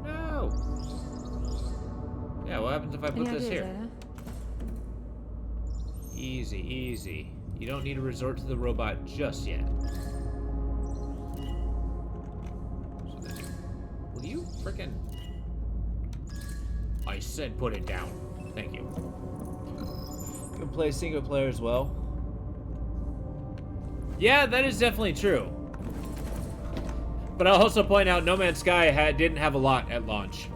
No. Yeah, what happens if I put this here? Easy, easy. You don't need to resort to the robot just yet. So then, will you frickin'... I said put it down. Thank you. You can play single player as well. Yeah, that is definitely true. But I'll also point out No Man's Sky didn't have a lot at launch.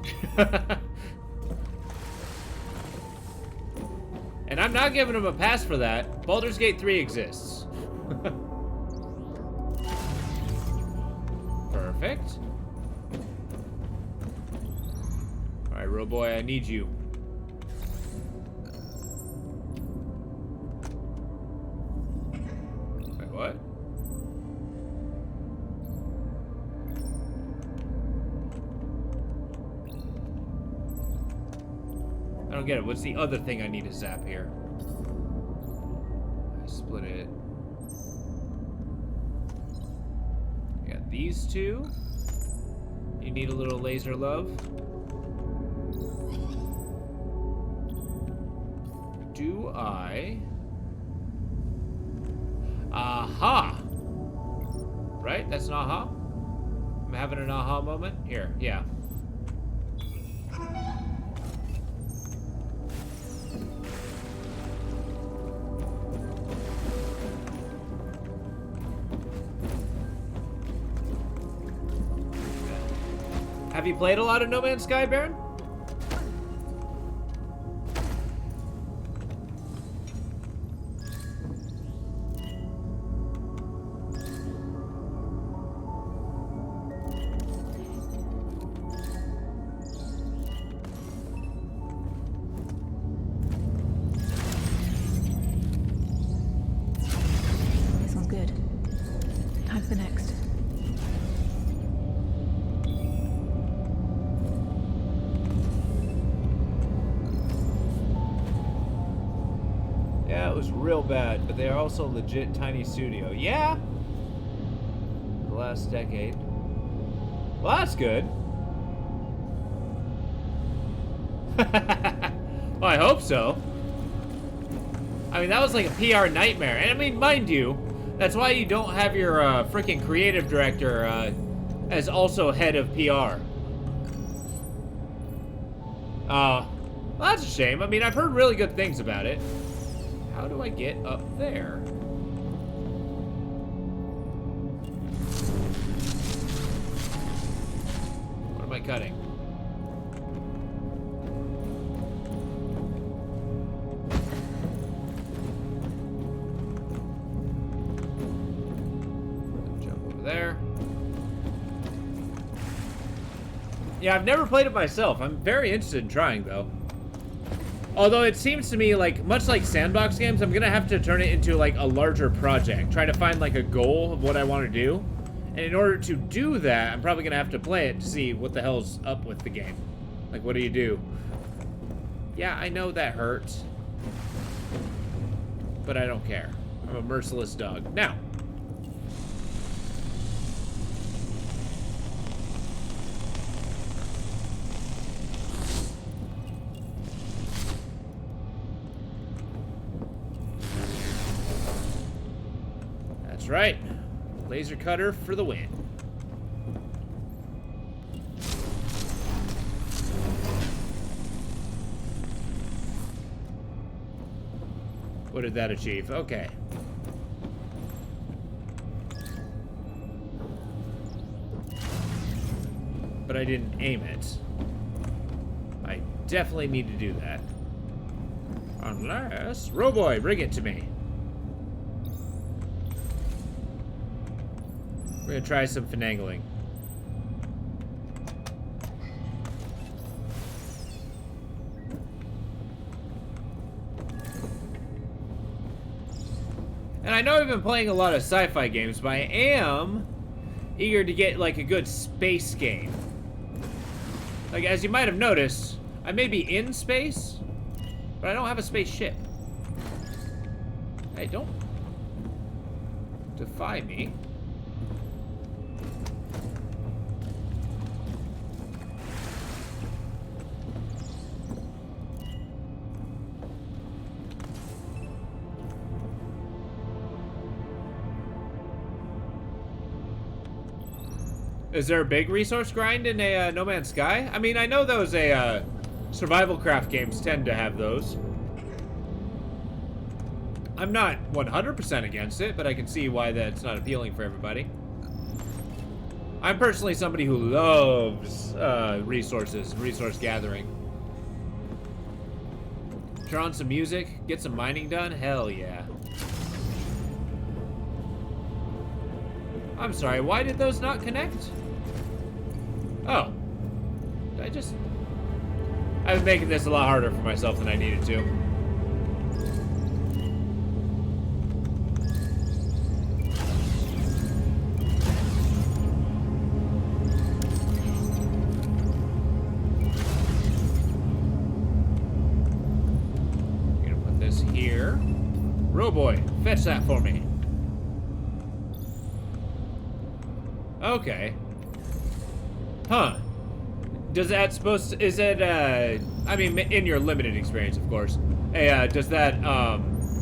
And I'm not giving him a pass for that. Baldur's Gate 3 exists. Perfect. Alright, Roboy, I need you. Wait, what? I don't get it. What's the other thing I need to zap here? I split it. I got these two. You need a little laser love. Do I? Aha! Right? That's an aha? I'm having an aha moment? Here, yeah. Have you played a lot of No Man's Sky, Baron? for next? Yeah, it was real bad, but they are also legit tiny studio. Yeah! The last decade. Well, that's good. Well, I hope so. I mean, that was like a PR nightmare. And I mean, mind you, that's why you don't have your freaking creative director as also head of PR. Well, that's a shame. I mean, I've heard really good things about it. How do I get up there? What am I cutting? Jump over there. Yeah, I've never played it myself. I'm very interested in trying, though. Although it seems to me like, much like sandbox games, I'm gonna have to turn it into like a larger project. Try to find like a goal of what I want to do. And in order to do that, I'm probably gonna have to play it to see what the hell's up with the game. Like, what do you do? Yeah, I know that hurts. But I don't care. I'm a merciless dog. Now. That's right. Laser cutter for the win. What did that achieve? Okay. But I didn't aim it. I definitely need to do that. Unless... Roboy, bring it to me. We're gonna try some finagling. And I know I've been playing a lot of sci-fi games, but I am eager to get like a good space game. Like, as you might have noticed, I may be in space, but I don't have a spaceship. Hey, don't defy me. Is there a big resource grind in a No Man's Sky? I mean, I know those survival craft games tend to have those. I'm not 100% against it, but I can see why that's not appealing for everybody. I'm personally somebody who loves resources, resource gathering. Turn on some music, get some mining done, hell yeah. I'm sorry, why did those not connect? Oh. Did I just... I've been making this a lot harder for myself than I needed to. I'm gonna put this here. Roboy, fetch that for me. Okay. Huh. Does that supposed to, is it, I mean, in your limited experience, of course. Hey, does that,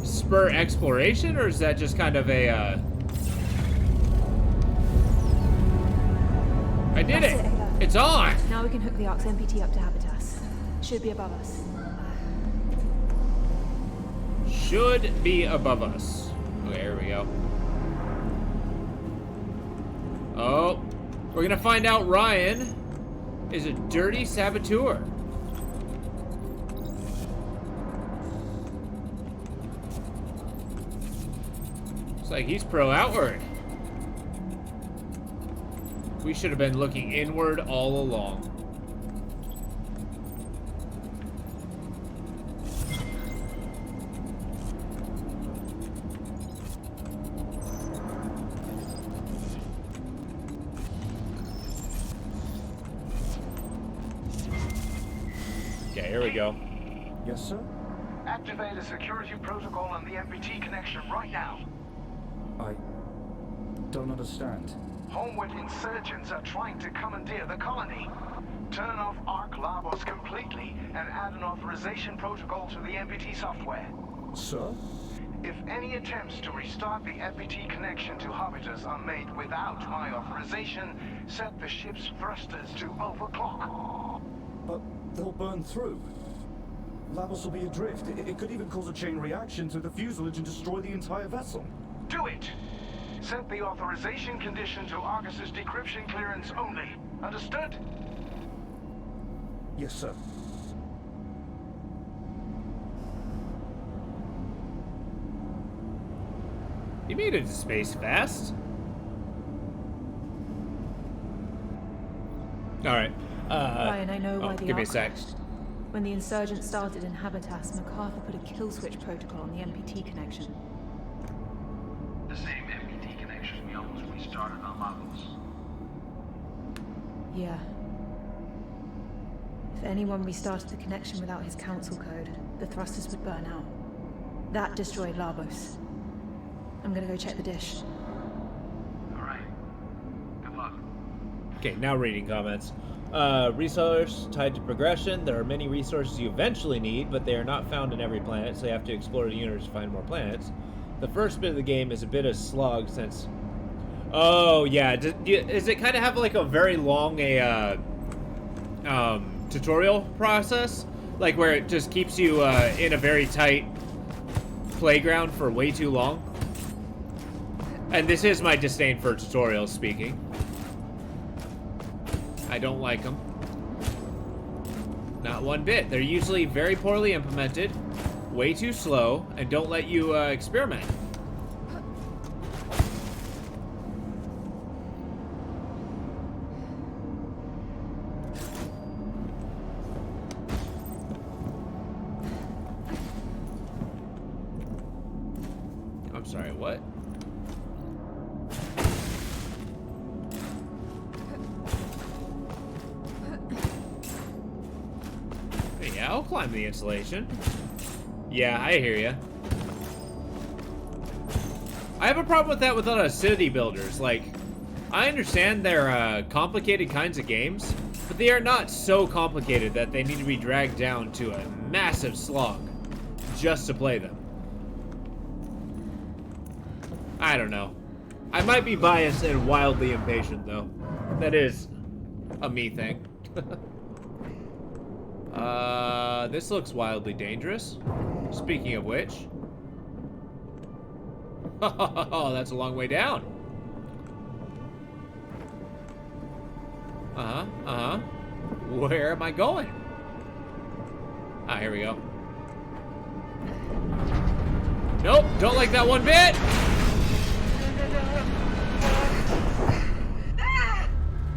spur exploration, or is that just kind of a, I did it! It's on! Now we can hook the Arx MPT up to Habitas. Should be above us. Should be above us. Okay, here we go. Oh, we're gonna find out Ryan is a dirty saboteur. Looks like he's pro-outward. We should have been looking inward all along. Okay, here we go. Yes, sir? Activate a security protocol on the MPT connection right now. I don't understand. Homeward insurgents are trying to commandeer the colony. Turn off Arc Labos completely and add an authorization protocol to the MPT software. Sir? If any attempts to restart the MPT connection to Hobbitus are made without my authorization, set the ship's thrusters to overclock. But they'll burn through. Labos will be adrift. It could even cause a chain reaction through the fuselage and destroy the entire vessel. Do it! Set the authorization condition to Argus's decryption clearance only. Understood? Yes, sir. You made it to space fast. Alright. Ryan, I know why the give me a Ark sec. crashed. When the insurgents started in Habitas, MacArthur put a kill switch protocol on the MPT connection. The same MPT connection we almost restarted on Lavos. Yeah. If anyone restarted the connection without his council code, the thrusters would burn out. That destroyed Labos. I'm gonna go check the dish. Alright. Good luck. Okay, now reading comments. Resource tied to progression. There are many resources you eventually need, but they are not found in every planet, so you have to explore the universe to find more planets. The first bit of the game is a bit of slog since... Oh, yeah. Does it kind of have like a very long tutorial process? Like where it just keeps you in a very tight playground for way too long? And this is my disdain for tutorials speaking. I don't like them. Not one bit. They're usually very poorly implemented, way too slow, and don't let you experiment. I'm sorry, what? Yeah, I'll climb the insulation. Yeah, I hear ya. I have a problem with that with a lot of city builders. Like, I understand they're complicated kinds of games, but they are not so complicated that they need to be dragged down to a massive slog just to play them. I don't know. I might be biased and wildly impatient, though. That is a me thing. This looks wildly dangerous. Speaking of which... Oh, that's a long way down. Where am I going? Ah, here we go. Nope, don't like that one bit!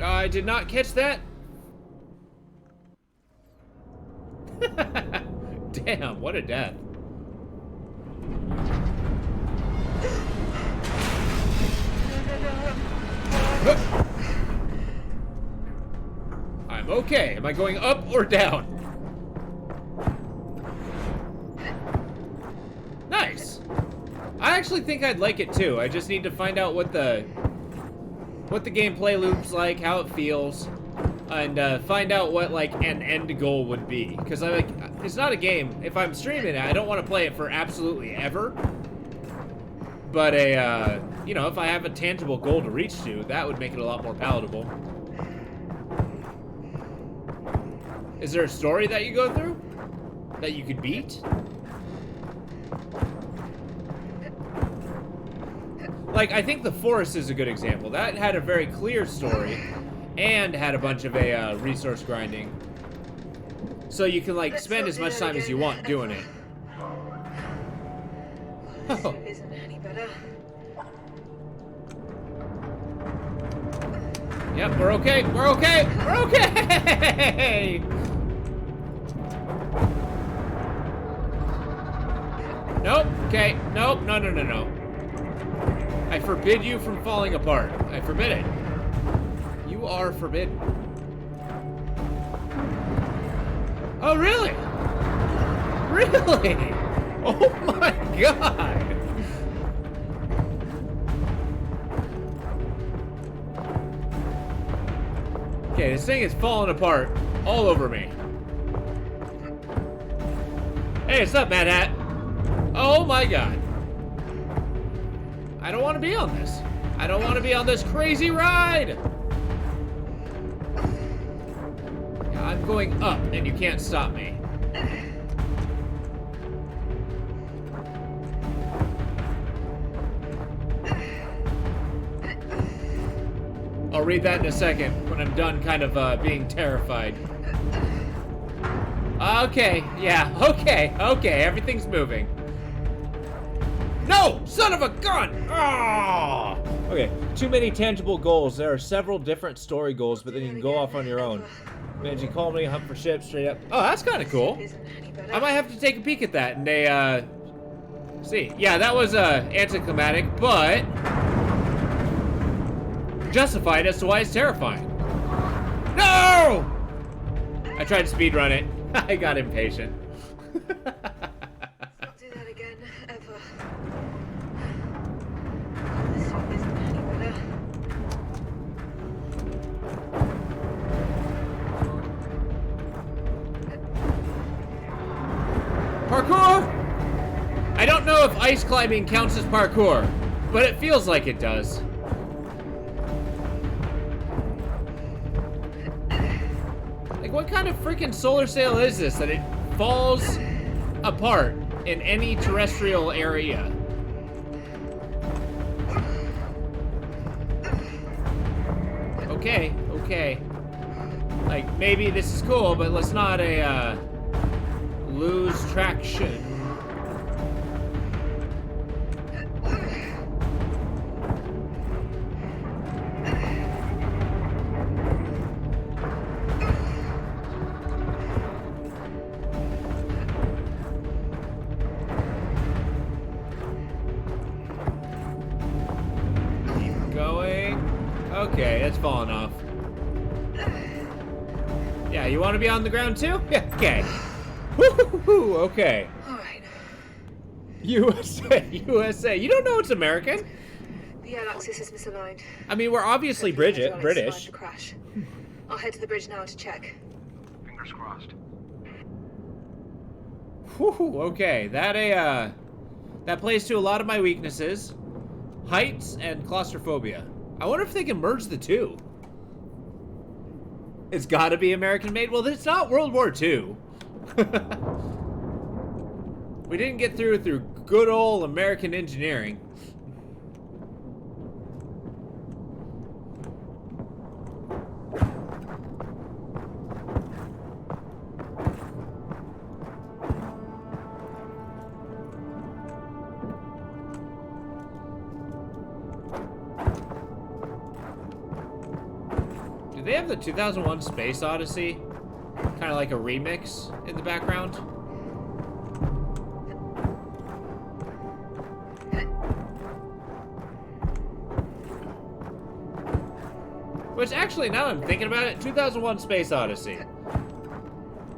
I did not catch that. Damn, what a death. I'm okay. Am I going up or down? Nice. I actually think I'd like it too. I just need to find out what the gameplay loop's like, how it feels, and find out what like an end goal would be. Because it's not a game. If I'm streaming it, I don't want to play it for absolutely ever. But you know, if I have a tangible goal to reach to, that would make it a lot more palatable. Is there a story that you go through that you could beat? Like, I think The Forest is a good example. That had a very clear story and had a bunch of resource grinding. So you can, like, spend as much time as you want doing it. Oh. Isn't any better. Yep, we're okay. We're okay. We're okay. Nope. Okay. Nope. No, no, no, no. I forbid you from falling apart. I forbid it. You are forbidden. Oh, really? Really? Oh my god! Okay, this thing is falling apart all over me. Hey, what's up, Mad Hat? Oh my god. I don't want to be on this. I don't want to be on this crazy ride! Yeah, I'm going up, and you can't stop me. I'll read that in a second, when I'm done kind of being terrified. Okay, yeah, okay, everything's moving. No! Son of a gun! Oh! Okay, too many tangible goals. There are several different story goals, but then you can go off on your own. Manage colony, hunt for ships, straight up. Oh, that's kind of cool. I might have to take a peek at that and see. Yeah, that was anticlimactic, but justified as to why it's terrifying. No! I tried to speedrun it. I got impatient. Can't do that again, ever. This one isn't any better. Parkour! I don't know if ice climbing counts as parkour, but it feels like it does. Like, what kind of freaking solar sail is this that it falls apart in any terrestrial area? Okay, okay. Like, maybe this is cool, but let's not lose traction. Okay, that's falling off. Yeah, you want to be on the ground too? Yeah, okay. Woo-hoo-hoo, okay. Alright. USA, USA. You don't know it's American? The air axis is misaligned. I mean, we're obviously British. The crash. I'll head to the bridge now to check. Fingers crossed. Whew, okay, that plays to a lot of my weaknesses. Heights and claustrophobia. I wonder if they can merge the two. It's gotta be American made. Well, it's not World War II. We didn't get through good old American engineering. Do they have the 2001 Space Odyssey? Kind of like a remix in the background? Which actually, now I'm thinking about it, 2001 Space Odyssey.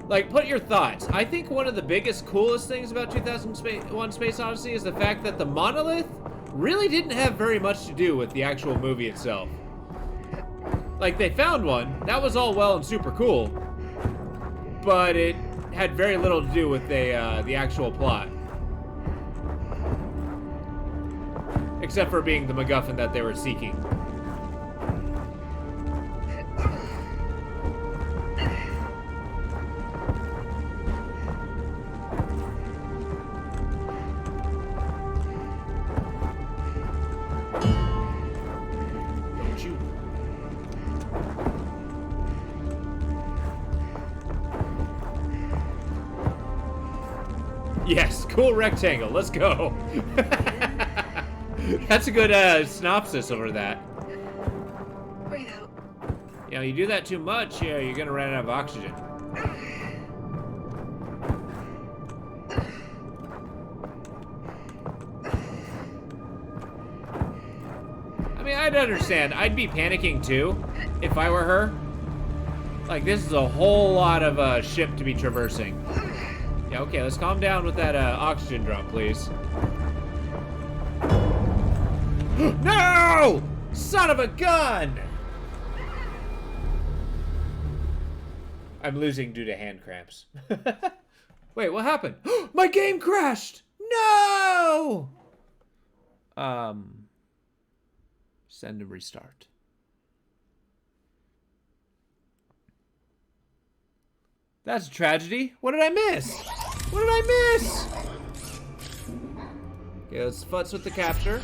Like, put your thoughts. I think one of the biggest, coolest things about 2001 Space Odyssey is the fact that the monolith really didn't have very much to do with the actual movie itself. Like, they found one, that was all well and super cool, but it had very little to do with the actual plot. Except for being the MacGuffin that they were seeking. Yes, cool rectangle. Let's go. That's a good synopsis over that. Breathe out. You know, you do that too much, yeah, you're gonna run out of oxygen. I mean, I'd understand. I'd be panicking too if I were her. Like, this is a whole lot of ship to be traversing. Yeah, okay, let's calm down with that oxygen drum, please. No! Son of a gun! I'm losing due to hand cramps. Wait, what happened? My game crashed! No! Send and restart. That's a tragedy. What did I miss? What did I miss? Okay, let's futz with the capture.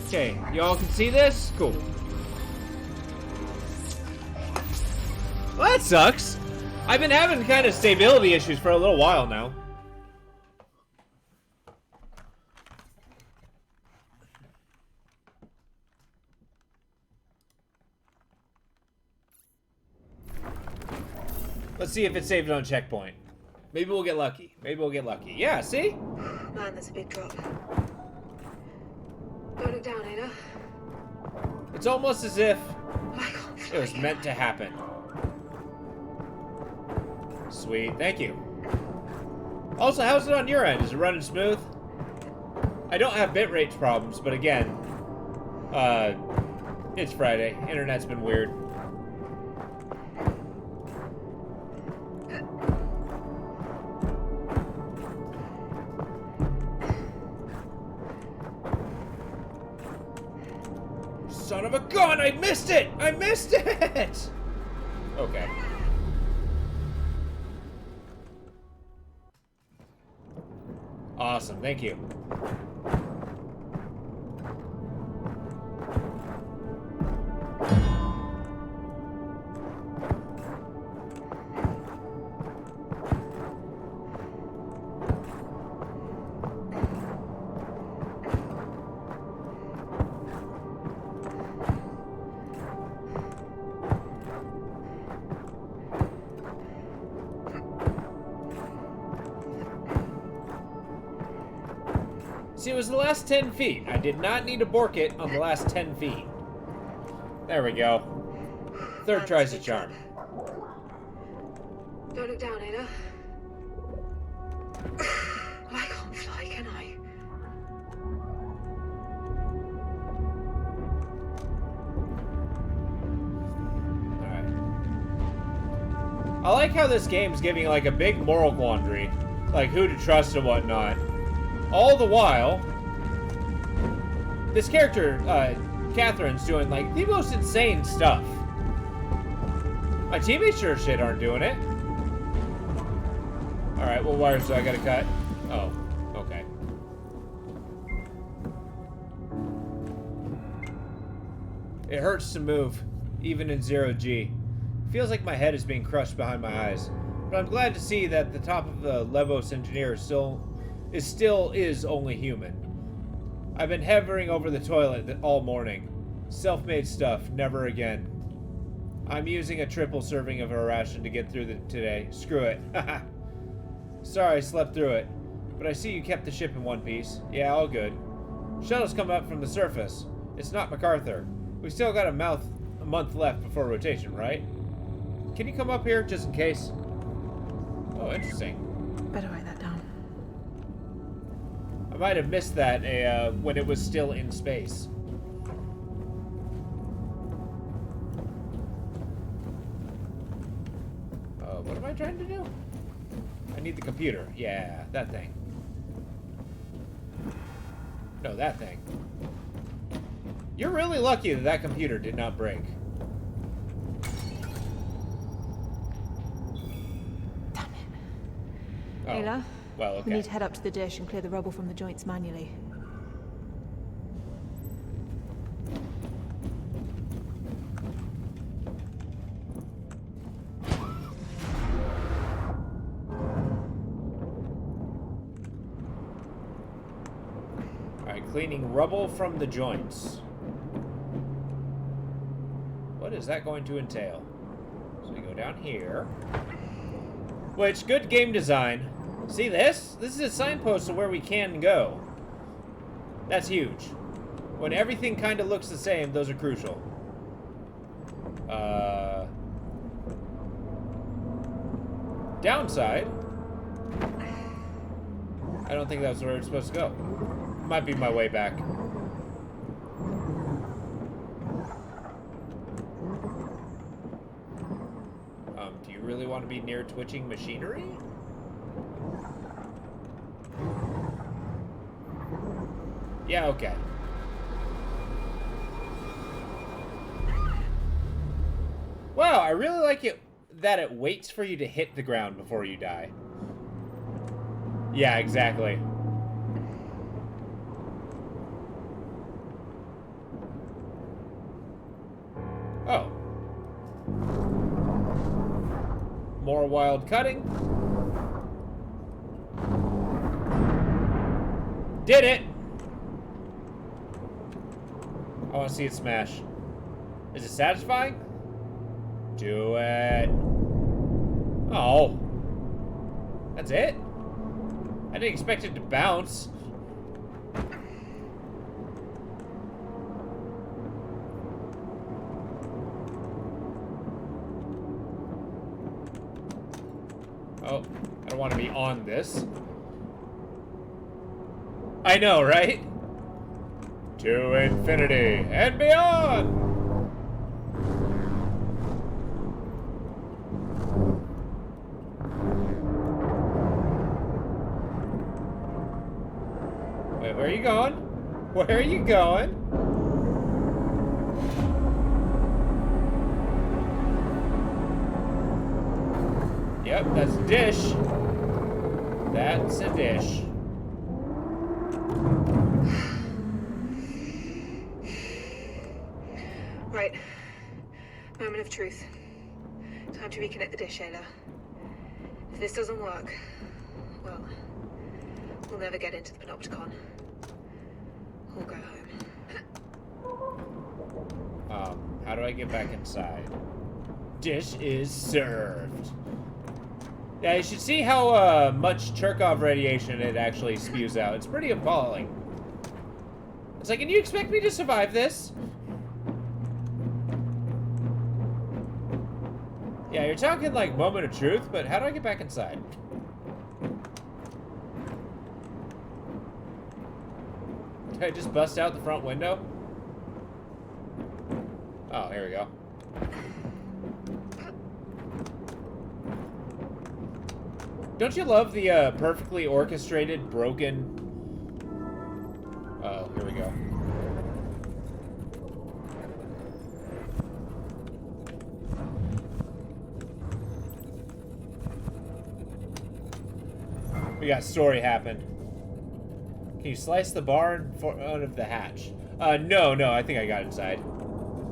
Okay, y'all can see this? Cool. Well, that sucks. I've been having kind of stability issues for a little while now. Let's see if it's saved on checkpoint. Maybe we'll get lucky. Maybe we'll get lucky. Yeah, see? Man, that's a big drop. Don't look down, Ada. It's almost as if it was meant to happen. Sweet, thank you. Also, how's it on your end? Is it running smooth? I don't have bitrate problems, but again, it's Friday. Internet's been weird. Son of a gun! I missed it! I missed it! Okay. Awesome, thank you. See, it was the last 10 feet. I did not need to bork it on the last 10 feet. There we go. Third tries a charm. Don't look down, Ada. I can't fly, can I? Alright. I like how this game's giving like a big moral quandary. Like who to trust and whatnot. All the while, this character, Catherine's doing, like, the most insane stuff. My teammates sure as shit aren't doing it. Alright, what wires do I gotta cut? Oh, okay. It hurts to move, even in 0G. Feels like my head is being crushed behind my eyes. But I'm glad to see that the top of the Levos engineer still is only human. I've been hovering over the toilet all morning. Self-made stuff, never again. I'm using a triple serving of a ration to get through today. Screw it. Sorry I slept through it, but I see you kept the ship in one piece. Yeah, all good. Shuttle's come up from the surface. It's not MacArthur. We still got a month left before rotation, right? Can you come up here just in case? Oh, interesting. Better write that down. I might have missed that when it was still in space. What am I trying to do? I need the computer. Yeah, that thing. No, that thing. You're really lucky that that computer did not break. Damn it. Oh. Ayla? Well, okay. We need to head up to the dish and clear the rubble from the joints manually. Alright, cleaning rubble from the joints. What is that going to entail? So we go down here. Which, good game design. See this? This is a signpost of where we can go. That's huge. When everything kind of looks the same, those are crucial. Downside. I don't think that's where it's supposed to go. Might be my way back. Do you really want to be near twitching machinery? Yeah, okay. Wow, I really like it that it waits for you to hit the ground before you die. Yeah, exactly. Oh. More wild cutting. Did it! I want to see it smash. Is it satisfying? Do it. Oh. That's it? I didn't expect it to bounce. Oh, I don't want to be on this. I know, right? To infinity and beyond! Wait, where are you going? Where are you going? Yep, that's a dish. That's a dish. Right. Moment of truth. Time to reconnect the dish, Shayla. If this doesn't work, well, we'll never get into the Panopticon. We'll go home. How do I get back inside? Dish is served. Yeah, you should see how much Cherkov radiation it actually spews out. It's pretty appalling. It's like, can you expect me to survive this? Yeah, you're talking like moment of truth, but how do I get back inside? Did I just bust out the front window? Oh, here we go. Don't you love the perfectly orchestrated, broken... Oh, here we go. We got story happened. Can you slice the bar in front of the hatch? No, I think I got inside.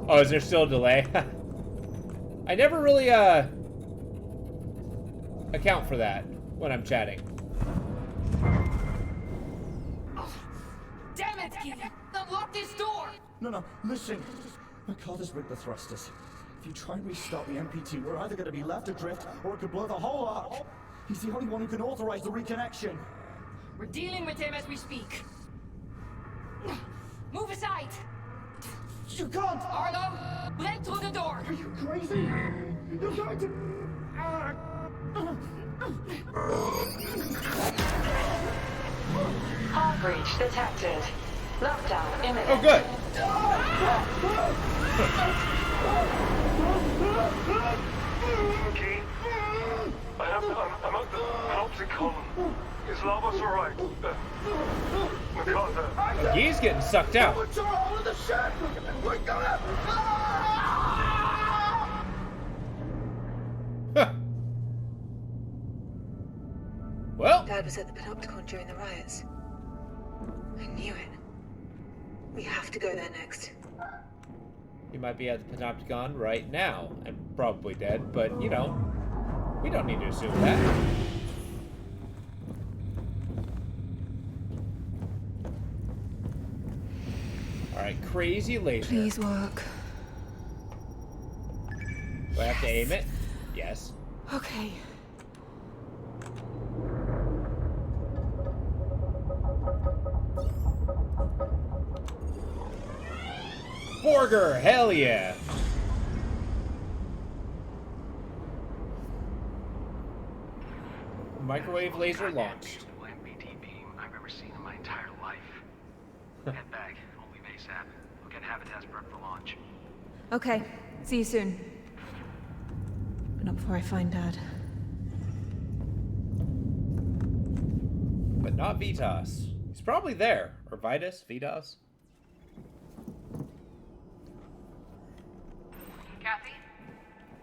Oh, is there still a delay? I never really, account for that when I'm chatting. Oh, damn it, Keith! Unlock this door! No, listen. McCarthy's rigged the thrusters. If you try and restart the MPT, we're either going to be left adrift, or it could blow the whole arc. He's the only one who can authorize the reconnection. We're dealing with him as we speak. Move aside! You can't! Arlo, break through the door! Are you crazy? You're going to... Hard breach detected. Lockdown imminent. Oh, good. Okay. I'm at the Panopticon. Is Lavos alright? MacArthur. Oh, he's getting sucked out. Well, Dad was at the Panopticon during the riots. I knew it. We have to go there next. he might be at the Panopticon right now and probably dead, but you know, we don't need to assume that. Alright, crazy laser. Please work. Do I have to aim it? Yes. Okay. Borger, hell yeah. Microwave laser launched. MPT beam I've ever seen in my entire life. Head back. We'll leave ASAP. We'll get Habitats prep for launch. Okay, see you soon. But not before I find Dad. But not Vitas. He's probably there. Or Vitas? Vitas? Kathy,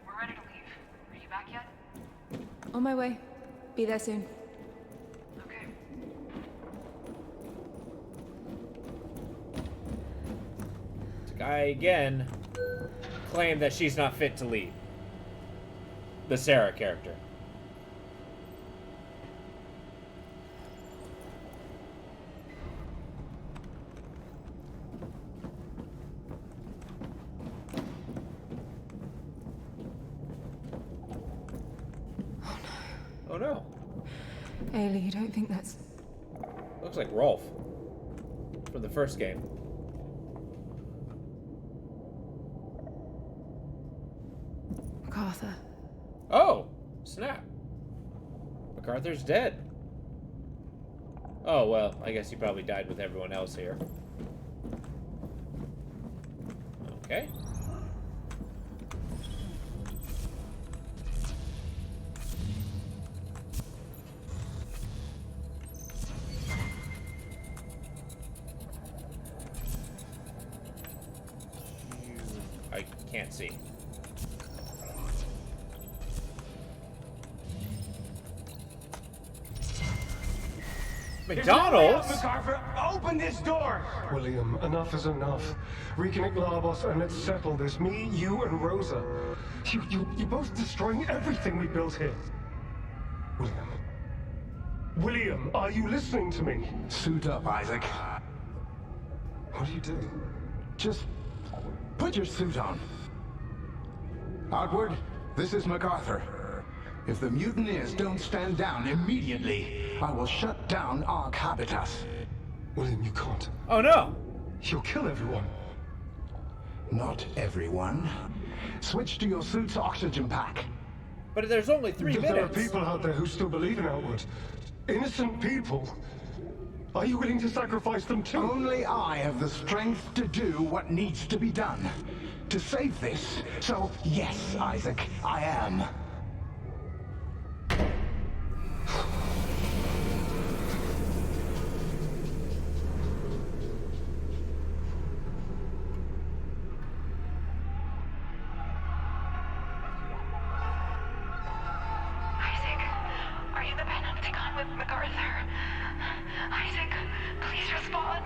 we're ready to leave. Are you back yet? On my way. Be there soon. Okay. The guy again claimed that she's not fit to lead. The Sarah character. Oh no. Ailey, you don't think that's... Looks like Rolf. From the first game. MacArthur. Oh! Snap. MacArthur's dead. Oh, well, I guess he probably died with everyone else here. Okay. I can't see. McDonald's? MacArthur, open this door! William, enough is enough. Reconnect Labos and let's settle this. Me, you, and Rosa. You're both destroying everything we built here. William. William, are you listening to me? Suit up, Isaac. What do you do? Just put your suit on. Outward, this is MacArthur. If the mutineers don't stand down immediately, I will shut down Ark Habitas. William, you can't. Oh no! You'll kill everyone. Not everyone. Switch to your suit's oxygen pack. But there's only 3 minutes. There are people out there who still believe in Outward. Innocent people. Are you willing to sacrifice them too? Only I have the strength to do what needs to be done. To save this. So, yes, Isaac, I am. Isaac, are you the Panopticon with MacArthur? Isaac, please respond.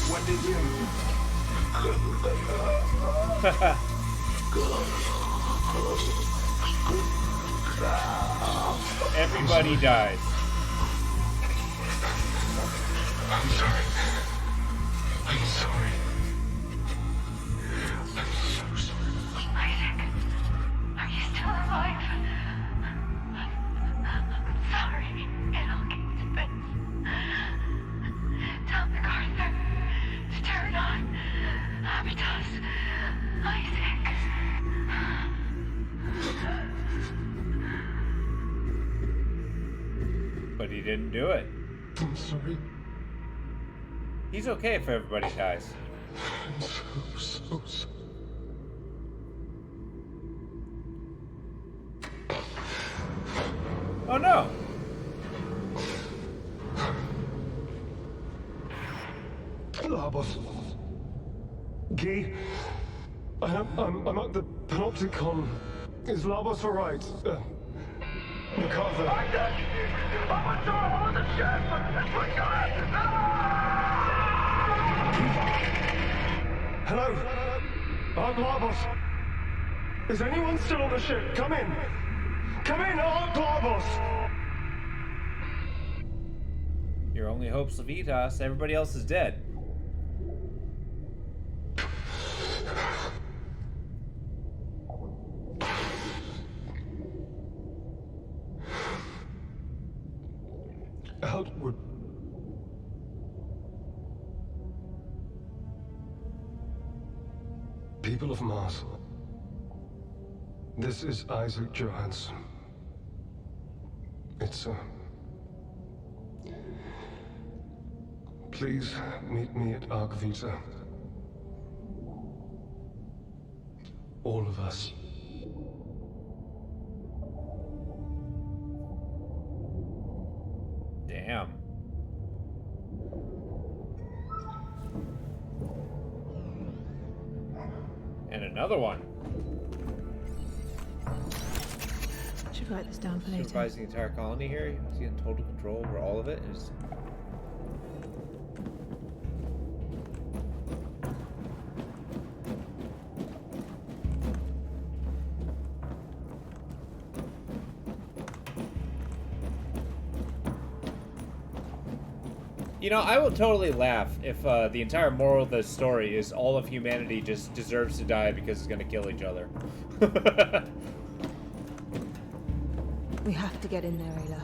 What did you... Everybody dies. I'm sorry. I'm sorry. I'm so sorry. Isaac, are you still alive? I'm sorry it all came to this. Tell MacArthur to turn on Habitas. Isaac. But he didn't do it. I'm sorry. He's okay if everybody dies. I'm so sorry. Oh no! Labos. Guy, I'm at the Panopticon. Is Labos alright? MacArthur. Hello? I'm Labos. Is anyone still on the ship? Come in. Come in, I'm Labos. Your only hope's Levitas. Everybody else is dead. Outward. People of Mars, This is Isaac Johansson. It's, please meet me at Arc Vita. All of us. Damn. And another one. Should write this down for later. Supervising the entire colony here. He's in total control over all of it. Is You know, I will totally laugh if the entire moral of the story is all of humanity just deserves to die because it's going to kill each other. We have to get in there, Ayla.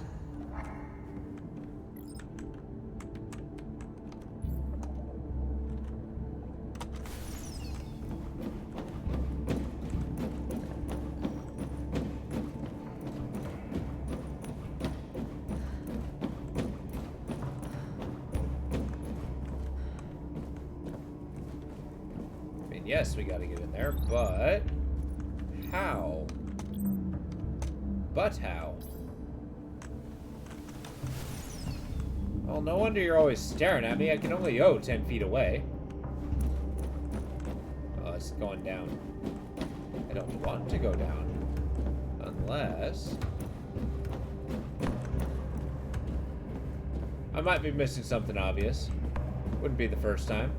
Yes, we gotta get in there, but how? But how? Well, no wonder you're always staring at me. I can only go 10 feet away. Oh, it's going down. I don't want to go down. Unless... I might be missing something obvious. Wouldn't be the first time.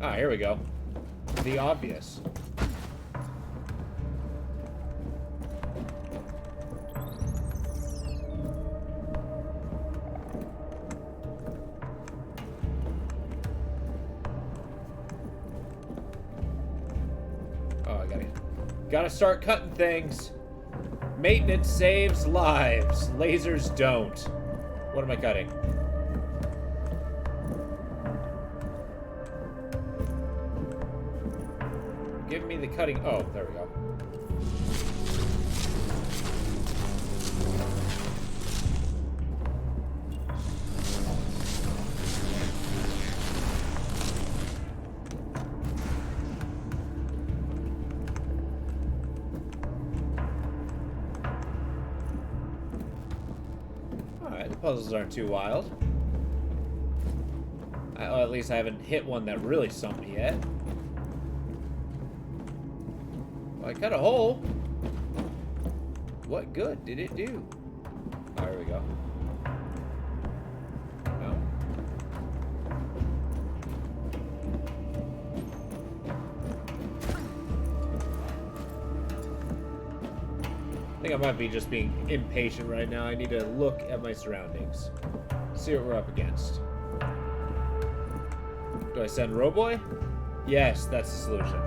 Ah, here we go. The obvious. Oh, I gotta start cutting things. Maintenance saves lives. Lasers don't. What am I cutting? Give me the cutting. Oh, there we go. Alright, the puzzles aren't too wild. Well, at least I haven't hit one that really stumped me yet. I cut a hole. What good did it do? Oh, here we go. No. I think I might be just being impatient right now. I need to look at my surroundings. See what we're up against. Do I send Roboy? Yes, that's the solution.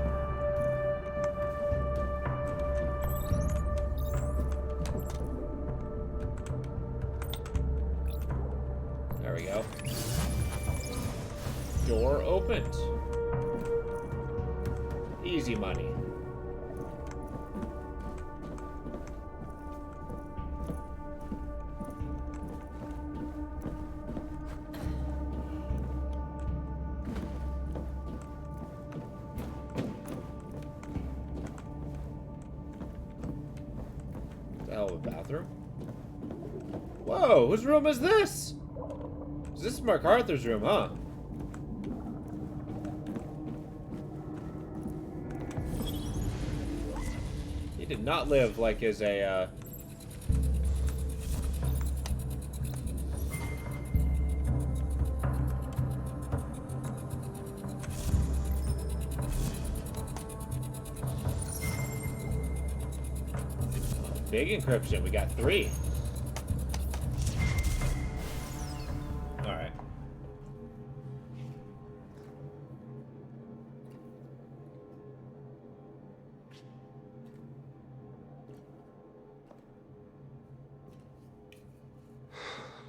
Door opened. Easy money. The hell of a bathroom. Whoa, whose room is this? This is MacArthur's room, huh? He did not live like as a, big encryption. We got 3. Alright.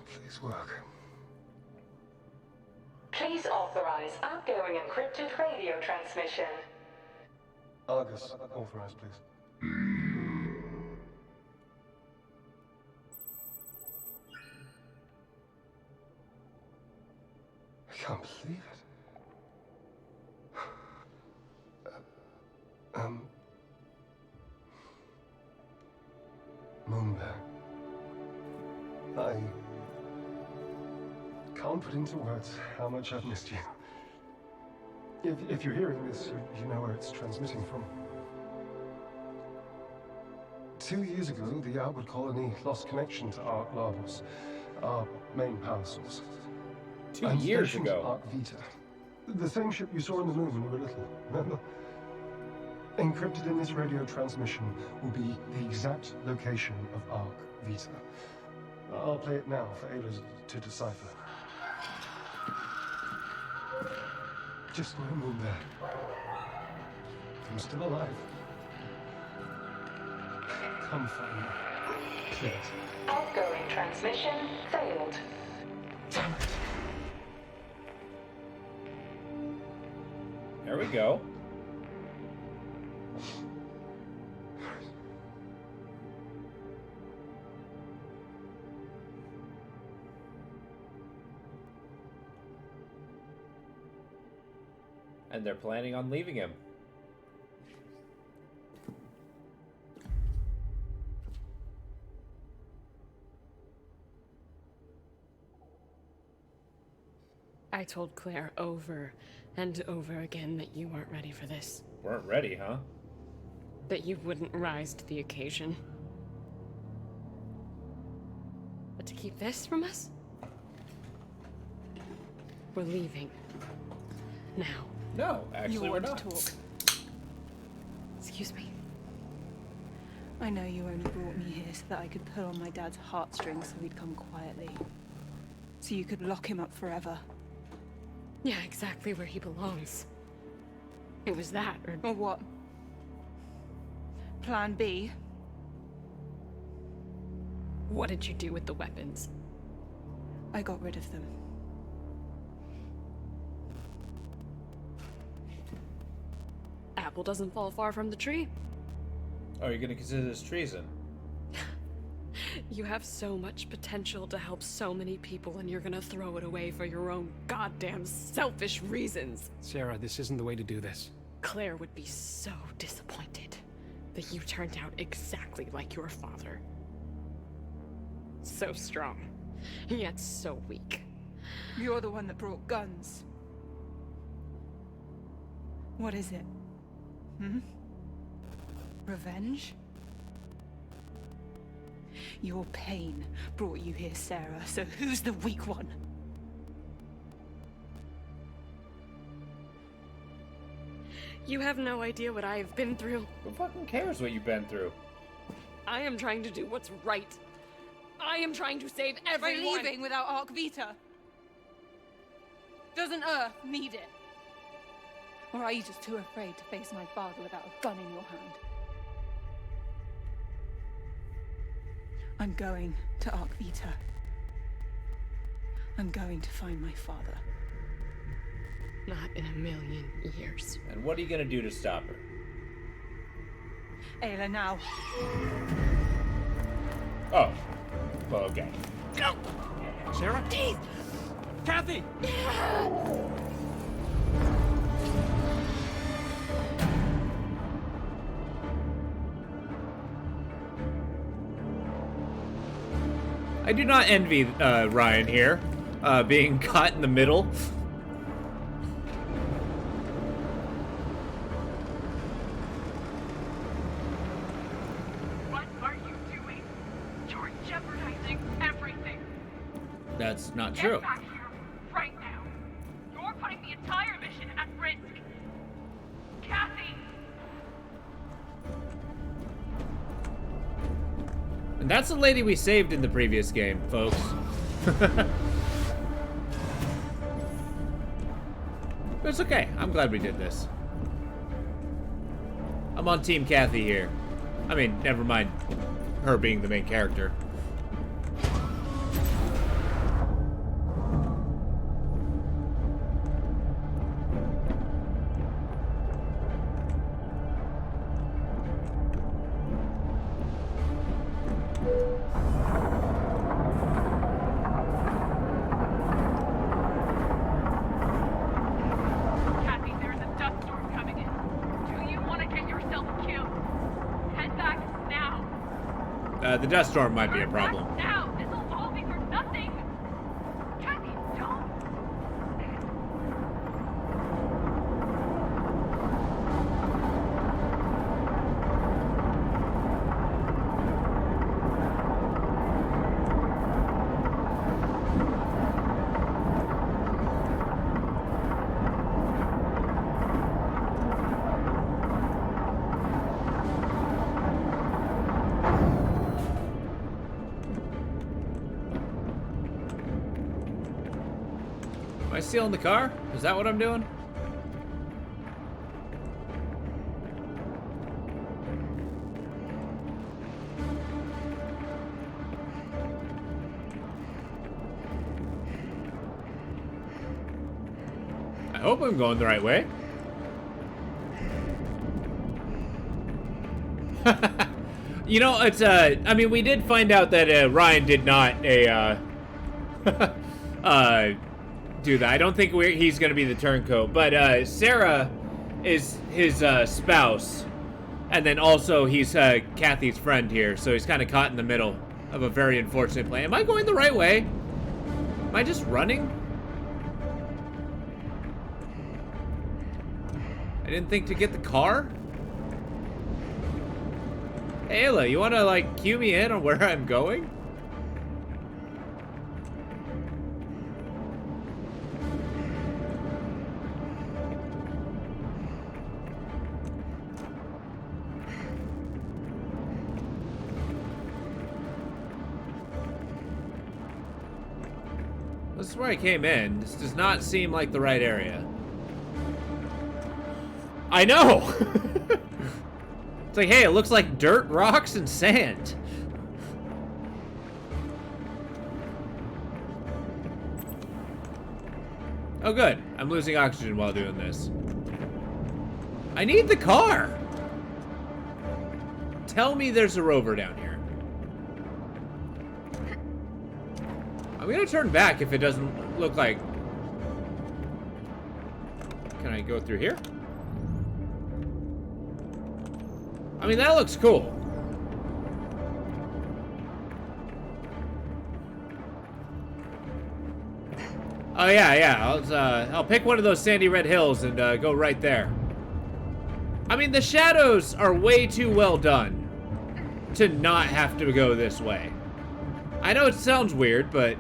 Please work. Please authorize outgoing encrypted radio transmission. Argus, authorized, please. I can't believe it. Moonbear. I can't put into words how much I've missed you. If you're hearing this, you know where it's transmitting from. 2 years ago, the outward colony lost connection to Ark Lavos, our main power source. 2 years And ago. Ark Vita. The same ship you saw on the moon when you were little, remember? Encrypted in this radio transmission will be the exact location of Ark Vita. I'll play it now for Ayla to decipher. Just know, Moonbear. I'm still alive. Come find me. Please. Outgoing transmission failed. Damn it. There we go. And they're planning on leaving him. I told Claire over and over again that you weren't ready for this. Weren't ready, huh? That you wouldn't rise to the occasion. But to keep this from us? We're leaving. Now. No, actually You we're want not. to talk. Excuse me. I know you only brought me here so that I could pull on my dad's heartstrings so he'd come quietly. So you could lock him up forever. Yeah, exactly where he belongs. It was that, Or what? Plan B? What did you do with the weapons? I got rid of them. Apple doesn't fall far from the tree. Are you gonna consider this treason? You have so much potential to help so many people, and you're gonna throw it away for your own goddamn selfish reasons. Sarah, this isn't the way to do this. Claire would be so disappointed that you turned out exactly like your father. So strong, yet so weak. You're the one that brought guns. What is it? Revenge? Your pain brought you here, Sarah, so who's the weak one? You have no idea what I have been through. Who fucking cares what you've been through? I am trying to do what's right. I am trying to save everyone. By leaving without Ark Vita? Doesn't Earth need it? Or are you just too afraid to face my father without a gun in your hand? I'm going to Ark Vita. I'm going to find my father. Not in a million years. And what are you gonna do to stop her? Ayla, now. Oh. Well, okay. Sarah? Kathy! I do not envy Ryan here, being caught in the middle. What are you doing? You're jeopardizing everything. That's not Get true. back here right now. You're putting the entire mission at risk. Kathy! And that's the lady we saved in the previous game, folks. But it's okay. I'm glad we did this. I'm on Team Kathy here. I mean, never mind her being the main character. the dust storm might be a problem. Now, this'll all be for nothing. Kathy, don't. Am I stealing the car? Is that what I'm doing? I hope I'm going the right way. You know, it's, I mean, we did find out that, Ryan did not, do that. I don't think he's gonna be the turncoat, but, Sarah is his, spouse, and then also he's, Kathy's friend here, so he's kind of caught in the middle of a very unfortunate plan. Am I going the right way? Am I just running? I didn't think to get the car? Hey, Ayla, you wanna, like, cue me in on where I'm going? This is where I came in. This does not seem like the right area. I know! It's like, hey, it looks like dirt, rocks, and sand. Oh, good. I'm losing oxygen while doing this. I need the car! Tell me there's a rover down here. I'm gonna turn back if it doesn't look like... Can I go through here? I mean, that looks cool. Oh, yeah. I'll pick one of those sandy red hills and go right there. I mean, the shadows are way too well done to not have to go this way. I know it sounds weird, but...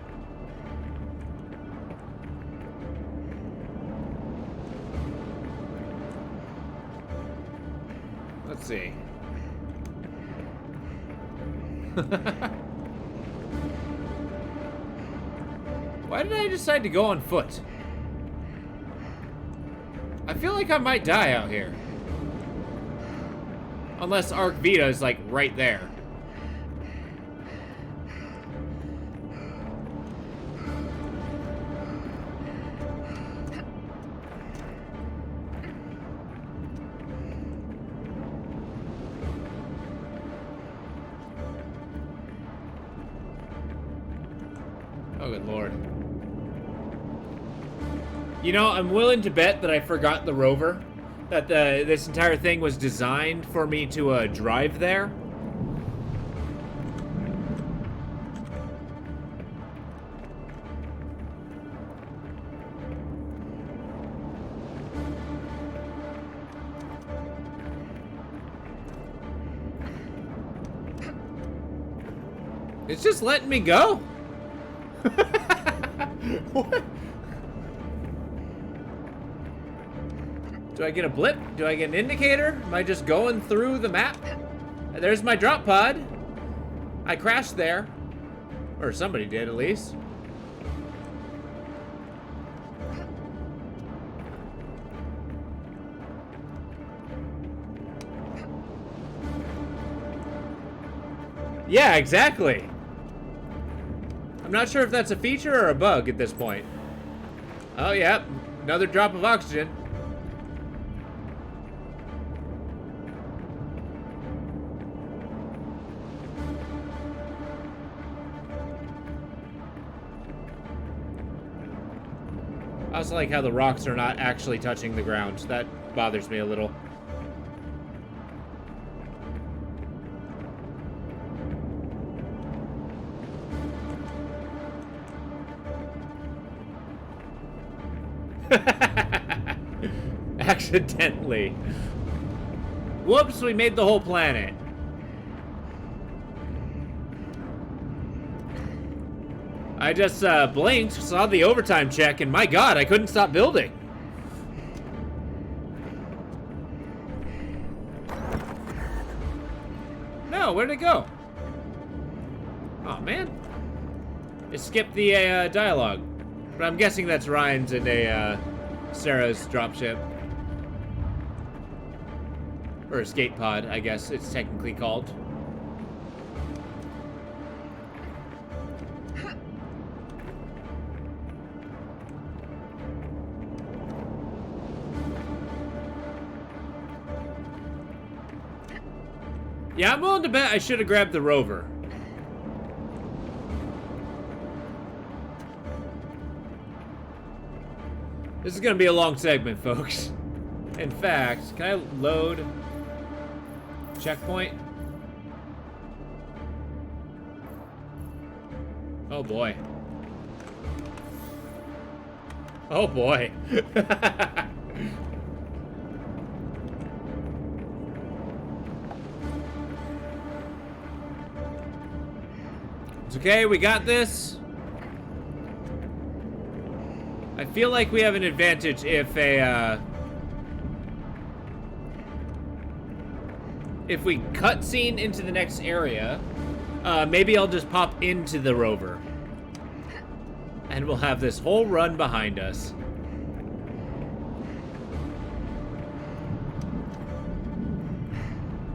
Let's see. Why did I decide to go on foot? I feel like I might die out here. Unless Arc Vita is like right there. Oh, good lord. You know, I'm willing to bet that I forgot the rover. That this entire thing was designed for me to drive there. It's just letting me go. What? Do I get a blip? Do I get an indicator? Am I just going through the map? There's my drop pod. I crashed there. Or somebody did, at least. Yeah, exactly. I'm not sure if that's a feature or a bug at this point. Oh, yeah. Another drop of oxygen. I also like how the rocks are not actually touching the ground. That bothers me a little. Accidentally. Whoops, we made the whole planet. I just blinked, saw the overtime check, and my god, I couldn't stop building. No, where'd it go? Oh man. It skipped the dialogue. But I'm guessing that's Ryan's and Sarah's dropship. Or escape pod, I guess it's technically called. Yeah, I'm willing to bet I should have grabbed the rover. This is gonna be a long segment, folks. In fact, can I load checkpoint? Oh boy. Oh boy. It's okay, we got this. I feel like we have an advantage if we cutscene into the next area, maybe I'll just pop into the rover. And we'll have this whole run behind us.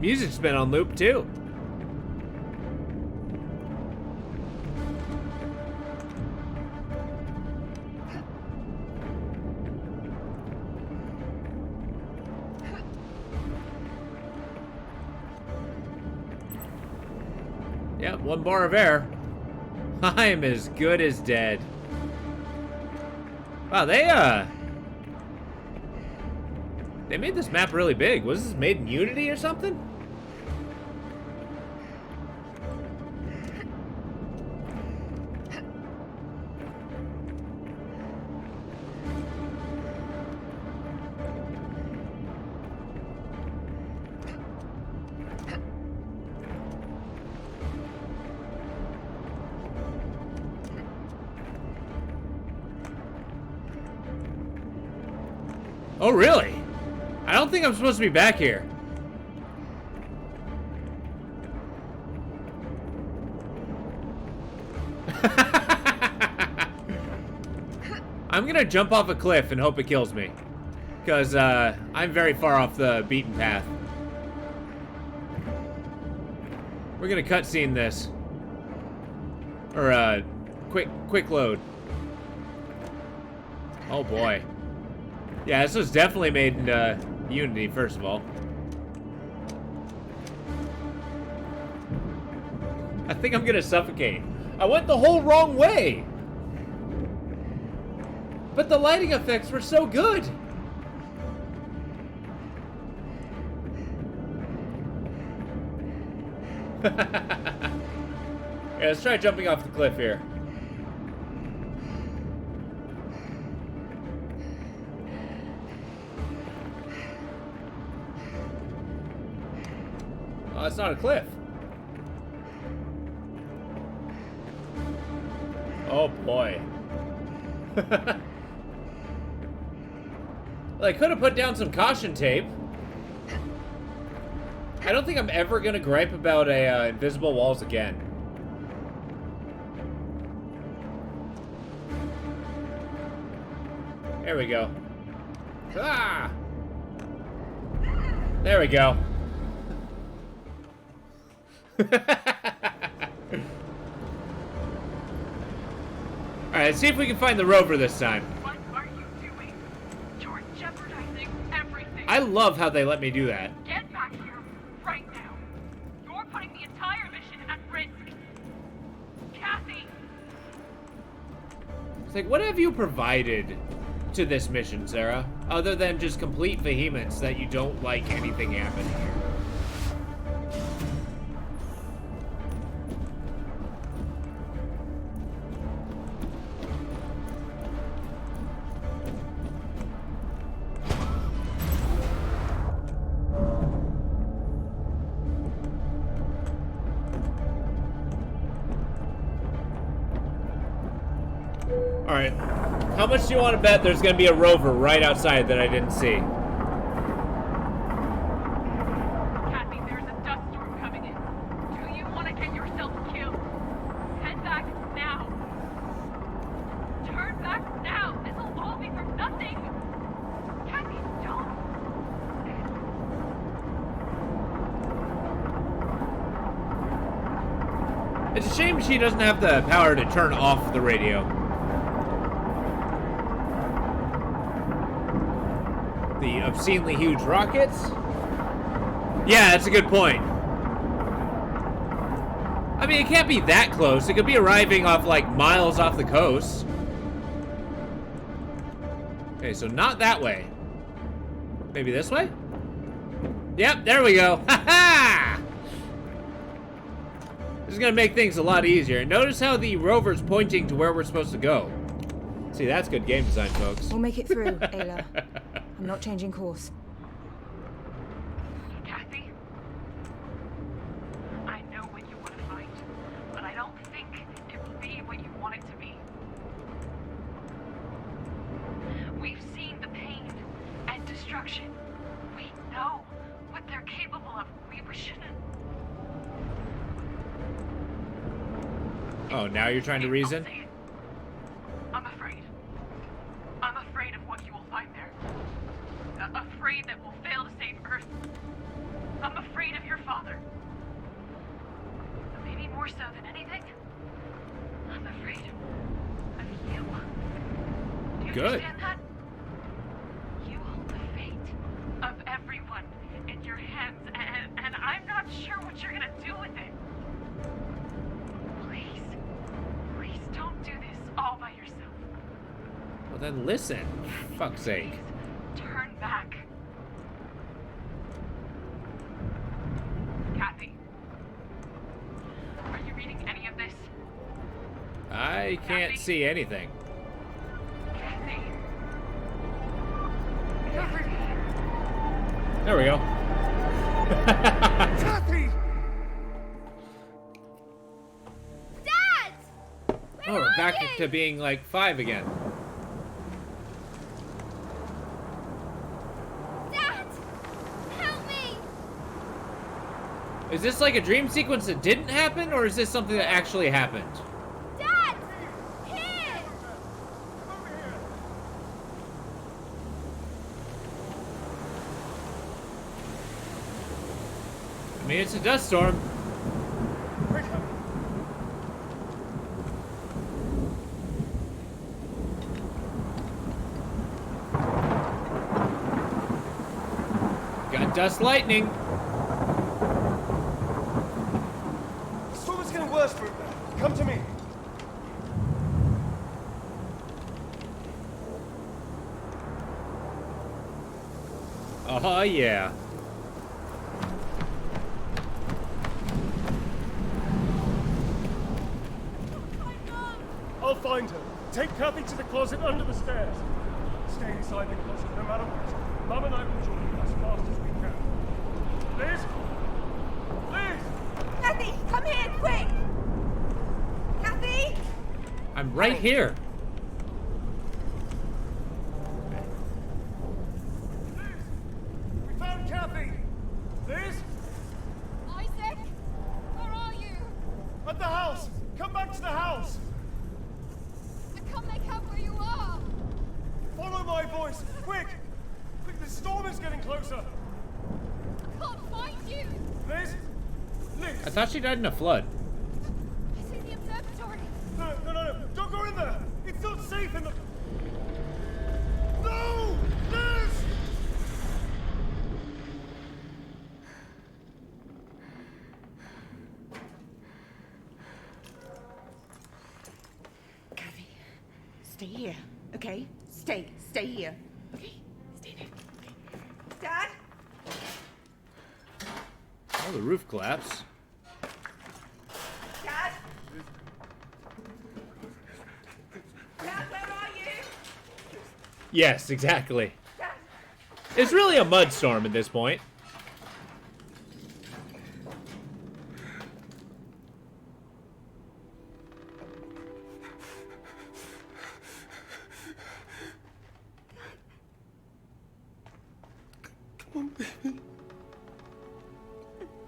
Music's been on loop too. Yep, 1 bar of air. I am as good as dead. Wow, they made this map really big. Was this made in Unity or something? Oh, really? I don't think I'm supposed to be back here. I'm gonna jump off a cliff and hope it kills me. Because, I'm very far off the beaten path. We're gonna cutscene this. Or, quick load. Oh boy. Yeah, this was definitely made in Unity, first of all. I think I'm gonna suffocate. I went the whole wrong way! But the lighting effects were so good! Yeah, let's try jumping off the cliff here. Oh, it's not a cliff. Oh boy. Well, I could have put down some caution tape. I don't think I'm ever gonna gripe about invisible walls again. There we go. Ah! There we go. Alright, let's see if we can find the rover this time. What are you doing? You're jeopardizing everything. I love how they let me do that. Get back here right now. You're putting the entire mission at risk. Kathy! It's like, what have you provided to this mission, Sarah? Other than just complete vehemence that you don't like anything happening here. Alright. How much do you want to bet there's going to be a rover right outside that I didn't see? Kathy, there's a dust storm coming in. Do you want to get yourself killed? Head back now. Turn back now. This will all be for nothing. Kathy, don't. It's a shame she doesn't have the power to turn off the radio. The obscenely huge rockets? Yeah, that's a good point. I mean, it can't be that close. It could be arriving off, like, miles off the coast. Okay, so not that way. Maybe this way? Yep, there we go. Ha ha! This is gonna make things a lot easier. Notice how the rover's pointing to where we're supposed to go. See, that's good game design, folks. We'll make it through, Ayla. I'm not changing course. Kathy, I know what you want to fight, but I don't think it will be what you want it to be. We've seen the pain and destruction. We know what they're capable of. We shouldn't. Oh, now you're trying to reason? I'm afraid. I'm afraid of what you will find there. Afraid that we'll fail to save Earth. I'm afraid of your father. But maybe more so than anything, I'm afraid of you. Do you Good. understand that? You hold the fate of everyone in your hands, and I'm not sure what you're gonna do with it. Please don't do this all by yourself. Well, then listen. For fuck's sake. Turn back. Kathy, are you reading any of this? I can't see anything. Kathy. There we go. Kathy! Oh, we're back to being like 5 again. Dad! Help me! Is this like a dream sequence that didn't happen, or is this something that actually happened? Dad! Here! I mean, it's a dust storm. Got dust lightning. The storm is getting worse, Rupert. Come to me. Oh, yeah. I'll find her. Take Kathy to the closet under the stairs. Stay inside the closet no matter what. Mum and I will join you as fast as we can. Liz? Liz! Kathy, come here, quick! Kathy! I'm right here. We found Kathy! Liz? Isaac? Where are you? At the house! Come back to the house! I can't make out where you are! Follow my voice! Quick! Quick, the storm is getting closer! I can't find you! Liz? Liz! I thought she died in a flood. It's in the observatory! No! Don't go in there! It's not safe in the... No! Liz! Kathy, stay here, okay? Stay here. Okay, stay there. Okay. Dad? Oh, the roof collapsed. Dad? Dad, where are you? Yes, exactly. It's really a mud storm at this point.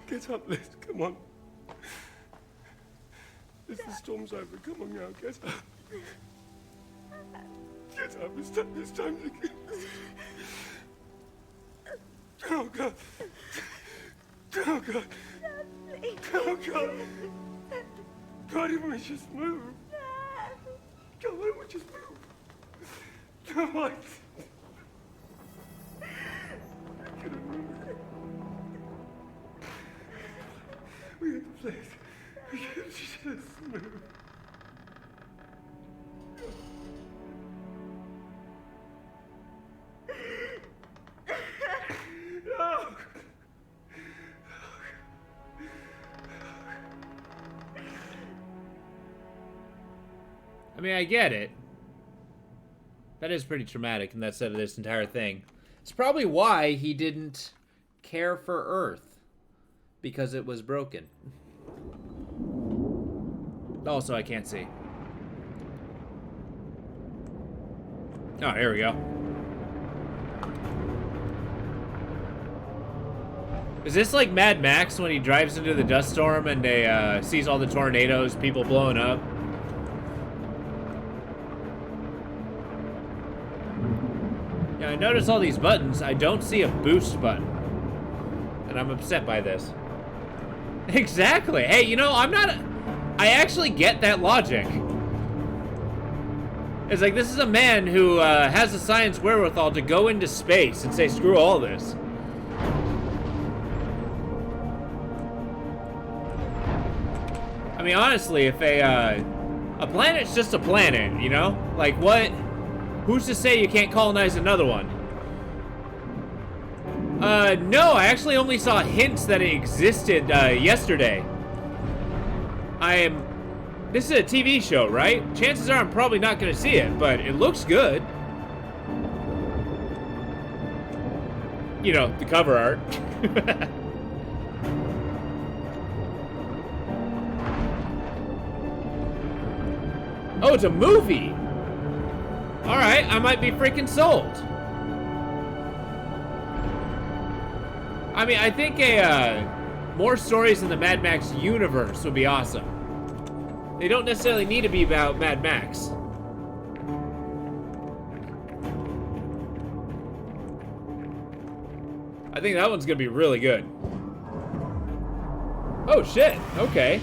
Get up, Liz. Come on. The storm's over. Come on now. Get up. Get up. It's time to get... Oh, God. Oh, God. Oh, God. God, if we just move. God, why don't we just move? Come on. I couldn't move. We have to place. We have to just move. No. I mean, I get it. That is pretty traumatic in that set of this entire thing. It's probably why he didn't care for Earth. Because it was broken. Also, I can't see. Oh, here we go. Is this like Mad Max when he drives into the dust storm and they sees all the tornadoes, people blowing up? Yeah, I notice all these buttons. I don't see a boost button. And I'm upset by this. Exactly. Hey, you know, I actually get that logic. It's like, this is a man who has the science wherewithal to go into space and say, screw all this. I mean, honestly, if a planet's just a planet, you know? Like, what? Who's to say you can't colonize another one? No, I actually only saw hints that it existed, yesterday. This is a TV show, right? Chances are I'm probably not gonna see it, but it looks good. You know, the cover art. Oh, it's a movie! Alright, I might be freaking sold. I mean, I think more stories in the Mad Max universe would be awesome. They don't necessarily need to be about Mad Max. I think that one's gonna be really good. Oh shit, okay.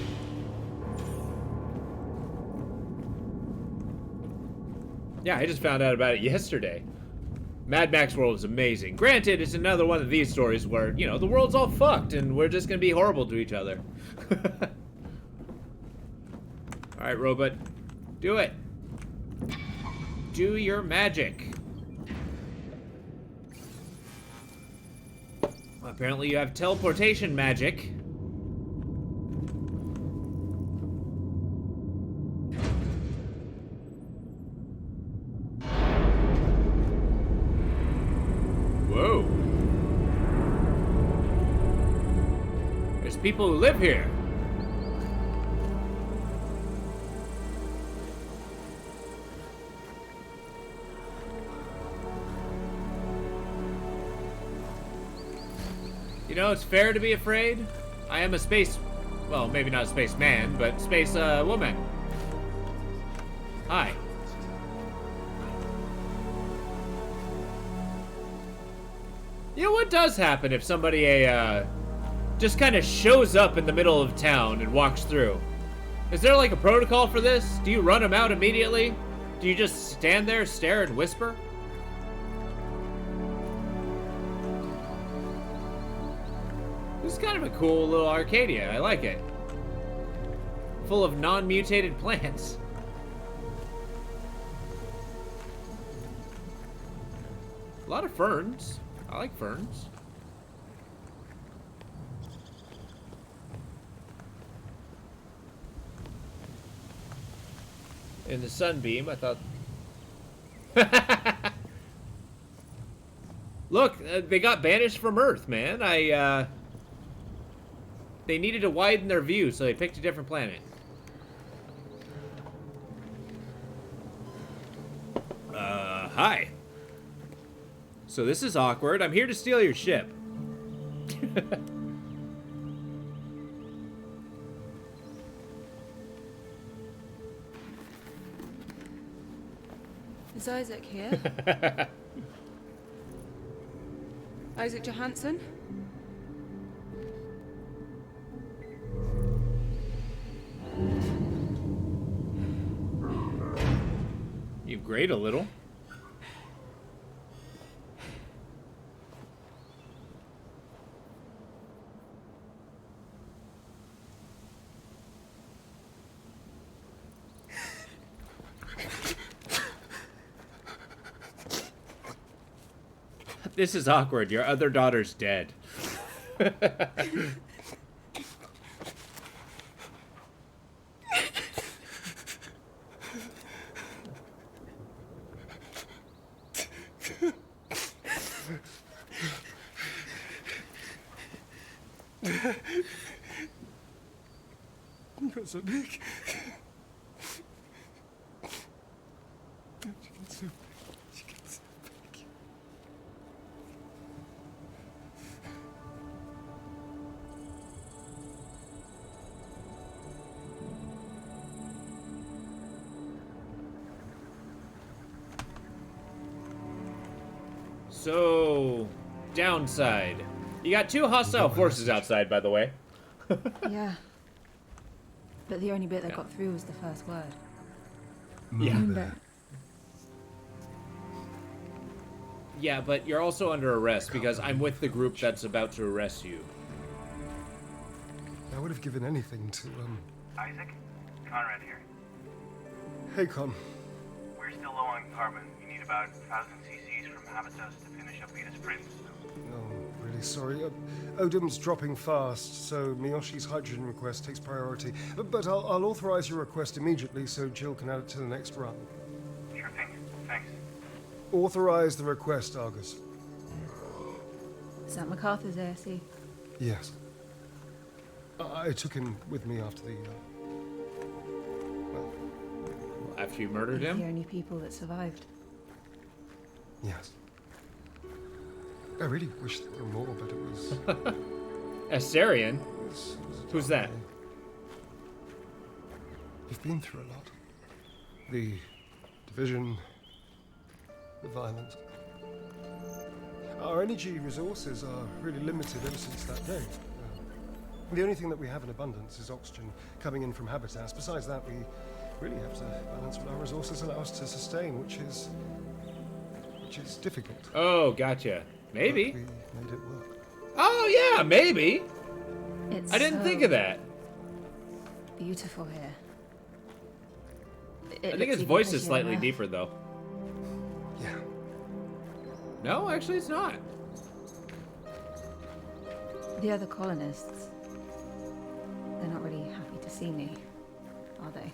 Yeah, I just found out about it yesterday. Mad Max World is amazing. Granted, it's another one of these stories where, you know, the world's all fucked and we're just gonna be horrible to each other. Alright, robot. Do it. Do your magic. Apparently you have teleportation magic. Whoa. There's people who live here. You know, it's fair to be afraid. I am a space... Well, maybe not a space man, but space woman. Hi. You know what does happen if somebody just kind of shows up in the middle of town and walks through? Is there like a protocol for this? Do you run them out immediately? Do you just stand there, stare, and whisper? This is kind of a cool little Arcadia. I like it. Full of non-mutated plants. A lot of ferns. I like ferns. In the sunbeam, I thought... Look, they got banished from Earth, man. They needed to widen their view, so they picked a different planet. Hi. So this is awkward. I'm here to steal your ship. Is Isaac here? Isaac Johansson? You grate a little. This is awkward. Your other daughter's dead. Professor Nick. So, downside. You got 2 hostile forces outside, by the way. Yeah. But the only bit that got through was the first word. Yeah. Remember? Yeah, but you're also under arrest because I'm with the group that's about to arrest you. I would have given anything to, Isaac? Conrad here. Hey, Con. We're still low on carbon. We need about 1,000 cc's from Habitus to finish up Vita's prints. Oh, really sorry. Odim's dropping fast, so Miyoshi's hydrogen request takes priority. But I'll authorize your request immediately so Jill can add it to the next run. Sure thing. Thanks. Authorize the request, Argus. Is that MacArthur's ASE? Yes. I took him with me after the, After you murdered The him? only people that survived. Yes. I really wish there were more, but it was... Asarian? Who's that? You've been through a lot. The division, the violence. Our energy resources are really limited ever since that day. The only thing that we have in abundance is oxygen coming in from Habitas. Besides that, we really have to balance what our resources allow us to sustain, which is difficult. Oh, gotcha. Maybe. But we made it work. Oh, yeah, maybe. It's I didn't think of that. Beautiful here. I think his voice is slightly deeper, though. Yeah. No, actually, it's not. The other colonists, they're not really happy to see me, are they?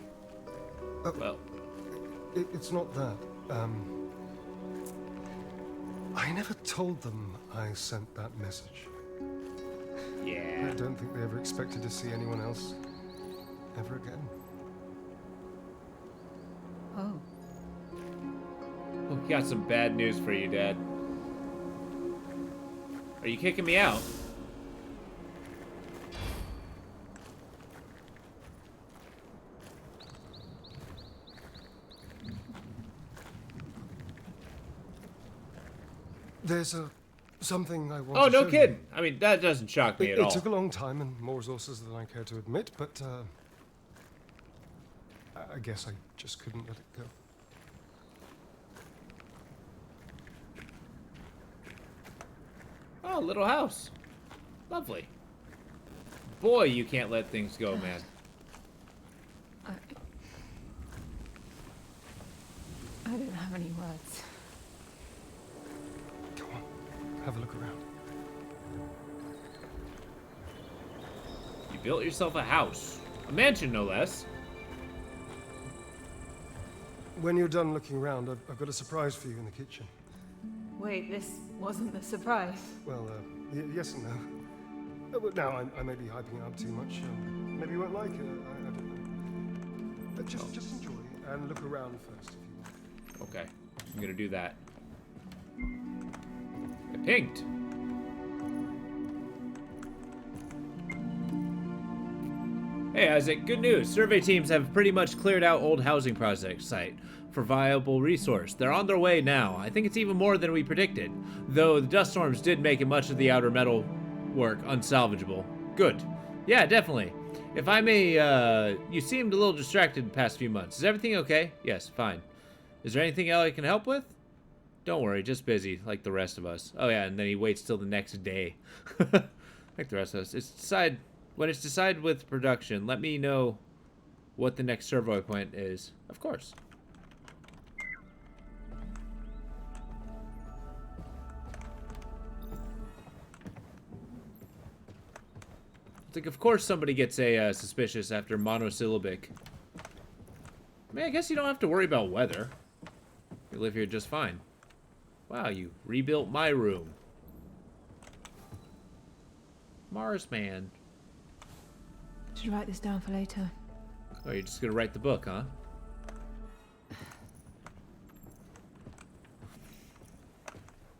Well, it's not that. I never told them I sent that message. Yeah. I don't think they ever expected to see anyone else ever again. Oh. We got some bad news for you, Dad. Are you kicking me out? There's something I want Oh, to no show kidding. you. I mean, that doesn't shock me at all. It took a long time and more resources than I care to admit, but I guess I just couldn't let it go. Oh, little house. Lovely. Boy, you can't let things go, man. I don't have any words. Come on, have a look around. You built yourself a house. A mansion, no less. When you're done looking around, I've got a surprise for you in the kitchen. Wait, this wasn't the surprise. Well, yes and no. But now I may be hyping it up too much. Maybe you won't like it. I don't know. Just enjoy and look around first if you want. Okay, I'm gonna do that. I pinged. Hey Isaac, good news. Survey teams have pretty much cleared out old housing project site for viable resource. They're on their way now. I think it's even more than we predicted, though the dust storms did make much of the outer metal work unsalvageable. Good. Yeah, definitely. If I may, you seemed a little distracted the past few months. Is everything okay? Yes, fine. Is there anything else I can help with? Don't worry, just busy, like the rest of us. Oh yeah, and then he waits till the next day. Like the rest of us. When it's decided with production, let me know what the next servo point is. Of course. It's like, of course somebody gets a suspicious after monosyllabic. I mean, I guess you don't have to worry about weather. You live here just fine. Wow, you rebuilt my room. Mars man. Should write this down for later. Oh, you're just gonna write the book, huh?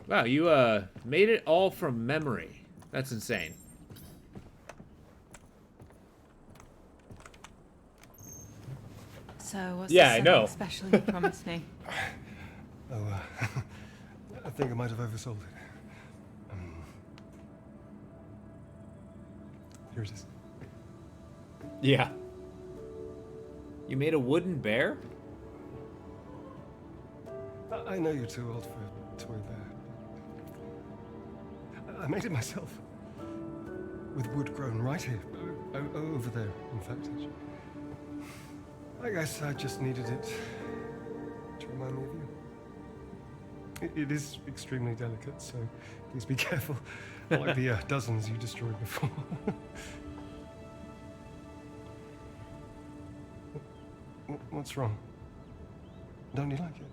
Wow, you made it all from memory. That's insane. So what's Yeah, the I know. special you promised me? Oh, I think I might have oversold it. Here it is. Yeah. You made a wooden bear? I know you're too old for a toy bear. I made it myself. With wood grown right here. Over there, in fact. I guess I just needed it to remind me of you. It is extremely delicate, so please be careful. Not like the dozens you destroyed before. What's wrong? Don't you like it?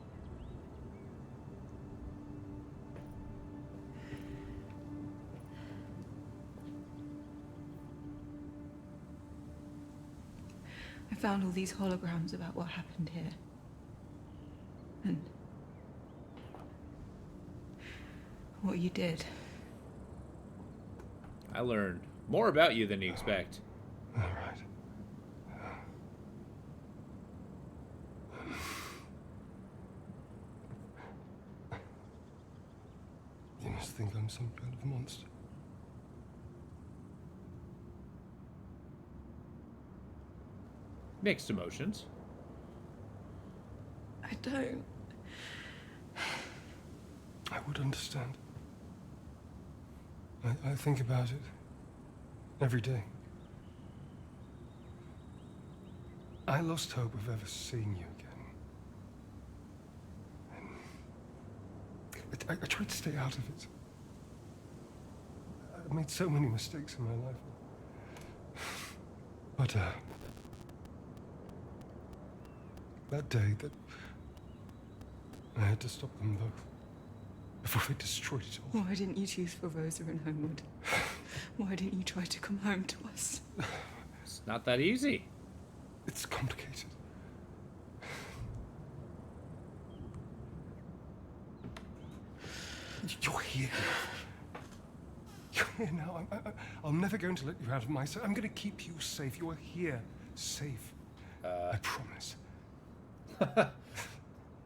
I found all these holograms about what happened here. And what you did. I learned more about you than you expect. All right. You must think I'm some kind of monster. Mixed emotions. I don't. I would understand. I think about it every day. I lost hope of ever seeing you again. I tried to stay out of it. I've made so many mistakes in my life. But, that day that I had to stop them both before they destroyed it all. Why didn't you choose for Rosa and Homewood? Why didn't you try to come home to us? It's not that easy. It's complicated. You're here. You're here now. I'm never going to let you out of my sight. I'm going to keep you safe. You are here, safe. I promise.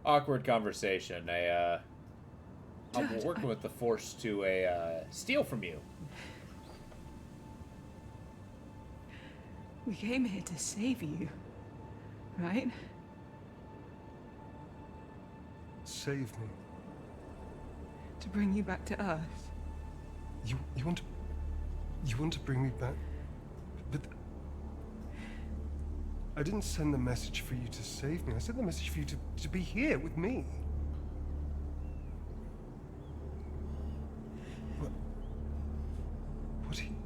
Awkward conversation. I'm working with the Force to steal from you. We came here to save you, right? Save me. To bring you back to Earth. You want to bring me back, but I didn't send the message for you to save me. I sent the message for you to be here with me.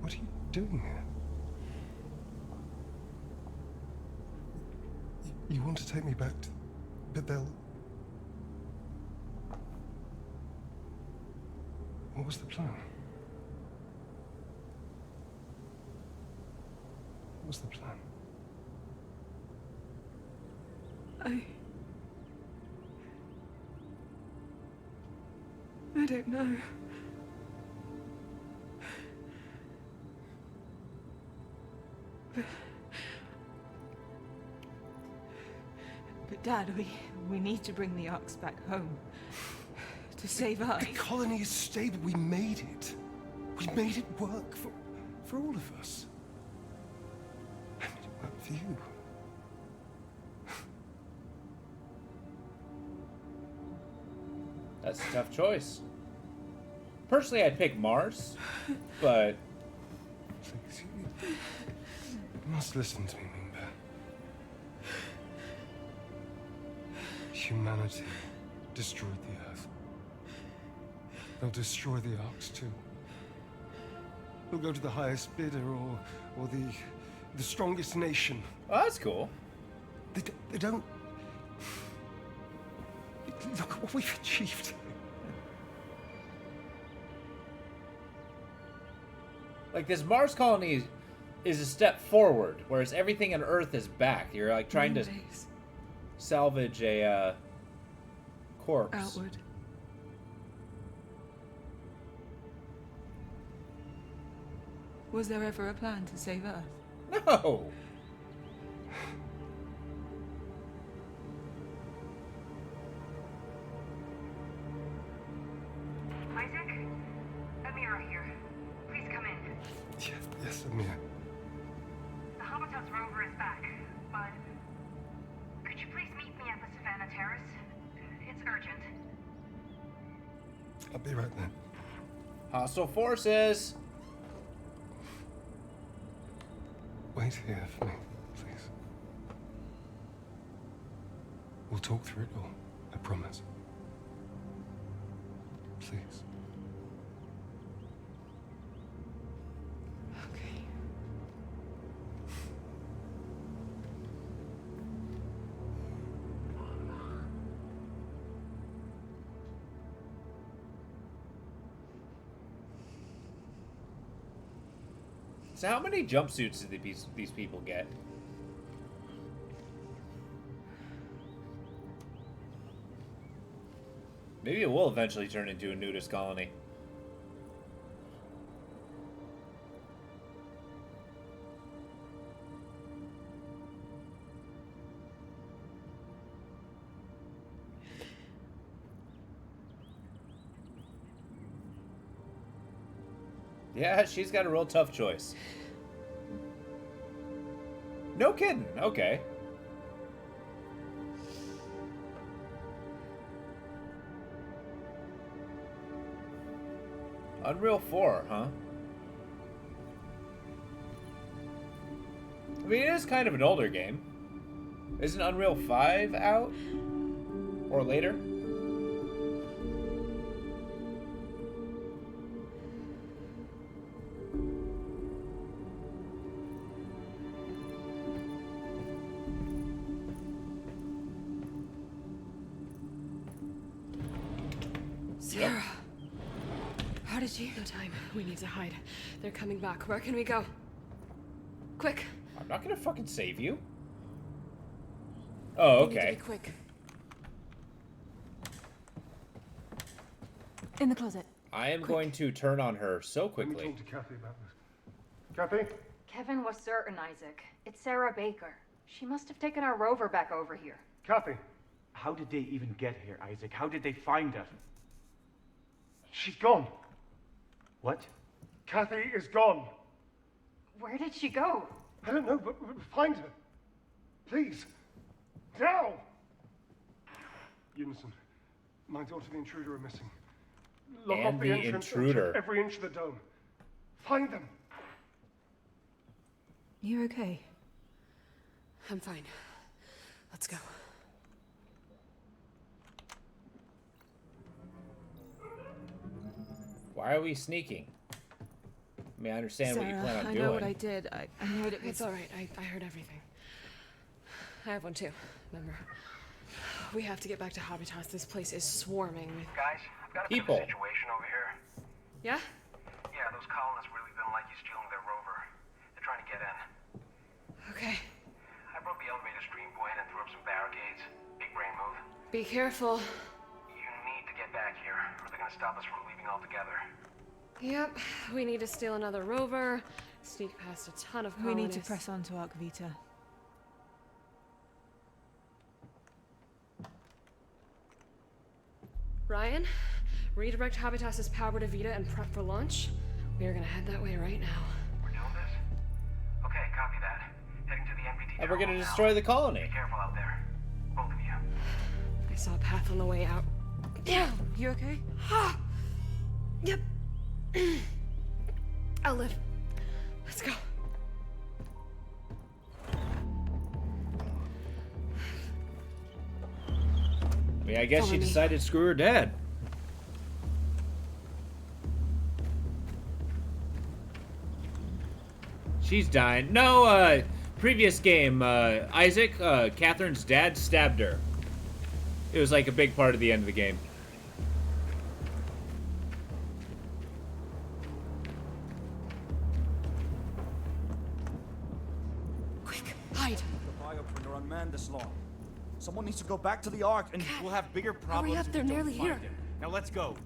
What are you doing here? You want to take me back to, but they'll. What was the plan? What was the plan? I don't know. But Dad, we need to bring the Arks back home. To save us. The colony is stable. We made it. We made it work for all of us. I made it work for you. That's a tough choice. Personally, I'd pick Mars, but... Please, you must listen to me, Moonbear. Humanity destroyed the Earth. They'll destroy the Arks too. They'll go to the highest bidder or the strongest nation. Oh, that's cool. They don't... Look at what we've achieved. Like, this Mars colony is a step forward, whereas everything on Earth is back. You're, like, trying to salvage a, corpse. Outward. Was there ever a plan to save Earth? No! Isaac? Amira here. Please come in. Yes, Amir. The Habitats rover is back, but could you please meet me at the Savannah Terrace? It's urgent. I'll be right there. Hostile forces! Wait here for me, please. We'll talk through it all, I promise. Please. Okay. So how many jumpsuits did these people get? Maybe it will eventually turn into a nudist colony. Yeah, she's got a real tough choice. No kidding. Okay. Unreal 4, huh? I mean, it is kind of an older game. Isn't Unreal 5 out? Or later? Sarah! How did you? No time. We need to hide. They're coming back. Where can we go? Quick! I'm not gonna fucking save you. Oh, We need to okay. be quick. In the closet. I am going to turn on her so quickly. Let me talk to Kathy about this. Kathy? Kevin was certain, Isaac. It's Sarah Baker. She must have taken our rover back over here. Kathy? How did they even get here, Isaac? How did they find us? She's gone. What? Kathy is gone. Where did she go? I don't know, but find her. Please. Now! Unison. My daughter, the intruder, are missing. Lock And off the the entrance intruder. and check every inch of the dome. Find them. You okay? I'm fine. Let's go. Why are we sneaking? I mean, I understand what you plan on I doing. know what I did. I know it was... It's alright. I heard everything. I have one too, remember? We have to get back to Habitats. This place is swarming with... Guys, I've got a People. bit of a situation over here. Yeah? Yeah, those colonists really don't like you stealing their rover. They're trying to get in. Okay. I broke the elevator stream point and threw up some barricades. Big brain move. Be careful. You need to get back here, or they're gonna stop us from leaving altogether. Yep. We need to steal another rover, sneak past a ton of We need to colonists. press on to Arc Vita. Ryan, redirect Habitas's power to Vita and prep for launch. We are gonna head that way right now. We're doing this? Okay, copy that. Heading to the MPT. And we're gonna terminal destroy now. the colony. Be careful out there. Both of you. I saw a path on the way out. Yeah, you okay? Yep. I'll live. Let's go. I mean, I guess Follow she me. decided to screw her dad. She's dying. No, previous game, Isaac, Catherine's dad stabbed her. It was like a big part of the end of the game. Quick, hide. The bioprinter unmanned this long. Someone needs to go back to the Ark and We'll have bigger problems up, if they're we don't nearly find here. him. Now let's go.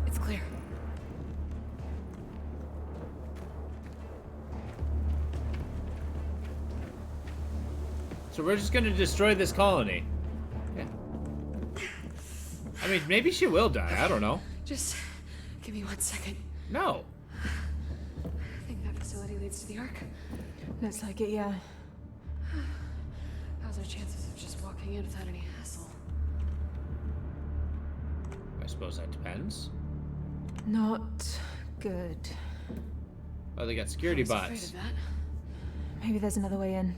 It's clear. So we're just gonna destroy this colony. Yeah. I mean, maybe she will die. I don't know. Just give me 1 second. No. I think that facility leads to the Ark. Looks like it, yeah. How's our chances of just walking in without any hassle? I suppose that depends. Not good. Oh, they got security I was afraid bots. of that. Maybe there's another way in.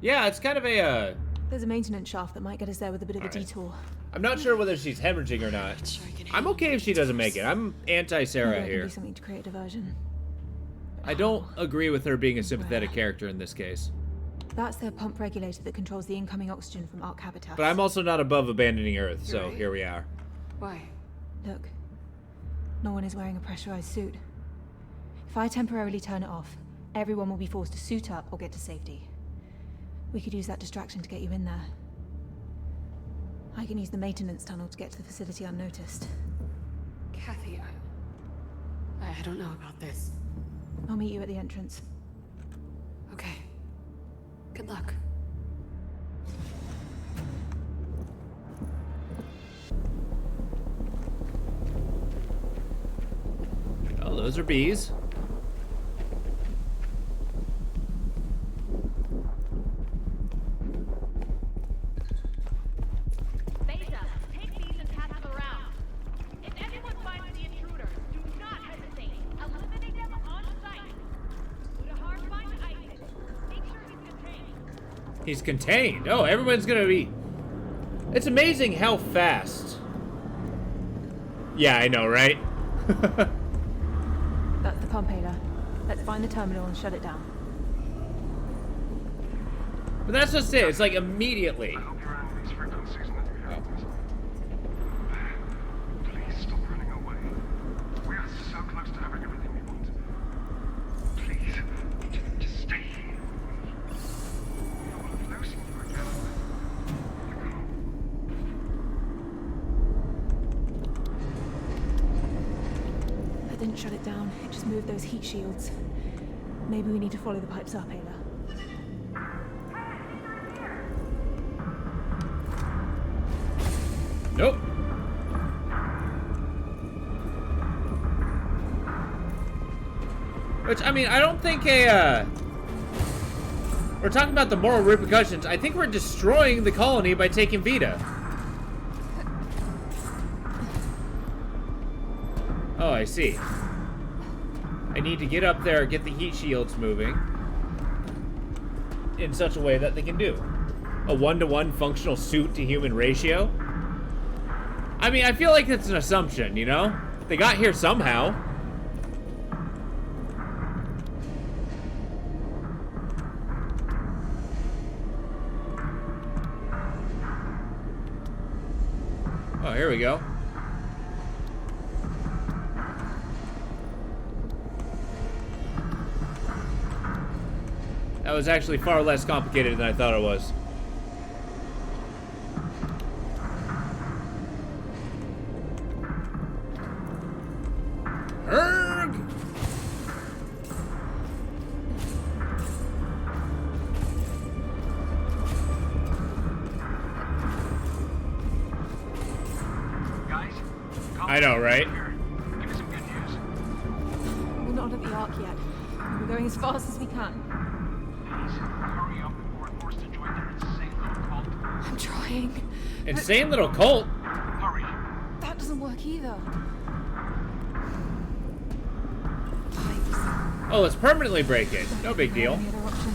Yeah, it's kind of a, There's a maintenance shaft that might get us there with a bit of a Alright. detour. I'm not sure whether she's hemorrhaging or not. I'm okay if she doesn't make it. I'm Maybe anti-Sarah that can here. be something to create a diversion. I don't agree with her being a sympathetic character in this case. That's their pump regulator that controls the incoming oxygen from Ark Habitat. But I'm also not above abandoning Earth, so You're right. here we are. Why? Look, no one is wearing a pressurized suit. If I temporarily turn it off, everyone will be forced to suit up or get to safety. We could use that distraction to get you in there. I can use the maintenance tunnel to get to the facility unnoticed. Kathy, I don't know about this. I'll meet you at the entrance. Okay. Good luck. Oh, those are bees. Beta, take these and pass them around. If anyone finds the intruders, do not hesitate. Eliminate them on sight. Udahar, find Isaac. Make sure he's contained. He's contained. Oh, everyone's gonna be... It's amazing how fast. Yeah, I know, right? That's the pump, Ada. Let's find the terminal and shut it down. But that's just it. It's like immediately. Please stop running away. We are so close to having everything we want. Please, just stay here. You're losing you again. I didn't shut it down. It just moved those heat shields. Maybe we need to follow the pipes up, Ayla. Nope. Which, I mean, I don't think we're talking about the moral repercussions. I think we're destroying the colony by taking Vita. Oh, I see. I need to get up there, get the heat shields moving in such a way that they can do a 1-to-1 functional suit to human ratio. I mean, I feel like that's an assumption, you know? They got here somehow. Oh, here we go. That was actually far less complicated than I thought it was. Erg! know, right? Give me some good news. We're not at the Ark yet. We're going as fast as we can. Please, hurry up before I'm forced to join their insane little cult. I'm trying. Insane little cult. Hurry. That doesn't work either. Oh, let's permanently break it. No big deal. Any other option?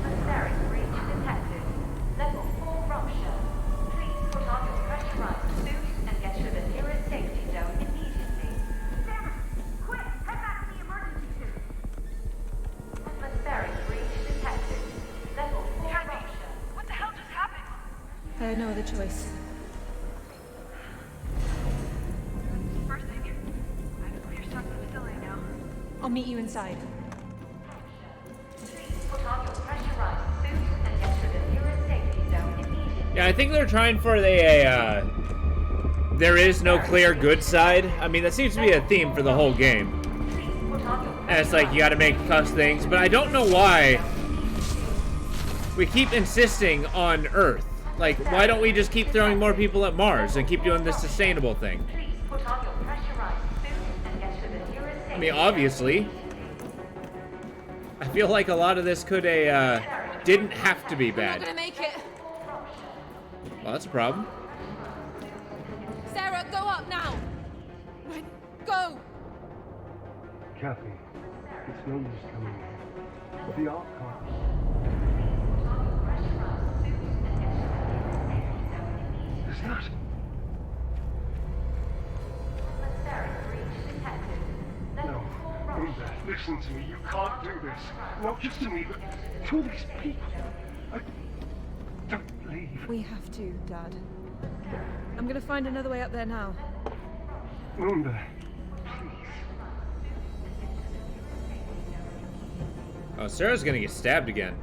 Atmospheric breach detected. Level 4 rupture. Please put on your pressurized suit and get to the nearest safety zone immediately. Sam, quick, head back to the emergency suit. Atmospheric breach detected. Level 4 rupture. What the hell just happened? I had no other choice. First thing, I have a clear shot of the facility now. I'll meet you inside. Please put on your pressurized suit and get to the nearest safety zone immediately. Yeah, I think they're trying for the, there is no clear good side. I mean, that seems to be a theme for the whole game. And it's like, you gotta make cuss things, but I don't know why we keep insisting on Earth. Like, why don't we just keep throwing more people at Mars and keep doing this sustainable thing? Please put on your pressurized suit and get to the nearest I safety mean, obviously. I feel like a lot of this could didn't have to be We're not bad. gonna make it. Well, that's a problem. Sarah, go up now. Right, go. Kathy, it's no use coming here. The Ark can't. It's not. No, Linda, listen to me. You can't do this. Not just to me, but to all these people. Don't leave. We have to, Dad. I'm gonna find another way up there now. Linda, Oh, Sarah's gonna get stabbed again.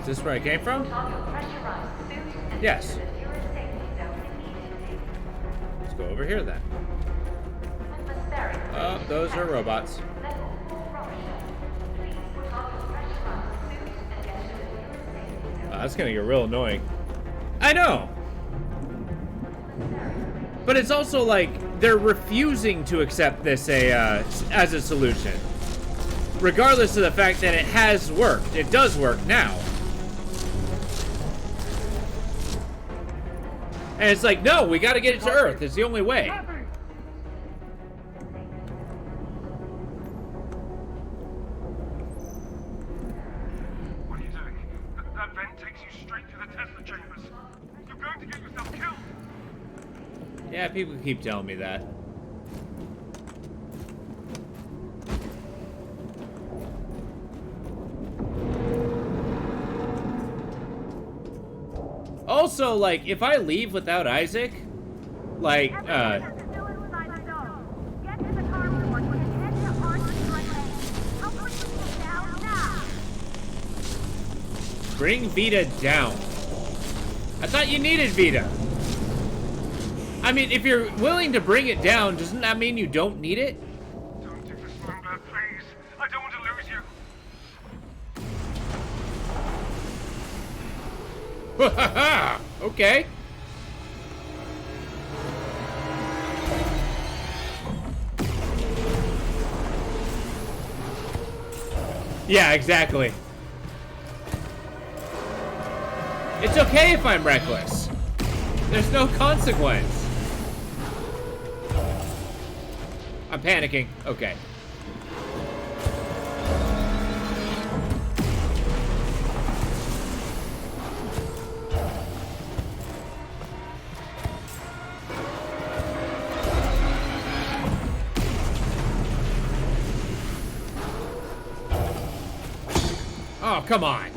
Is this where I came from? Yes. Let's go over here then. Oh, those are robots. Oh, that's gonna get real annoying. I know! But it's also like, they're refusing to accept this as a solution. Regardless of the fact that it has worked. It does work now. And it's like, no, we gotta get it to Earth. It's the only way. what are you doing? That vent takes you straight to the Tesla chambers. You're going to get yourself killed. Yeah, people keep telling me that. Also, like, if I leave without Isaac, like, bring Vita down. I thought you needed Vita. I mean, if you're willing to bring it down, doesn't that mean you don't need it? Don't do this, Linda, please. I don't want to lose you. Okay. Yeah, exactly. It's okay if I'm reckless. There's no consequence. I'm panicking. Okay. Oh, come on.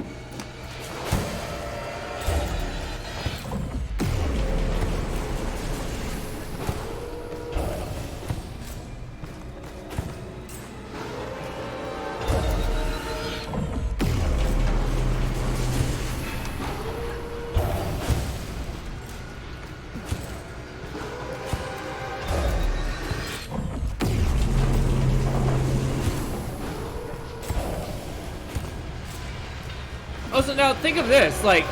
Also, now think of this, like,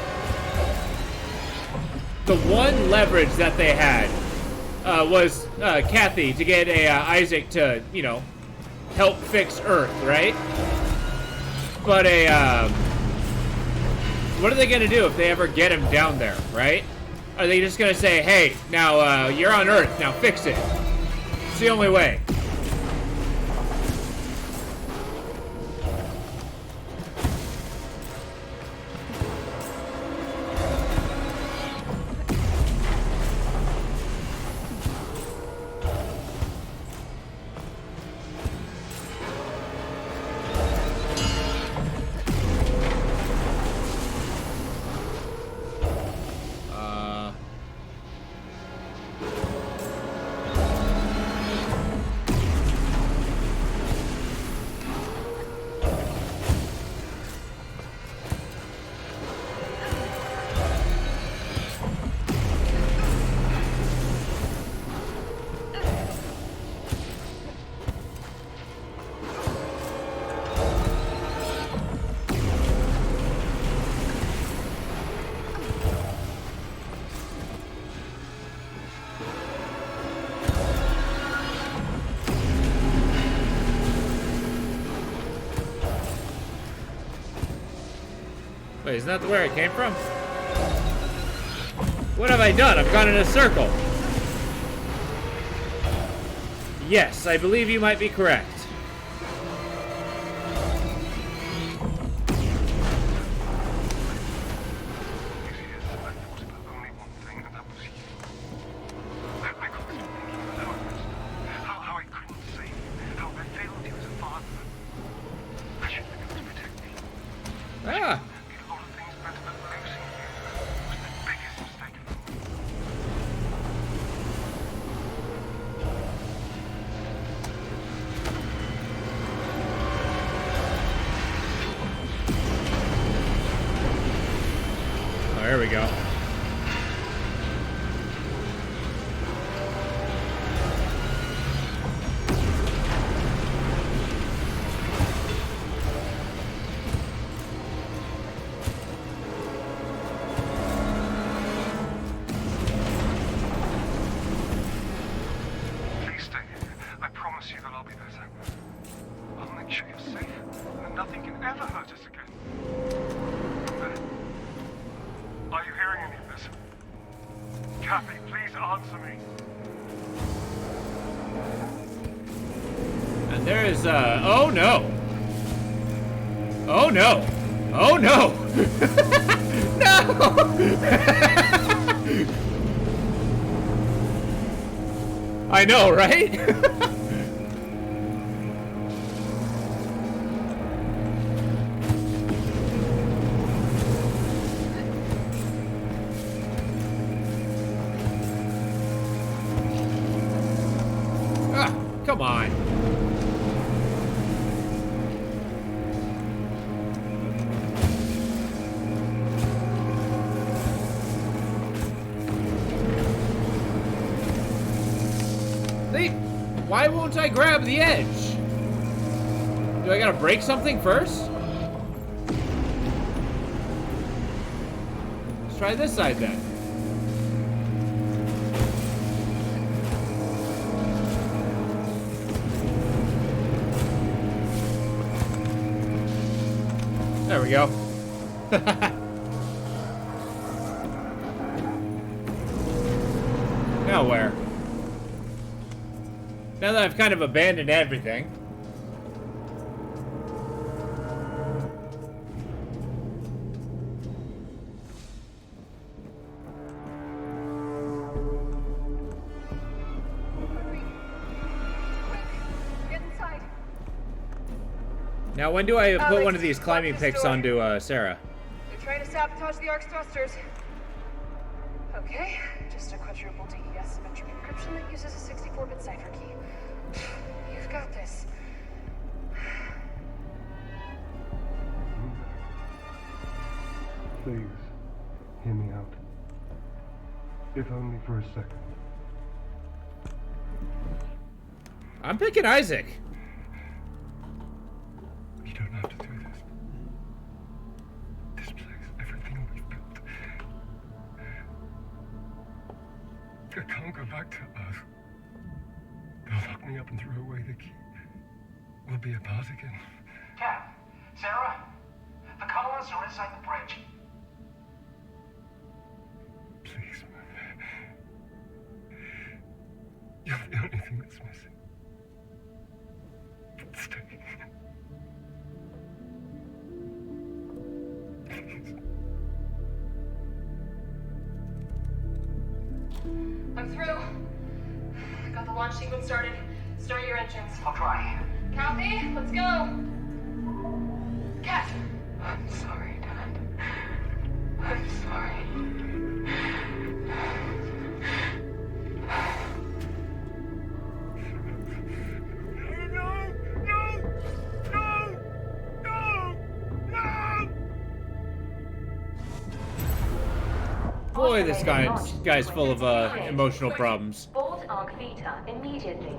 the one leverage that they had was Kathy to get Isaac to, you know, help fix Earth, right? But what are they gonna do if they ever get him down there, right? Are they just gonna say, hey, now you're on Earth, now fix it? It's the only way. Wait, isn't that where I came from? What have I done? I've gone in a circle. Yes, I believe you might be correct. Ah! Oh, there we go. Please stay here. I promise you that I'll be better. I'll make sure you're safe, and nothing can ever hurt us again. Are you hearing any of this? Kathy, please answer me. And there is, oh no! Oh no! Oh no! No! I know, right? Ah, come on. Why won't I grab the edge? Do I gotta break something first? Let's try this side then. There we go. Now where? Now that I've kind of abandoned everything. Get inside. Now when do I put Alex, one of these climbing fuck the picks story. onto Sarah? They're trying to sabotage the Ark's thrusters. Okay, just a quadruple DES symmetric encryption that uses a 64-bit cipher key. You've got this. Please, hear me out. If only for a second. I'm picking Isaac. You don't have to do this. This place I can't go back to Earth. They'll lock me up and throw away the key. We'll be apart again. Cap, Sarah, the colonists are inside the bridge. Please, man. You're the only thing that's missing. Stay. Please. I'm through. Got the launch sequence started. Start your engines. I'll try. Kathy, let's go. Kat. I'm sorry, Dad. I'm sorry. Boy, this guy's full of emotional problems. Board Arc Vita immediately.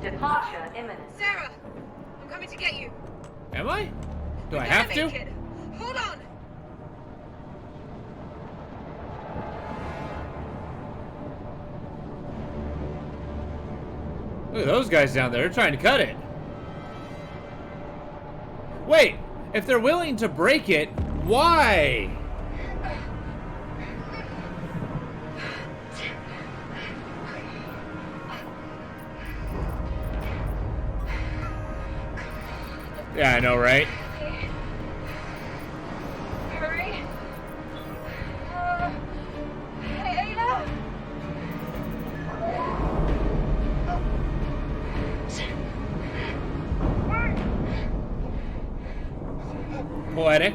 Departure imminent. Sarah, I'm coming to get you. Am I? Do I have to? Hold on. Look at those guys down there. They're trying to cut it. Wait, if they're willing to break it, why? Yeah, I know, right? Hurry. Hey, Ayla. Poetic.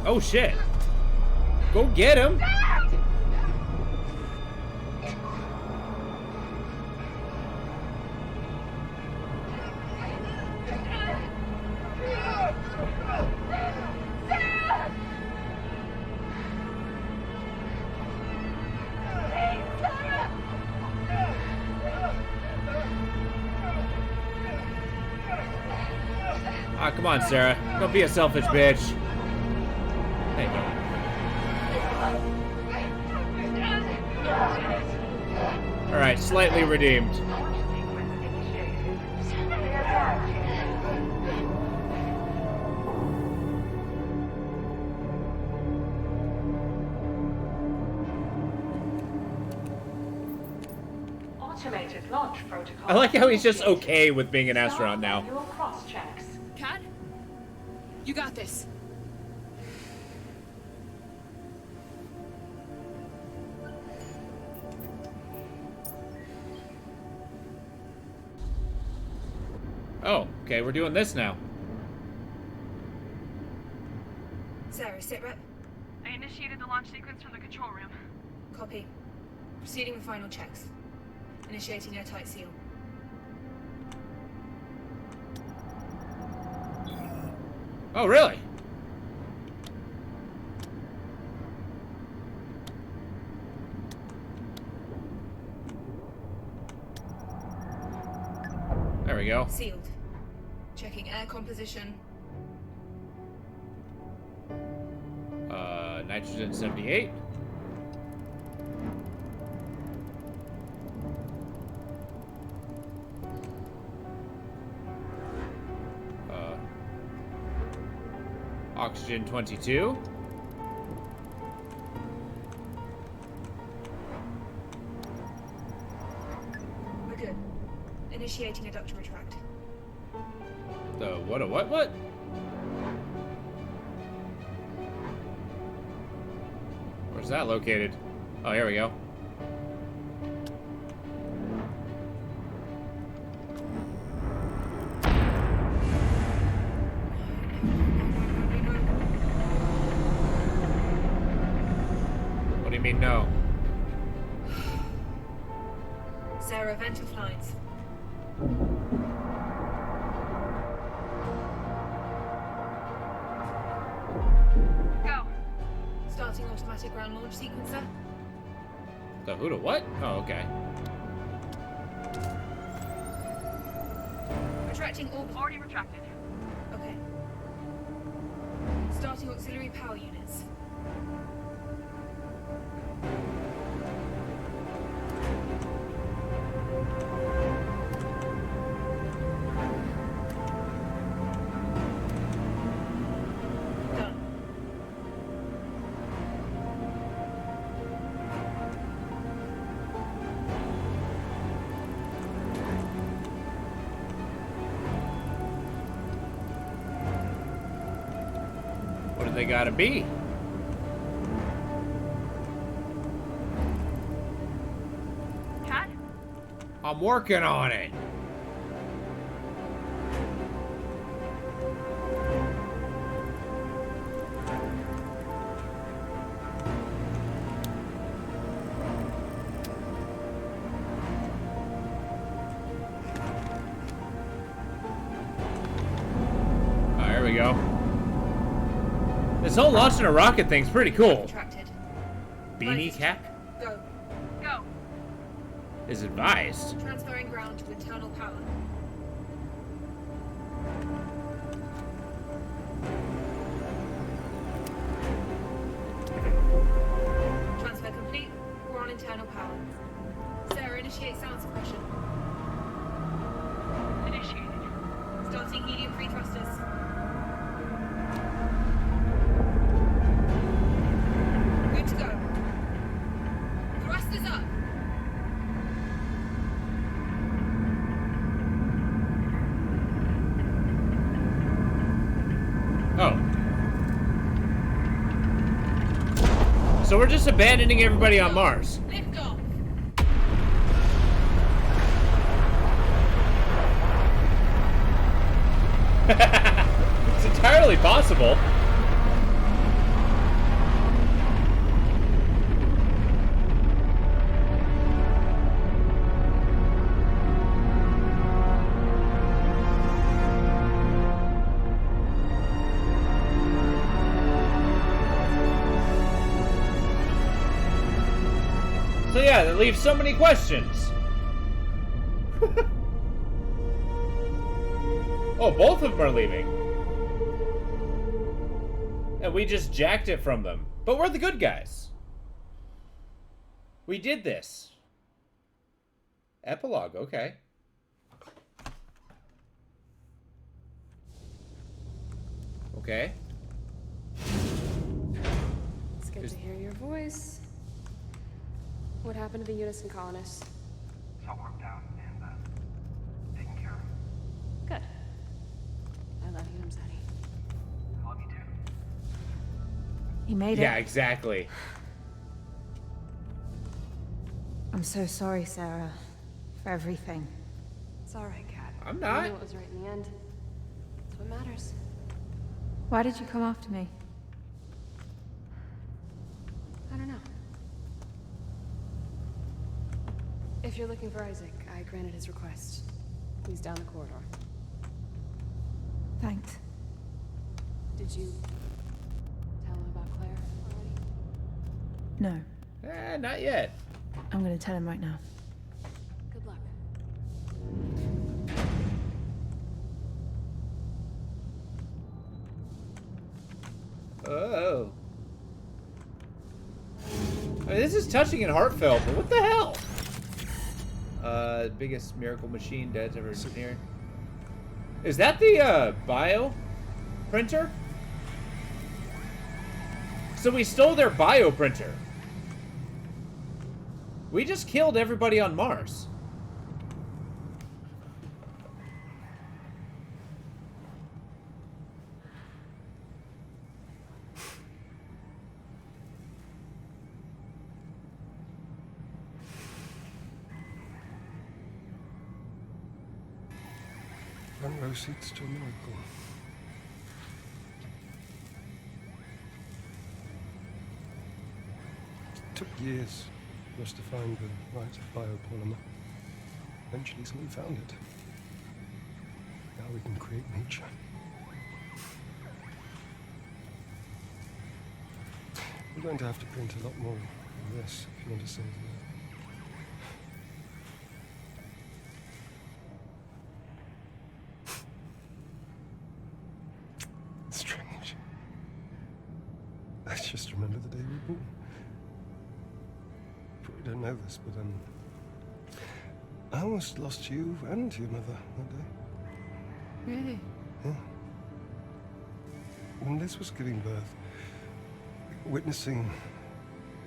Oh shit. Go get him. Ah, come on, Sarah. Don't be a selfish bitch. There you go. Alright, slightly redeemed. Automated launch protocol. I like how he's just okay with being an astronaut now. Your cross checks. Kat, you got this. Oh, okay, we're doing this now. Sarah, sit rep. I initiated the launch sequence from the control room. Copy. Proceeding with final checks. Initiating airtight seal. Oh, really? There we go. Sealed. Checking air composition. Nitrogen 78. Oxygen 22. We're good. Initiating a ductor retract. The what? A what? What? Where's that located? Oh, here we go. What do you mean, no? Sarah, vent your flights. automatic ground launch sequencer. The who to what? Oh, okay. Retracting orbit. Already retracted. Okay. Starting auxiliary power units. What do they gotta be? Cat? I'm working on it. Oh, here we go. This whole launching a rocket thing's pretty cool. Retracted. Beanie cap Go. Go. is advised. Transferring ground to internal power. Transfer complete. We're on internal power. Sarah, initiate sound suppression. Initiated. Starting helium-free thrusters. Good to go. Thrusters up. Oh. So we're just abandoning everybody on Mars. Lift off. It's entirely possible. So yeah, that leaves so many questions. Oh, both of them are leaving. And we just jacked it from them. But we're the good guys. We did this. Epilogue, okay. Okay. It's good to hear your voice. What happened to the Unison colonists? It's all worked out and taken care of. Good. I love you, Mzadi. I love you too. He made it. Yeah, exactly. I'm so sorry, Sarah, for everything. It's alright, Kat. I'm You not. knew it was right in the end. That's what matters. Why did you come after me? I don't know. If you're looking for Isaac, I granted his request. He's down the corridor. Thanks. Did you tell him about Claire already? No, Not yet. I'm gonna tell him right now. Good luck. Oh. I mean, this is touching and heartfelt, but what the hell? Biggest miracle machine Dad's ever engineered. Is that the, bio printer? So we stole their bio printer. We just killed everybody on Mars. Front row seats to a miracle. It took years for us to find the right biopolymer. Eventually somebody found it. Now we can create nature. I'm going to have to print a lot more of this if you want to save them. Strange. I just remember the day we were born. Probably don't know this, but I almost lost you and your mother that day. Really? Yeah. When Liz was giving birth, witnessing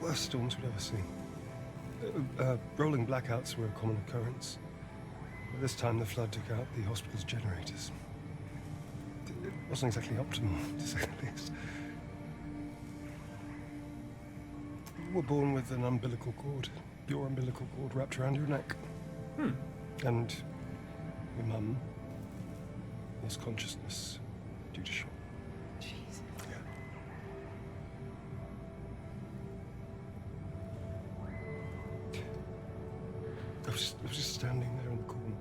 worst storms we'd ever seen. Rolling blackouts were a common occurrence. But this time the flood took out the hospital's generators. It wasn't exactly optimal, to say the least. You were born with an umbilical cord, your umbilical cord wrapped around your neck. And your mum lost consciousness due to shock. Jesus. Yeah. I was just standing there in the corner,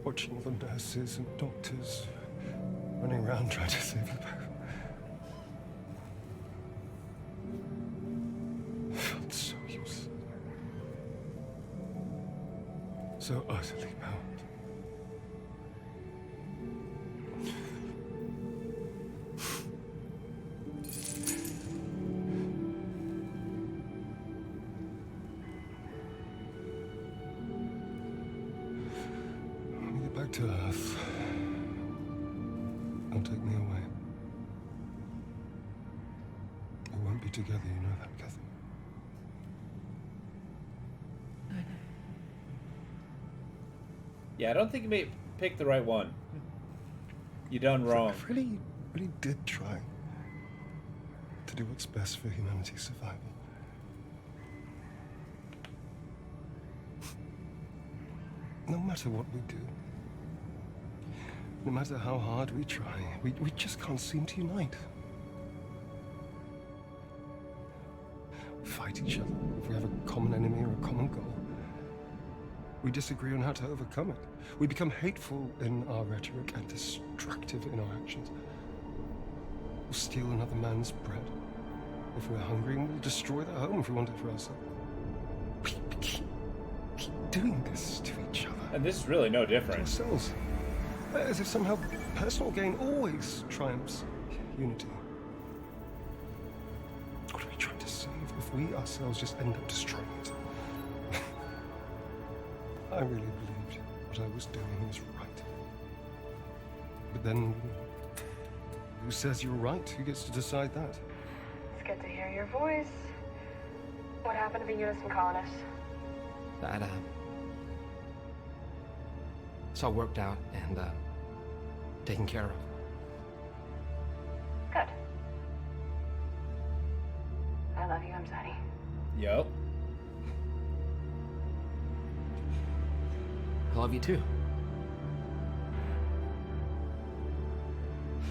watching all the nurses and doctors running around trying to save you both. I felt so useless. So utterly bound. When we get back to Earth, they'll take me away. We won't be together, you know that, Kathy. Yeah, I don't think you may pick the right one. You done wrong. I really did try to do what's best for humanity's survival. No matter what we do, no matter how hard we try, we just can't seem to unite. We fight each other if we have a common enemy or a common goal. We disagree on how to overcome it. We become hateful in our rhetoric and destructive in our actions. We'll steal another man's bread if we're hungry, and we'll destroy their home if we want it for ourselves. We keep doing this to each other. And this is really no To different. ourselves. As if somehow personal gain always triumphs unity. What are we trying to save if we ourselves just end up destroying it? I really believed what I was doing was right. But then, who says you're right? Who gets to decide that? It's good to hear your voice. What happened to the Unison colonists? That, it's all worked out and, taken care of. Good. I love you, Amzadi. Yup. I love you too.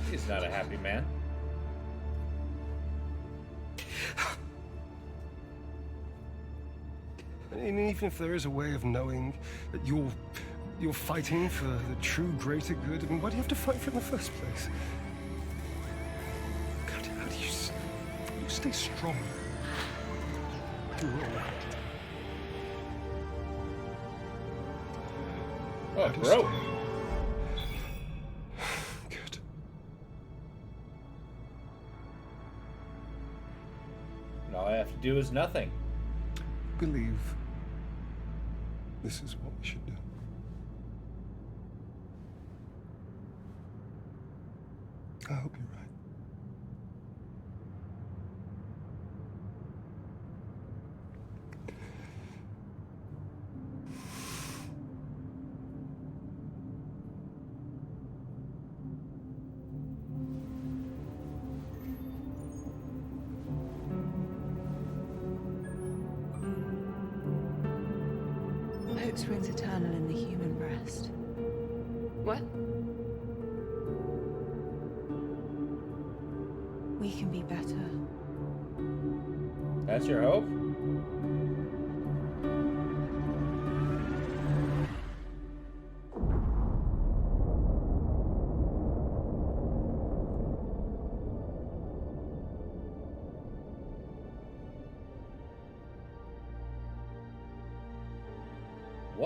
He's not a happy man. And even if there is a way of knowing that you're fighting for the true greater good, I mean, why do you have to fight for it in the first place? God, how do you stay strong through all that? Oh, How do you bro. stay- Good. And all I have to do is nothing. Believe this is what we should do. I hope you're right. Hope springs eternal in the human breast. What? We can be better. That's your hope?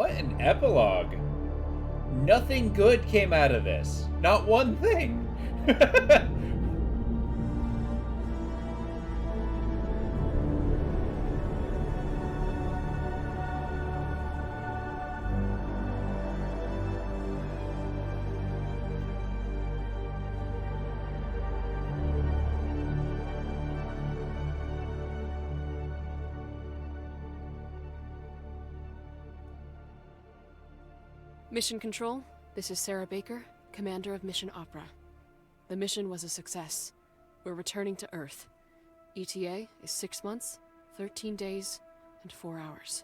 What an epilogue. Nothing good came out of this. Not one thing. Mission Control, this is Sarah Baker, Commander of Mission Opera. The mission was a success. We're returning to Earth. ETA is 6 months, 13 days, and 4 hours.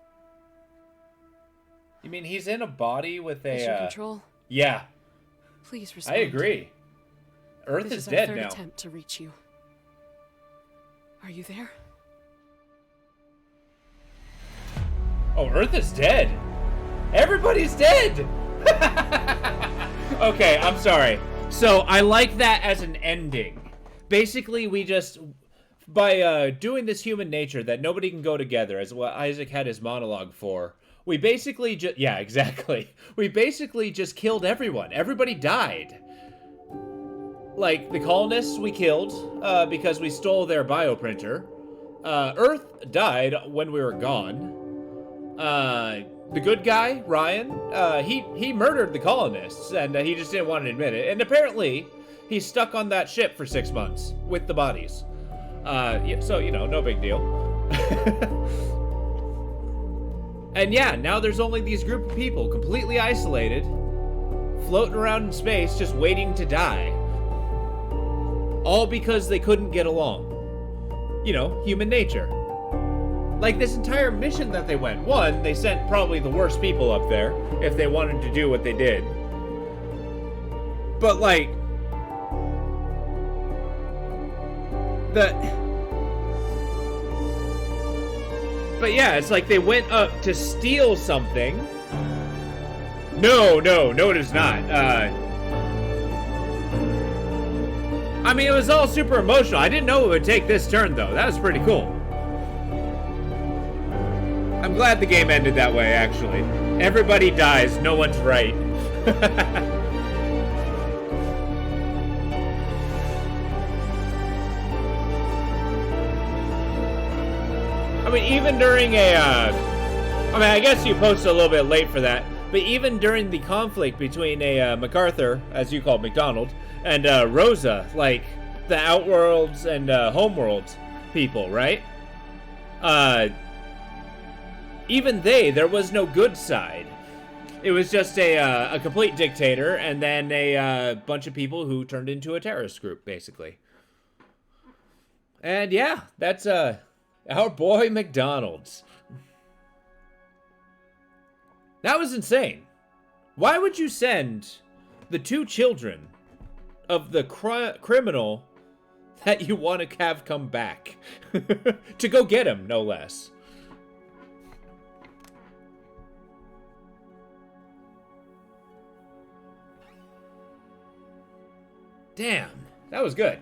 You mean he's in a body with a... Mission Control? Yeah. Please respond. I agree. Earth This is is dead our third now. attempt to reach you. Are you there? Oh, Earth is dead. Everybody's dead. Okay, I'm sorry. So I like that as an ending. Basically, we just, by doing this human nature that nobody can go together, as what Isaac had his monologue for, we basically just, yeah, exactly. We basically just killed everyone. Everybody died. Like, the colonists we killed because we stole their bioprinter. Earth died when we were gone. The good guy, Ryan, he murdered the colonists, and he just didn't want to admit it. And apparently, he's stuck on that ship for 6 months with the bodies. Yeah, so, you know, no big deal. And yeah, now there's only these group of people, completely isolated, floating around in space, just waiting to die. All because they couldn't get along. You know, human nature. Like, this entire mission that they went, one, they sent probably the worst people up there, if they wanted to do what they did. But, like, But yeah, it's like they went up to steal something. No, it is not. I mean, it was all super emotional. I didn't know it would take this turn, though. That was pretty cool. I'm glad the game ended that way, actually. Everybody dies, no one's right. I mean, even during I mean, I guess you posted a little bit late for that, but even during the conflict between MacArthur, as you called McDonald, and Rosa, like, the Outworlds and Homeworlds people, right? Even there was no good side. It was just a complete dictator, and then a bunch of people who turned into a terrorist group, basically. And yeah, that's our boy McDonald's. That was insane. Why would you send the 2 children of the criminal that you want to have come back to go get him, no less? Damn, that was good.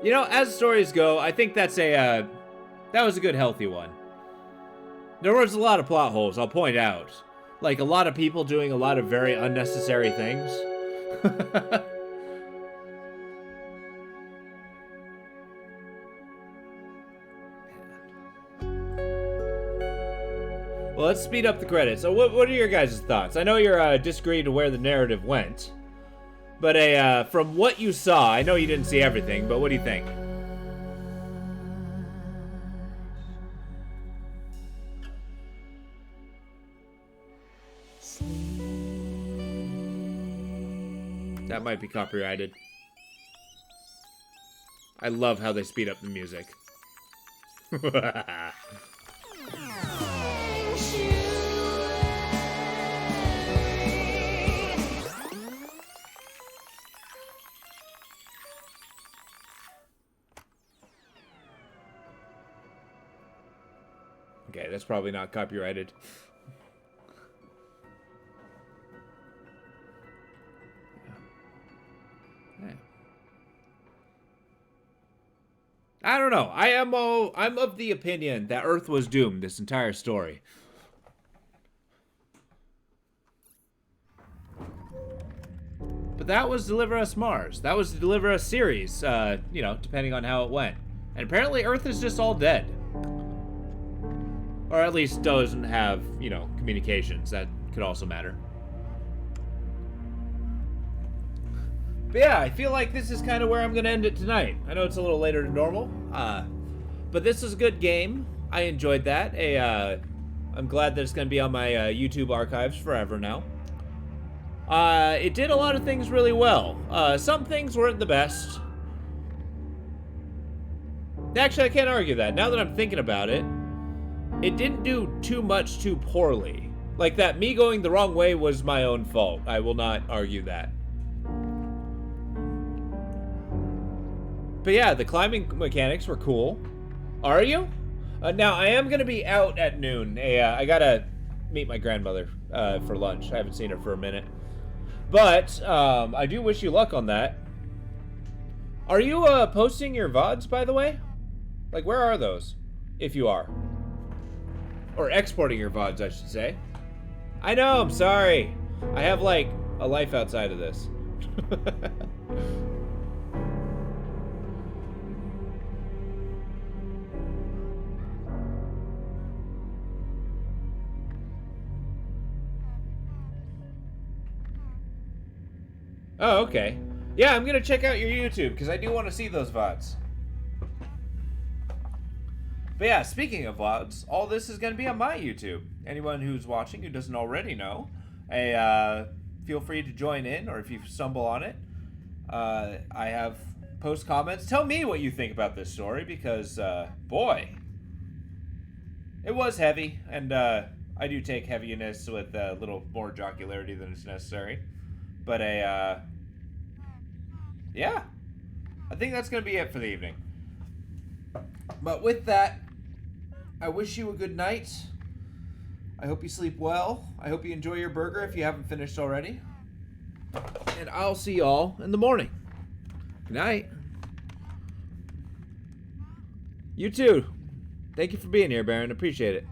You know, as stories go, I think that's that was a good, healthy one. There was a lot of plot holes, I'll point out. Like, a lot of people doing a lot of very unnecessary things. Well, let's speed up the credits. So what are your guys' thoughts? I know you're disagreeing to where the narrative went. But from what you saw, I know you didn't see everything, but what do you think? That might be copyrighted. I love how they speed up the music. Okay, that's probably not copyrighted. Yeah. I don't know. I'm of the opinion that Earth was doomed this entire story. But that was Deliver Us Mars. That was the Deliver Us series, you know, depending on how it went. And apparently Earth is just all dead. Or at least doesn't have, you know, communications. That could also matter. But yeah, I feel like this is kind of where I'm going to end it tonight. I know it's a little later than normal. But this is a good game. I enjoyed that. I'm glad that it's going to be on my YouTube archives forever now. It did a lot of things really well. Some things weren't the best. Actually, I can't argue that. Now that I'm thinking about it, it didn't do too much too poorly. Like that, me going the wrong way was my own fault. I will not argue that. But yeah, the climbing mechanics were cool. Are you? Now, I am going to be out at noon. I got to meet my grandmother for lunch. I haven't seen her for a minute. But I do wish you luck on that. Are you posting your VODs, by the way? Like, where are those? If you are. Or exporting your VODs, I should say. I know, I'm sorry. I have, like, a life outside of this. Oh, okay. Yeah, I'm gonna check out your YouTube, because I do want to see those VODs. But yeah, speaking of VODs, all this is gonna be on my YouTube. Anyone who's watching who doesn't already know, feel free to join in, or if you stumble on it, I have post comments. Tell me what you think about this story, because, boy, it was heavy, and I do take heaviness with a little more jocularity than is necessary. But yeah, I think that's going to be it for the evening. But with that, I wish you a good night. I hope you sleep well. I hope you enjoy your burger if you haven't finished already. And I'll see y'all in the morning. Good night. You too. Thank you for being here, Baron. Appreciate it.